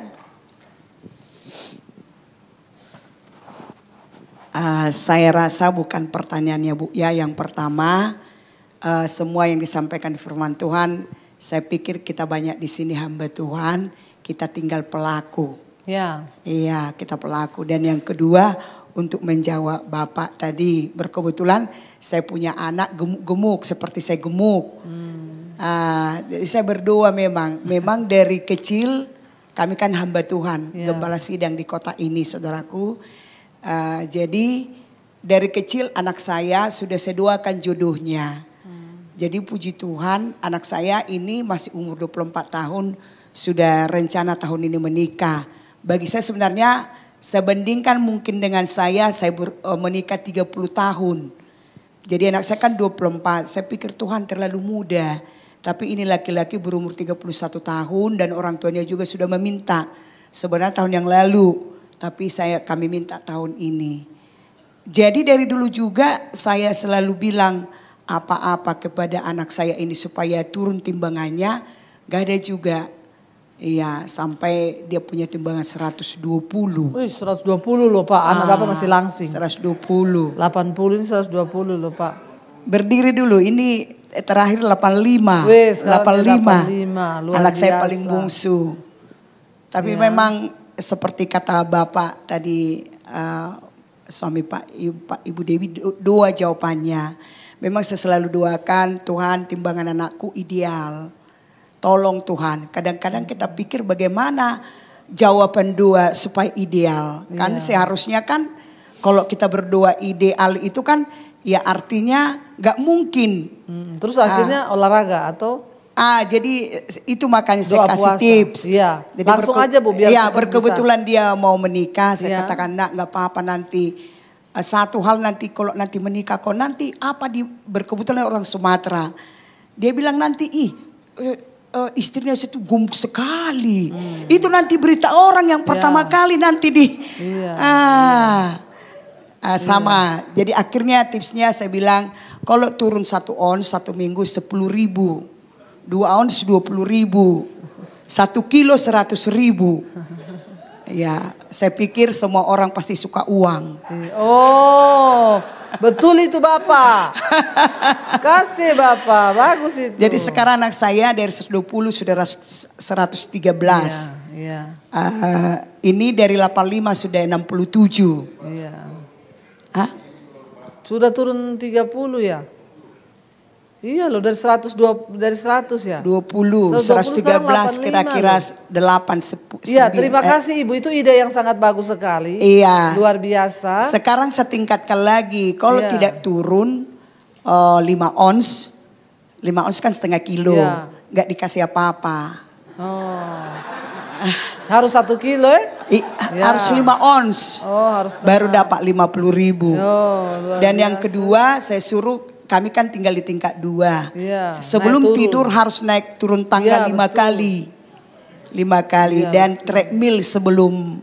Saya rasa bukan pertanyaannya Bu ya. Yang pertama semua yang disampaikan di firman Tuhan, saya pikir kita banyak di sini hamba Tuhan, kita tinggal pelaku. Ya. Iya kita pelaku. Dan yang kedua untuk menjawab Bapak tadi, berkebetulan saya punya anak gemuk-gemuk seperti saya gemuk. Jadi saya berdoa memang dari kecil kami kan hamba Tuhan, gembala sidang di kota ini saudaraku. Jadi dari kecil anak saya sudah saya doakan jodohnya. Jadi puji Tuhan anak saya ini masih umur 24 tahun sudah rencana tahun ini menikah. Bagi saya sebenarnya saya bandingkan mungkin dengan saya menikah 30 tahun. Jadi anak saya kan 24, saya pikir Tuhan terlalu muda. Tapi ini laki-laki berumur 31 tahun dan orang tuanya juga sudah meminta. Sebenarnya tahun yang lalu, tapi kami minta tahun ini. Jadi dari dulu juga saya selalu bilang apa-apa kepada anak saya ini supaya turun timbangannya. Gak ada juga. Iya sampai dia punya timbangan 120. Wih 120 loh Pak, anak Bapak masih langsing. 120. 80 ini 120 loh Pak. Berdiri dulu ini terakhir 85. Wih, 85. Anak saya paling bungsu. Tapi memang seperti kata Bapak tadi suami Pak Ibu Dewi doa jawabannya. Memang saya selalu doakan Tuhan timbangan anakku ideal. Tolong Tuhan, kadang-kadang kita pikir bagaimana jawaban doa supaya ideal. Kan seharusnya kan kalau kita berdoa ideal itu kan ya artinya gak mungkin. Terus akhirnya olahraga atau? Jadi itu makanya saya kasih puasa. tips. Iya. Jadi langsung aja Bu biar ya berkebetulan dia mau menikah, saya katakan gak apa-apa nanti. Satu hal nanti kalau nanti menikah kok nanti apa berkebetulan orang Sumatera. Dia bilang nanti istrinya itu gemuk sekali. Itu nanti berita orang yang pertama kali nanti sama. Jadi akhirnya tipsnya saya bilang kalau turun 1 ons 1 minggu 10.000, 2 ons 20.000, 1 kilo 100.000. Ya, saya pikir semua orang pasti suka uang. Oh, betul itu Bapak. Kasih Bapak, bagus itu. Jadi sekarang anak saya dari 120 sudah 113. Iya. Ini dari 85 sudah 67. Iya. Hah? Sudah turun 30 ya? Iya loh, dari 100 ya. 20, 113 kira-kira 8. Iya, terima kasih Ibu, itu ide yang sangat bagus sekali. Iya. Luar biasa. Sekarang saya tingkatkan lagi, kalau Iya. tidak turun 5 ons, 5 ons kan setengah kilo, Iya. nggak dikasih apa-apa. Oh. Harus 1 kilo ya? Ya. Harus 5 ons, Oh, harus baru dapat 50.000. Oh, luar Dan yang biasa. kedua saya suruh, kami kan tinggal di tingkat 2. Iya, Sebelum naik turun. tidur harus naik turun tangga Iya, 5 betul. kali. 5 kali Iya, dan treadmill sebelum.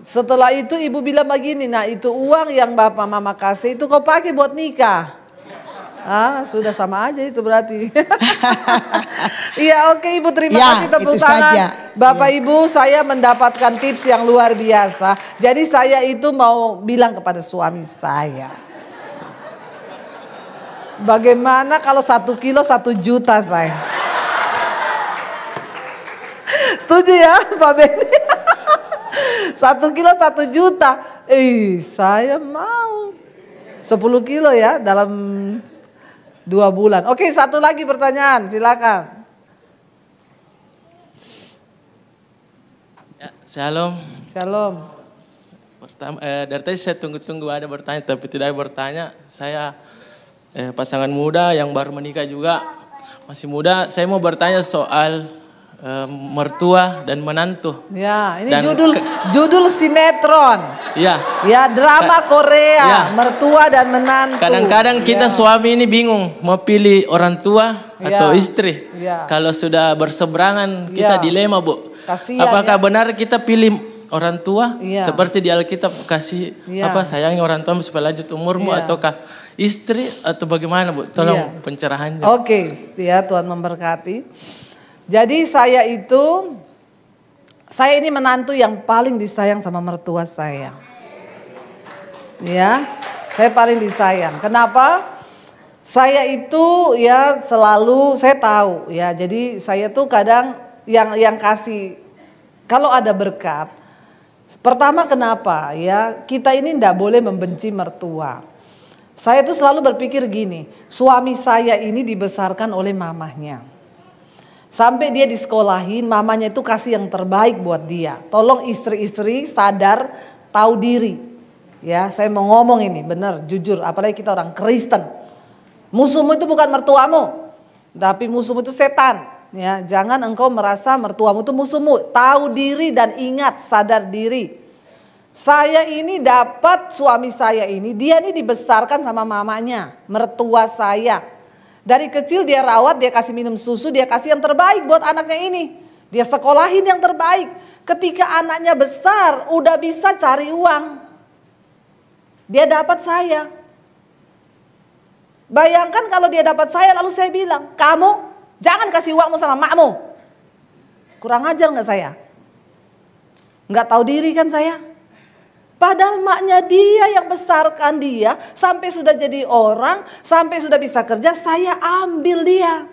Setelah itu Ibu bilang begini, nah itu uang yang Bapak Mama kasih itu kau pakai buat nikah. Ah, sudah sama aja itu berarti. Iya, oke Ibu, terima Ya, kasih, tepuk itu tangan. saja. Bapak Ibu, saya mendapatkan tips yang luar biasa. Jadi saya itu mau bilang kepada suami saya. Bagaimana kalau 1 kilo 1 juta saya? Setuju ya Pak Benny? 1 kilo 1 juta. Saya mau. 10 kilo ya dalam 2 bulan. Oke, satu lagi pertanyaan, silakan. Ya, shalom. Shalom. Pertama, dari tadi saya tunggu-tunggu ada bertanya, tapi tidak ada bertanya. Saya pasangan muda yang baru menikah juga, masih muda. Saya mau bertanya soal mertua dan menantu. Ya, ini Dan judul sinetron. Ya. Ya, drama Korea, Ya. mertua dan menantu. Kadang-kadang kita Ya. suami ini bingung mau pilih orang tua atau Ya. istri. Ya. Kalau sudah berseberangan kita Ya. dilema, Bu. Kasihan, Apakah ya. benar kita pilih orang tua Ya. seperti di Alkitab kasih Ya. sayangi orang tua supaya lanjut umurmu, Ya. ataukah istri atau bagaimana, Bu? Tolong Ya. pencerahannya. Oke, ya Tuhan memberkati. Jadi saya ini menantu yang paling disayang sama mertua saya. Ya, saya paling disayang. Kenapa? Saya itu ya selalu, saya tahu ya, jadi saya tuh kadang yang kasih, kalau ada berkat, pertama kenapa ya, kita ini ndak boleh membenci mertua. Saya tuh selalu berpikir gini, suami saya ini dibesarkan oleh mamahnya. Sampai dia disekolahin, mamanya itu kasih yang terbaik buat dia. Tolong istri-istri sadar, tahu diri. Ya, saya mau ngomong ini benar, jujur, apalagi kita orang Kristen. Musuhmu itu bukan mertuamu, tapi musuhmu itu setan. Ya, jangan engkau merasa mertuamu itu musuhmu. Tahu diri dan ingat, sadar diri. Saya ini dapat suami saya ini, dia ini dibesarkan sama mamanya, mertua saya. Dari kecil dia rawat, dia kasih minum susu, dia kasih yang terbaik buat anaknya ini. Dia sekolahin yang terbaik. Ketika anaknya besar, udah bisa cari uang. Dia dapat saya. Bayangkan kalau dia dapat saya, lalu saya bilang, kamu jangan kasih uangmu sama makmu. Kurang ajar gak saya? Gak tahu diri kan saya? Padahal maknya dia yang besarkan dia, sampai sudah jadi orang, sampai sudah bisa kerja, saya ambil dia.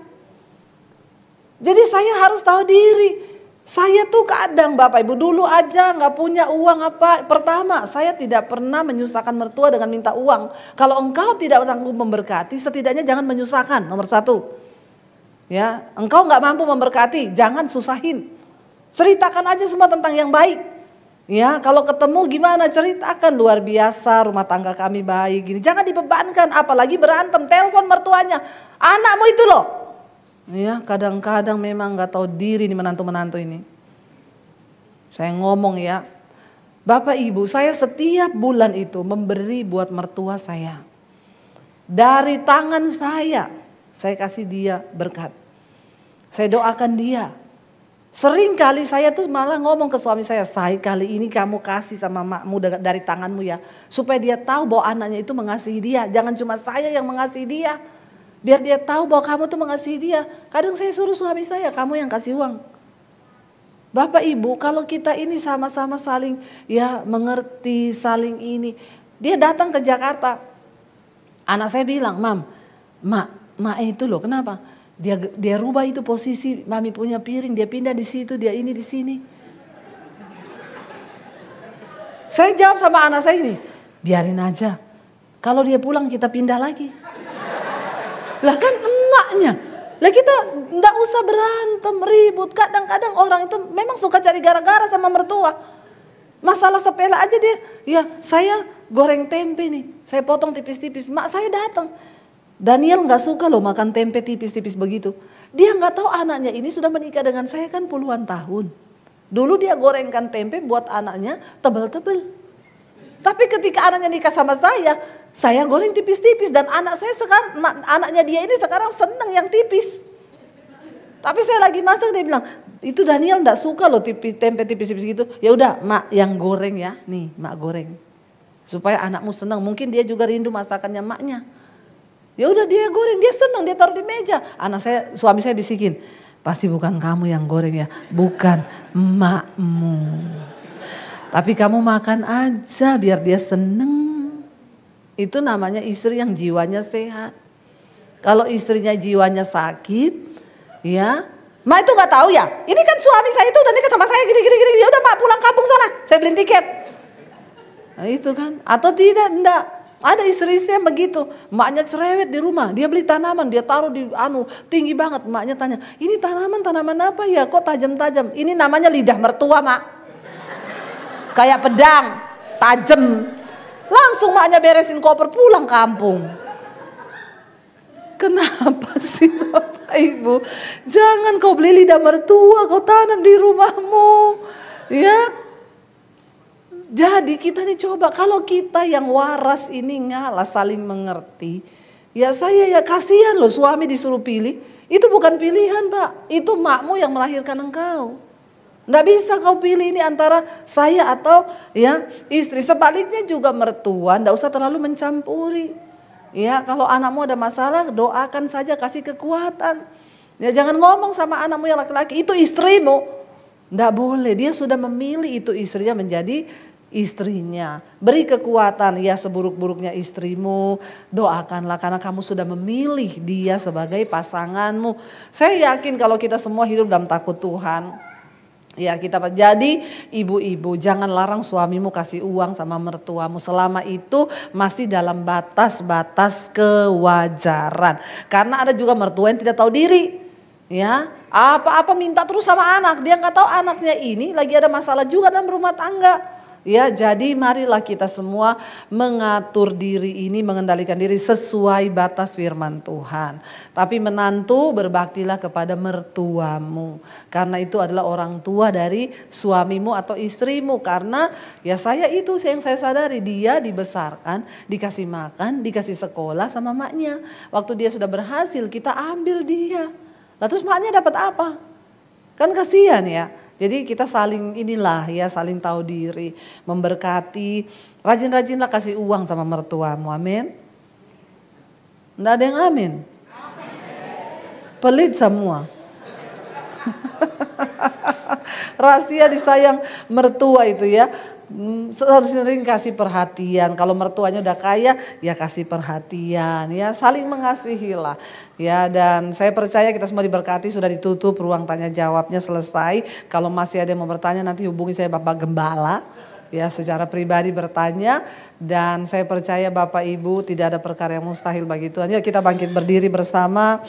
Jadi saya harus tahu diri. Saya tuh kadang Bapak Ibu dulu aja gak punya uang apa. Pertama, saya tidak pernah menyusahkan mertua dengan minta uang. Kalau engkau tidak sanggup memberkati, setidaknya jangan menyusahkan, nomor 1. Ya, engkau gak mampu memberkati, jangan susahin. Ceritakan aja semua tentang yang baik. Ya, kalau ketemu gimana, ceritakan, luar biasa rumah tangga kami baik gini. Jangan dibebankan, apalagi berantem, telepon mertuanya. Anakmu itu loh. Ya, kadang-kadang memang gak tahu diri nih menantu-menantu ini. Saya ngomong ya, Bapak Ibu, saya setiap bulan itu memberi buat mertua saya. Dari tangan saya kasih dia berkat. Saya doakan dia. Sering kali saya tuh malah ngomong ke suami saya, kali ini kamu kasih sama makmu dari tanganmu ya. Supaya dia tahu bahwa anaknya itu mengasihi dia. Jangan cuma saya yang mengasihi dia. Biar dia tahu bahwa kamu tuh mengasihi dia. Kadang saya suruh suami saya, kamu yang kasih uang. Bapak Ibu, kalau kita ini sama-sama saling ya mengerti, saling ini. Dia datang ke Jakarta. Anak saya bilang, Mak itu loh, kenapa? Dia rubah itu posisi mami punya piring, dia pindah di situ, dia ini di sini. Saya jawab sama anak saya ini, biarin aja. Kalau dia pulang kita pindah lagi. Lah kan emaknya. Lah kita nggak usah berantem, ribut. Kadang-kadang orang itu memang suka cari gara-gara sama mertua. Masalah sepele aja dia, ya saya goreng tempe nih, saya potong tipis-tipis. Mak saya datang. Daniel nggak suka loh makan tempe tipis-tipis begitu. Dia nggak tahu anaknya ini sudah menikah dengan saya kan puluhan tahun. Dulu dia gorengkan tempe buat anaknya tebel-tebel. Tapi ketika anaknya nikah sama saya goreng tipis-tipis dan anak saya sekarang, anaknya dia ini sekarang senang yang tipis. Tapi saya lagi masak dia bilang, itu Daniel nggak suka loh tempe tipis-tipis gitu. Ya udah, mak yang goreng ya, nih mak goreng, supaya anakmu senang. Mungkin dia juga rindu masakannya maknya. Ya udah dia goreng, dia senang, dia taruh di meja. Suami saya bisikin, pasti bukan kamu yang goreng ya, bukan emakmu. Tapi kamu makan aja biar dia seneng. Itu namanya istri yang jiwanya sehat. Kalau istrinya jiwanya sakit, ya, mak itu nggak tahu ya. Ini kan suami saya itu udah nikah sama saya gini. Ya udah mak pulang kampung sana, saya beliin tiket. Nah itu kan, atau tidak, enggak. Ada istri-istri yang begitu, maknya cerewet di rumah, dia beli tanaman, dia taruh di tinggi banget. Maknya tanya, ini tanaman apa ya? Kok tajam-tajam? Ini namanya lidah mertua mak, kayak pedang, tajam. Langsung maknya beresin koper pulang kampung. Kenapa sih Bapak Ibu? Jangan kau beli lidah mertua, kau tanam di rumahmu. Ya. Jadi kita nih coba, kalau kita yang waras ini ngalah saling mengerti. Ya saya ya kasihan loh suami disuruh pilih. Itu bukan pilihan Pak, itu makmu yang melahirkan engkau. Nggak bisa kau pilih ini antara saya atau ya istri. Sebaliknya juga mertua, nggak usah terlalu mencampuri. Ya kalau anakmu ada masalah, doakan saja, kasih kekuatan. Ya jangan ngomong sama anakmu yang laki-laki, itu istrimu. Nggak boleh, dia sudah memilih itu istrinya menjadi istrinya. Beri kekuatan, ya seburuk-buruknya istrimu, doakanlah karena kamu sudah memilih dia sebagai pasanganmu. Saya yakin kalau kita semua hidup dalam takut Tuhan, ya kita jadi ibu-ibu jangan larang suamimu kasih uang sama mertuamu selama itu masih dalam batas-batas kewajaran. Karena ada juga mertua yang tidak tahu diri. Ya, apa-apa minta terus sama anak, dia nggak tahu anaknya ini lagi ada masalah juga dalam rumah tangga. Ya, jadi marilah kita semua mengatur diri ini, mengendalikan diri sesuai batas firman Tuhan. Tapi menantu berbaktilah kepada mertuamu. Karena itu adalah orang tua dari suamimu atau istrimu. Karena ya saya itu yang saya sadari, dia dibesarkan, dikasih makan, dikasih sekolah sama maknya. Waktu dia sudah berhasil kita ambil dia. Lalu terus maknya dapat apa? Kan kasihan ya. Jadi kita saling inilah ya, saling tahu diri, memberkati, rajin-rajinlah kasih uang sama mertuamu, amin. Nggak ada yang amin. Pelit semua. Rahasia disayang mertua itu ya. Sering kasih perhatian. Kalau mertuanya udah kaya ya kasih perhatian ya, saling mengasihi lah ya. Dan saya percaya kita semua diberkati, sudah ditutup ruang tanya jawabnya selesai. Kalau masih ada yang mau bertanya nanti hubungi saya Bapak Gembala ya secara pribadi bertanya. Dan saya percaya Bapak Ibu tidak ada perkara yang mustahil bagi Tuhan. Yuk kita bangkit berdiri bersama.